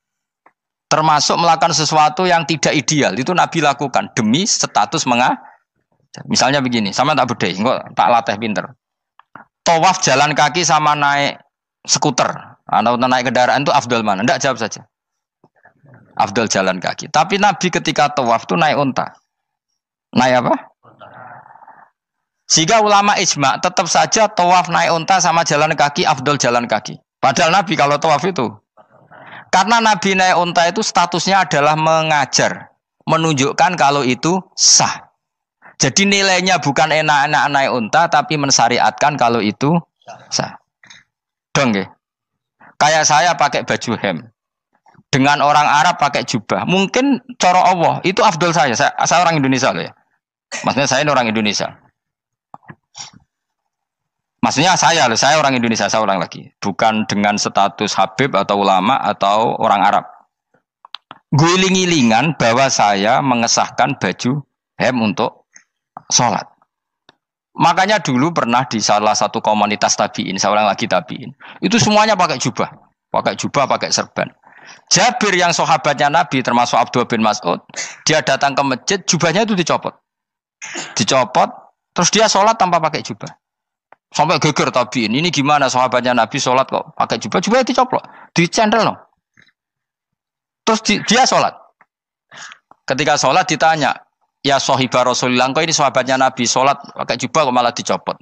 Termasuk melakukan sesuatu yang tidak ideal itu Nabi lakukan demi status mengajar. Misalnya begini, sama tak bedai, kok tak latih pinter. Tawaf jalan kaki sama naik skuter atau naik kendaraan itu afdal mana? Enggak, jawab saja. Afdal jalan kaki. Tapi Nabi ketika tawaf itu naik unta. Naik apa? Sehingga ulama ijma tetap saja tawaf naik unta sama jalan kaki afdal jalan kaki. Padahal Nabi kalau tawaf itu karena Nabi naik unta itu statusnya adalah mengajar, menunjukkan kalau itu sah. Jadi nilainya bukan enak-enak naik unta, tapi mensyariatkan kalau itu sah. Dong ya? Kayak saya pakai baju hem, dengan orang Arab pakai jubah. Mungkin cara Allah itu afdol saya orang Indonesia loh ya. Maksudnya saya ini orang Indonesia. Maksudnya saya orang Indonesia, saya ulang lagi. Bukan dengan status Habib atau ulama atau orang Arab. Guling-gilingan bahwa saya mengesahkan baju hem untuk sholat. Makanya dulu pernah di salah satu komunitas tabi'in, saya ulang lagi tabi'in. Itu semuanya pakai jubah, pakai serban. Jabir yang sahabatnya Nabi termasuk Abdullah bin Mas'ud, dia datang ke masjid, jubahnya itu dicopot. Terus dia sholat tanpa pakai jubah. Sampai geger tabiin, ini gimana sahabatnya Nabi sholat kok pakai jubah dicoplok, dicendel loh. Terus dia sholat. Ketika sholat ditanya, ya sohibah Rasulullah, kok ini sahabatnya Nabi sholat pakai jubah kok malah dicopot.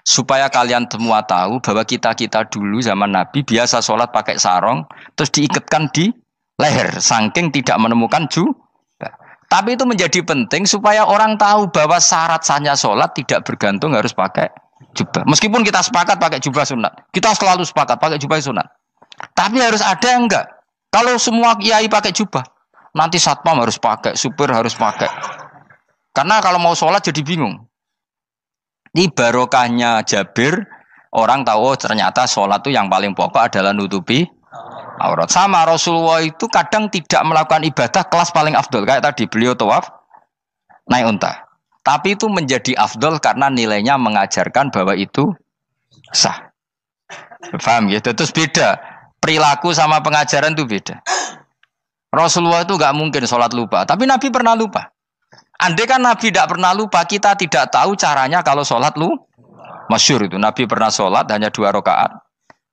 Supaya kalian semua tahu bahwa kita dulu zaman Nabi biasa sholat pakai sarong, terus diikatkan di leher, saking tidak menemukan jubah. Tapi itu menjadi penting supaya orang tahu bahwa syarat sahnya sholat tidak bergantung harus pakai jubah. Meskipun kita sepakat pakai jubah sunat, kita selalu sepakat pakai jubah sunat. Tapi harus ada yang enggak. Kalau semua kiai pakai jubah, nanti satpam harus pakai, supir harus pakai. Karena kalau mau sholat jadi bingung. Ini barokahnya Jabir, orang tahu ternyata sholat itu yang paling pokok adalah nutupi aurat. Sama Rasulullah itu kadang tidak melakukan ibadah kelas paling afdol. Kayak tadi beliau tawaf naik unta. Tapi itu menjadi afdol karena nilainya mengajarkan bahwa itu sah. Paham ya? Terus beda. Perilaku sama pengajaran itu beda. Rasulullah itu gak mungkin sholat lupa. Tapi Nabi pernah lupa. Andai kan Nabi tidak pernah lupa, kita tidak tahu caranya kalau sholat masyhur itu. Nabi pernah sholat hanya 2 rakaat.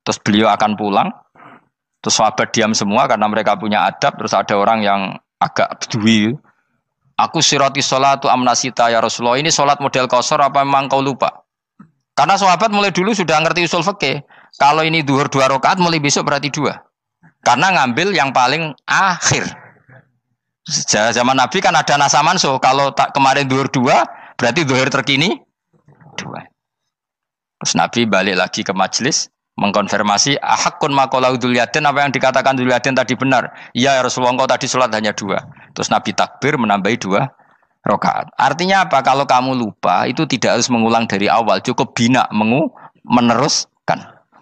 Terus beliau akan pulang. Terus sahabat diam semua karena mereka punya adab. Terus ada orang yang agak bedui. Aku sirati sholatu amnasita ya Rasulullah. Ini sholat model qashar apa memang kau lupa? Karena sahabat mulai dulu sudah ngerti usul fikih. Kalau ini duhur 2 rakaat mulai besok berarti 2. Karena ngambil yang paling akhir. Zaman Nabi kan ada nasa mansuh. Kalau tak kemarin duhur 2 berarti duhur terkini 2. Terus Nabi balik lagi ke majelis mengkonfirmasi ahakun maqalau Dzulyaden, apa yang dikatakan Dzulyaden tadi benar. Iya ya Rasulullah, engkau tadi sholat hanya 2. Terus Nabi takbir menambahi 2 rakaat. Artinya apa? Kalau kamu lupa itu tidak harus mengulang dari awal, cukup bina meneruskan.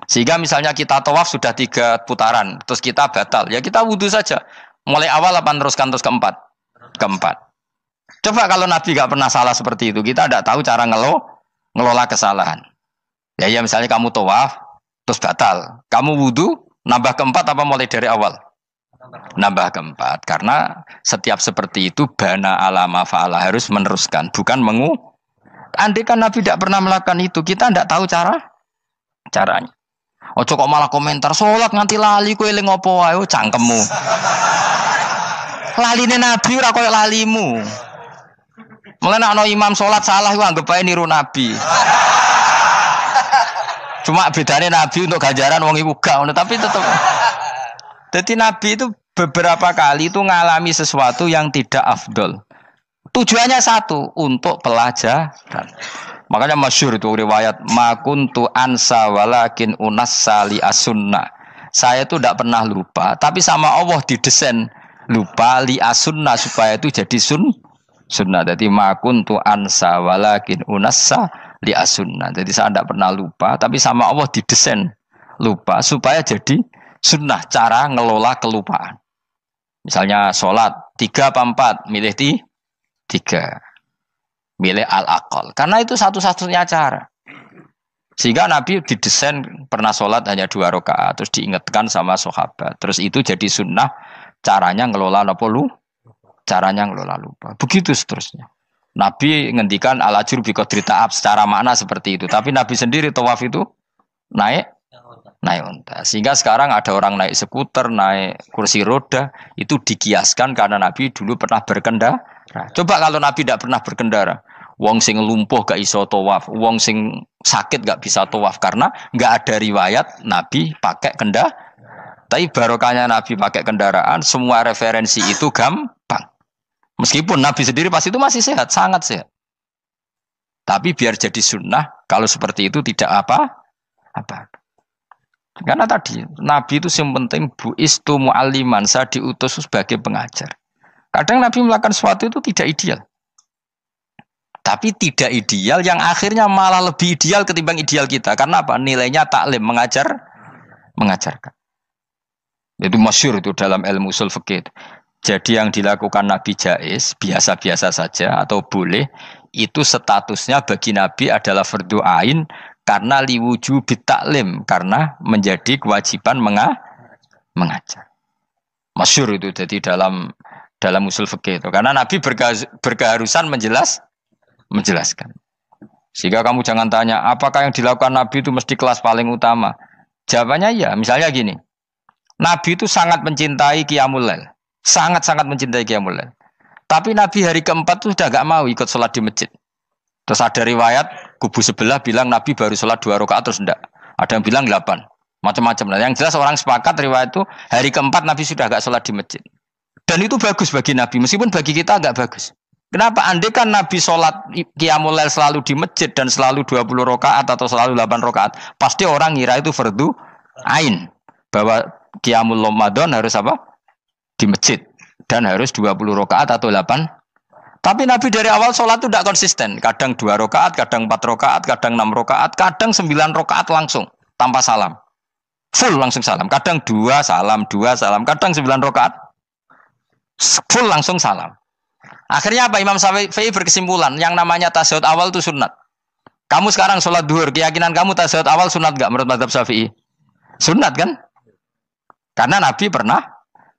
Sehingga misalnya kita tawaf sudah 3 putaran, terus kita batal, ya kita wudu saja. Mulai awal apa teruskan terus keempat? Coba kalau Nabi gak pernah salah seperti itu, kita tidak tahu cara ngelola kesalahan. Ya misalnya kamu tawaf terus batal. Kamu wudu, nambah keempat apa mulai dari awal? Nambah keempat. Karena setiap seperti itu, bana alama fa'ala harus meneruskan. Bukan andai kan Nabi tidak pernah melakukan itu, kita tidak tahu caranya. Ojo kok malah komentar, sholat nganti lali, kowe eling opo wae, cangkemmu. Laline Nabi ora koyo lalimu. Mulane ana imam sholat salah iku anggap ae niru Nabi. Cuma bedanya Nabi untuk ganjaran wong iku gak ngono, tapi tetep Jadi Nabi itu beberapa kali itu ngalami sesuatu yang tidak afdol. Tujuannya satu, untuk pelajaran. Makanya masyhur itu riwayat makuntu ansa walakin unassa li as-sunnah. Saya itu tidak pernah lupa, tapi sama Allah didesain lupa li as-sunnah supaya itu jadi sunnah. Jadi makuntu ansa walakin unassa li as-sunnah. Jadi saya tidak pernah lupa, tapi sama Allah didesain lupa supaya jadi sunnah cara ngelola kelupaan. Misalnya sholat 3 apa 4, milih 3. Milih al-aqal. Karena itu satu-satunya cara. Sehingga Nabi didesain pernah sholat hanya 2 rakaat, terus diingatkan sama sahabat. Terus itu jadi sunnah caranya ngelola caranya ngelola lupa. Begitu seterusnya. Nabi ngendikan al-ajur bi qadri ta'ab secara makna seperti itu. Tapi Nabi sendiri tawaf itu naik unta. Sehingga sekarang ada orang naik skuter, naik kursi roda, itu dikiaskan karena Nabi dulu pernah berkendara. Coba kalau Nabi tidak pernah berkendara, wong sing lumpuh gak iso tawaf, wong sing sakit gak bisa tawaf karena gak ada riwayat Nabi pakai kendaraan. Tapi barokahnya Nabi pakai kendaraan, semua referensi itu gampang. Meskipun Nabi sendiri pas itu masih sehat, sangat sehat. Tapi biar jadi sunnah, kalau seperti itu tidak apa. Karena tadi Nabi itu yang penting buistu mu'alliman, saya diutus sebagai pengajar. Kadang Nabi melakukan sesuatu itu tidak ideal. Tapi tidak ideal yang akhirnya malah lebih ideal ketimbang ideal kita. Karena apa? Nilainya taklim, mengajarkan. Itu masyhur itu dalam ilmu ushul fikih. Jadi yang dilakukan Nabi jaiz, biasa-biasa saja atau boleh, itu statusnya bagi Nabi adalah fardhu ain karena liwujubit taklim, karena menjadi kewajiban mengajar. Masyhur itu jadi dalam usul fikih itu. Karena Nabi berkeharusan menjelaskan. Sehingga kamu jangan tanya, apakah yang dilakukan Nabi itu mesti kelas paling utama? Jawabannya ya, misalnya gini. Nabi itu sangat mencintai Qiyamul Lail. Sangat-sangat mencintai Qiyamul Lail. Tapi Nabi hari keempat itu sudah gak mau ikut sholat di masjid. Terus ada riwayat, kubu sebelah bilang Nabi baru sholat 2 rakaat terus enggak. Ada yang bilang 8. Macam-macam. Nah, yang jelas orang sepakat riwayat itu, hari keempat Nabi sudah gak sholat di masjid. Dan itu bagus bagi Nabi, meskipun bagi kita agak bagus. Kenapa? Andai kan Nabi sholat Qiyamul Lail selalu di masjid dan selalu 20 rakaat atau selalu 8 rakaat, pasti orang ngira itu fardhu ain. Bahwa Qiyamul Ramadan harus apa? Di masjid. Dan harus 20 rakaat atau 8. Tapi Nabi dari awal sholat itu tidak konsisten. Kadang 2 rakaat, kadang 4 rakaat, kadang 6 rakaat, kadang 9 rakaat langsung tanpa salam. Full langsung salam. Kadang 2 salam, kadang 9 rakaat full langsung salam. Akhirnya apa? Imam Syafi'i berkesimpulan yang namanya tasyahud awal itu sunat. Kamu sekarang sholat duhur, keyakinan kamu tasyahud awal sunat enggak menurut mazhab Syafi'i? Sunat kan? Karena Nabi pernah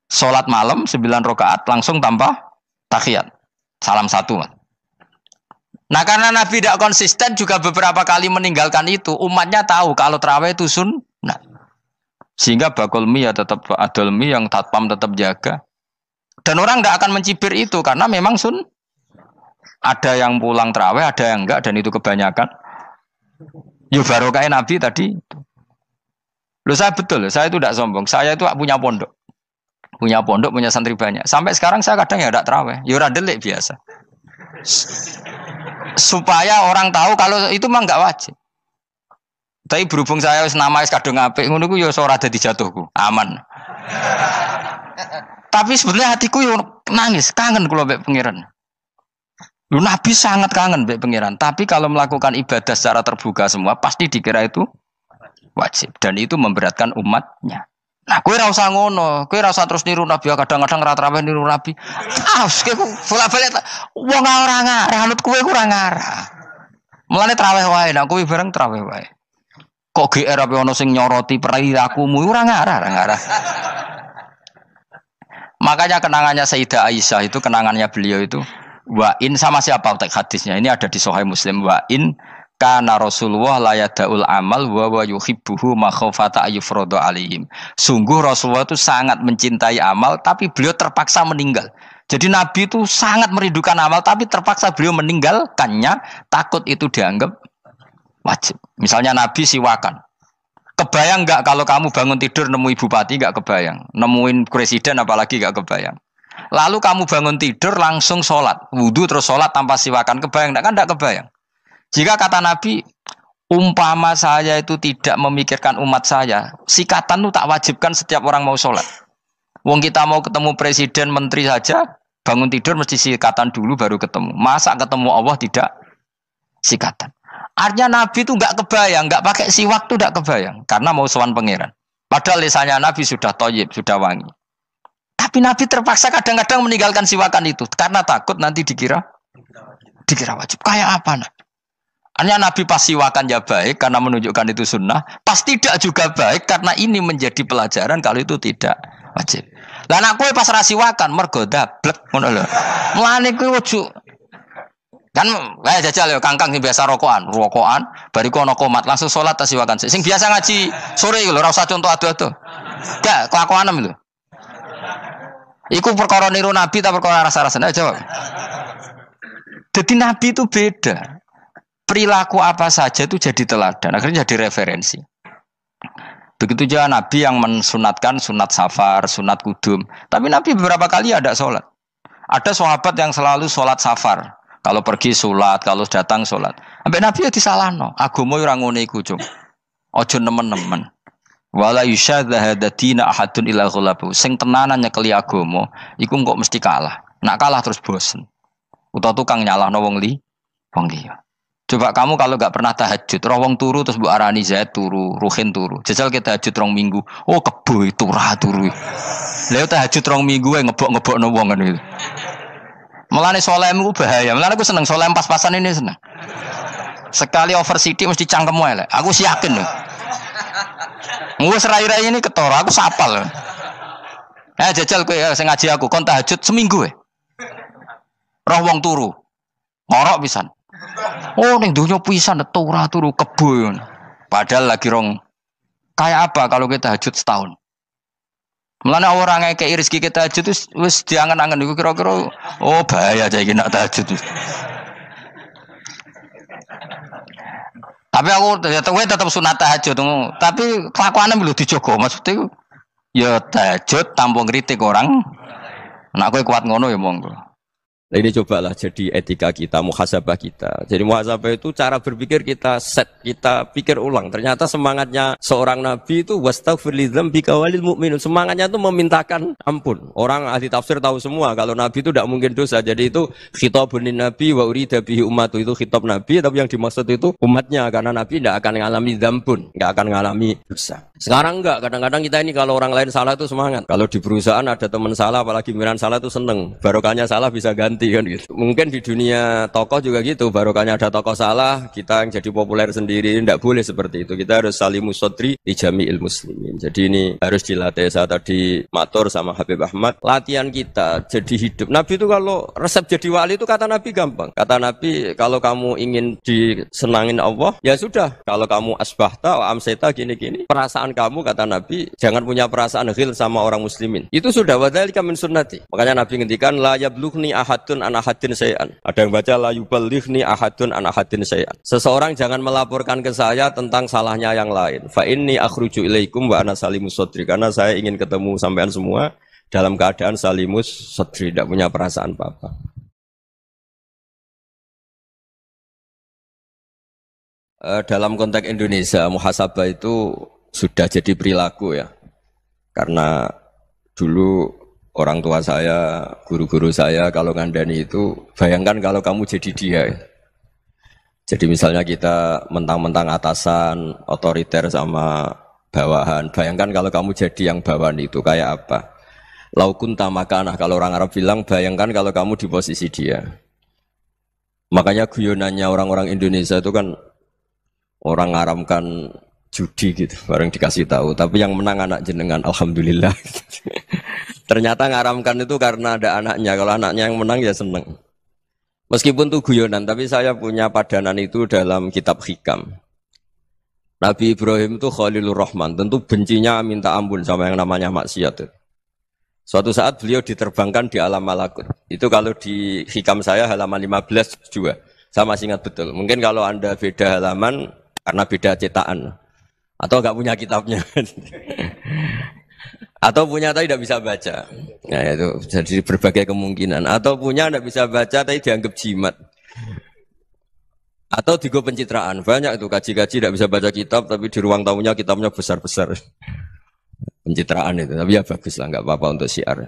sholat malam 9 rakaat langsung tanpa tahiyat. Salam 1. Nah karena Nabi tidak konsisten juga beberapa kali meninggalkan itu, umatnya tahu kalau tarawih itu sunnah. Sehingga bakul mi ya tetap adol mi yang tatpam tetap jaga. Dan orang tidak akan mencibir itu karena memang ada yang pulang tarawih, ada yang enggak, dan itu kebanyakan. Yo barokah Nabi tadi. Loh saya betul, saya itu tidak sombong. Saya itu punya pondok, punya santri banyak. Sampai sekarang saya kadang ya tidak tarawih, ya ora delik biasa. Supaya orang tahu kalau itu mah enggak wajib. Tapi berhubung saya wis nama wis kadung apik ngono ku ya ora dadi jatuhku, aman. Tapi sebenarnya hatiku yo nangis, kangen kula mbek pangeran. Lu Nabi sangat kangen mbek pangeran, tapi kalau melakukan ibadah secara terbuka semua pasti dikira itu wajib dan itu memberatkan umatnya. Nah, kowe ora usah ngono, kowe ora usah terus niru Nabi, kadang-kadang ra traweh niru Nabi. Kowe bolak-balik wong ora ngarah, anut kowe ora ngarah. Mulane traweh wae, nek kowe bareng traweh wae. Kok GR apa ono sing nyoroti perilakumu ora ngarah. Makanya kenangannya Sayyidah Aisyah itu kenangannya beliau itu wa in sama siapa teks hadisnya ini ada di Sahih Muslim wa in kana Rasulullah la yadaul amal wa yuhibbuhu makhafata ayufradu alaihim. Sungguh Rasulullah itu sangat mencintai amal tapi beliau terpaksa meninggal. Jadi Nabi itu sangat merindukan amal tapi terpaksa beliau meninggalkannya takut itu dianggap wajib. Misalnya Nabi siwakan. Kebayang nggak kalau kamu bangun tidur nemu bupati nggak kebayang, nemuin presiden apalagi nggak kebayang. Lalu kamu bangun tidur langsung sholat, wudhu terus sholat tanpa siwakan, kebayang nggak? Kan nggak kebayang. Jika kata Nabi, umpama saya itu tidak memikirkan umat saya, sikatan itu tak wajibkan setiap orang mau sholat. Wong kita mau ketemu presiden, menteri saja, bangun tidur mesti sikatan dulu baru ketemu. Masa ketemu Allah tidak sikatan? Artinya Nabi itu nggak kebayang, nggak pakai siwak tuh nggak kebayang, karena mau sowan pangeran. Padahal lisannya Nabi sudah thayyib, sudah wangi. Tapi Nabi terpaksa kadang-kadang meninggalkan siwakan itu karena takut nanti dikira wajib. Kayak apa Nabi? Artinya Nabi pas siwakan ya baik karena menunjukkan itu sunnah, pas tidak juga baik karena ini menjadi pelajaran kalau itu tidak wajib. Lah anak kowe pas ra siwakan mergo dablek ngono lho. Mulane kowe ojo kan kayak jajal ya kangkang sing biasa rokokan, bariku ana komat langsung salat tas siwakan. Sing biasa ngaji sore iku lho ora usah contoh ado-ado. Gak kelakuanem lho. Iku perkara niru Nabi ta perkara rasa-rasane jawab. Jadi Nabi itu beda. Perilaku apa saja itu jadi teladan, akhirnya jadi referensi. Begitu juga Nabi yang mensunatkan sunat safar, sunat kudum. Tapi Nabi beberapa kali ada sholat. Ada sahabat yang selalu sholat safar. Kalau pergi sholat, kalau datang sholat. Sampai Nabi ya disalahno. Agama orang ngene iku, Cung. Ojo nemen-nemen. Wala yusyadza hadatina ahadun ila ghalabu. Sing tenanan nyekeli agama, iku kok mesti kalah. Nak kalah terus bosen. Utawa tukang nyalahno wong liya. Coba kamu kalau gak pernah tahajud, roh wong turu terus Bu Arani Zaid turu, Ruhin turu. Jajal kita tahajud rong minggu. Oh kebo turu. Lha tahajud rong minggu ngebok-ngebokno wong kan itu. Mulane solehmu bahaya. Mulane aku seneng soleh pas-pasan ini seneng. Sekali over city mesti cangkemmu elek. Aku yakin lho. Wis rai-rai ini ketara, aku sapal. Jajal kowe sing ngaji aku kon tahajud seminggu roh wong turu. Ngorok pisan. Oh ning donya pisan turu kebo. Padahal lagi rong. Kayak apa kalau kita tahajud setahun? Mulane orang ngekeki rezeki kita tahajud wis diangen-angen iku kira-kira oh bahaya aja iki nak tahajud. Tapi aku tetap sunat tahajud, tapi kelakuannya belum dijogo. Maksudnya ya tahajud tanpa ngritik orang. Nak kowe kuat ngono ya monggo. Nah, ini cobalah jadi etika kita, muhasabah kita. Jadi muhasabah itu cara berpikir kita set, kita pikir ulang. Ternyata semangatnya seorang nabi itu wastaghfir lidzambika walil mu'minun. Semangatnya itu memintakan ampun. Orang ahli tafsir tahu semua kalau nabi itu tidak mungkin dosa. Jadi itu khitabun nabi wa urida bihi ummatu, itu khitab nabi, tapi yang dimaksud itu umatnya, karena nabi tidak akan mengalami dzambun, tidak akan mengalami dosa. Sekarang enggak, kadang-kadang kita ini kalau orang lain salah itu semangat. Kalau di perusahaan ada teman salah, apalagi pimpinan salah itu seneng. Barokahnya salah bisa ganti kan gitu. Mungkin di dunia tokoh juga gitu, barokahnya ada tokoh salah, kita yang jadi populer sendiri, tidak boleh seperti itu. Kita harus salimus sodri di jami'il muslimin. Jadi ini harus dilatih. Saya tadi matur sama Habib Ahmad, latihan kita jadi hidup. Nabi itu kalau resep jadi wali itu kata Nabi gampang. Kata Nabi kalau kamu ingin disenangin Allah, ya sudah. Kalau kamu asbahta wa amseta gini-gini, perasaan kamu kata Nabi jangan punya perasaan ghil sama orang muslimin. Itu sudah wadzalika min sunnati. Makanya Nabi ngendikan la yablughni ahadun an ahadin syai'an. Ada yang baca la yuballighni ahadun an ahadin syai'an. Seseorang jangan melaporkan ke saya tentang salahnya yang lain. Fa inni akhruju ilaikum wa ana salimus sadri. Karena saya ingin ketemu sampean semua dalam keadaan salimus sadri, tidak punya perasaan apa-apa. Dalam konteks Indonesia, muhasabah itu sudah jadi perilaku ya. Karena dulu orang tua saya, guru-guru saya kalau ngandani itu, bayangkan kalau kamu jadi dia. Jadi misalnya kita mentang-mentang atasan, otoriter sama bawahan. Bayangkan kalau kamu jadi yang bawahan itu kayak apa? Laukun tamakanah, kalau orang Arab bilang, bayangkan kalau kamu di posisi dia. Makanya guyonannya orang-orang Indonesia itu kan orang ngaramkan judi gitu, bareng dikasih tahu. Tapi yang menang anak jenengan, alhamdulillah. Ternyata ngaramkan itu karena ada anaknya. Kalau anaknya yang menang ya seneng. Meskipun itu guyonan, tapi saya punya padanan itu dalam kitab Hikam. Nabi Ibrahim itu Khalilur Rahman, tentu bencinya minta ampun sama yang namanya maksiat. Suatu saat beliau diterbangkan di alam malakut. Itu kalau di Hikam saya halaman 15 juga. Saya masih ingat betul. Mungkin kalau Anda beda halaman karena beda cetakan. Atau nggak punya kitabnya. Atau punya tapi tidak bisa baca. Nah itu jadi berbagai kemungkinan. Atau punya tidak bisa baca tapi dianggap jimat. Atau digo pencitraan. Banyak itu kaji-kaji tidak bisa baca kitab tapi di ruang tamunya kitabnya besar-besar. Pencitraan itu. Tapi ya bagus lah, nggak apa-apa untuk syiar.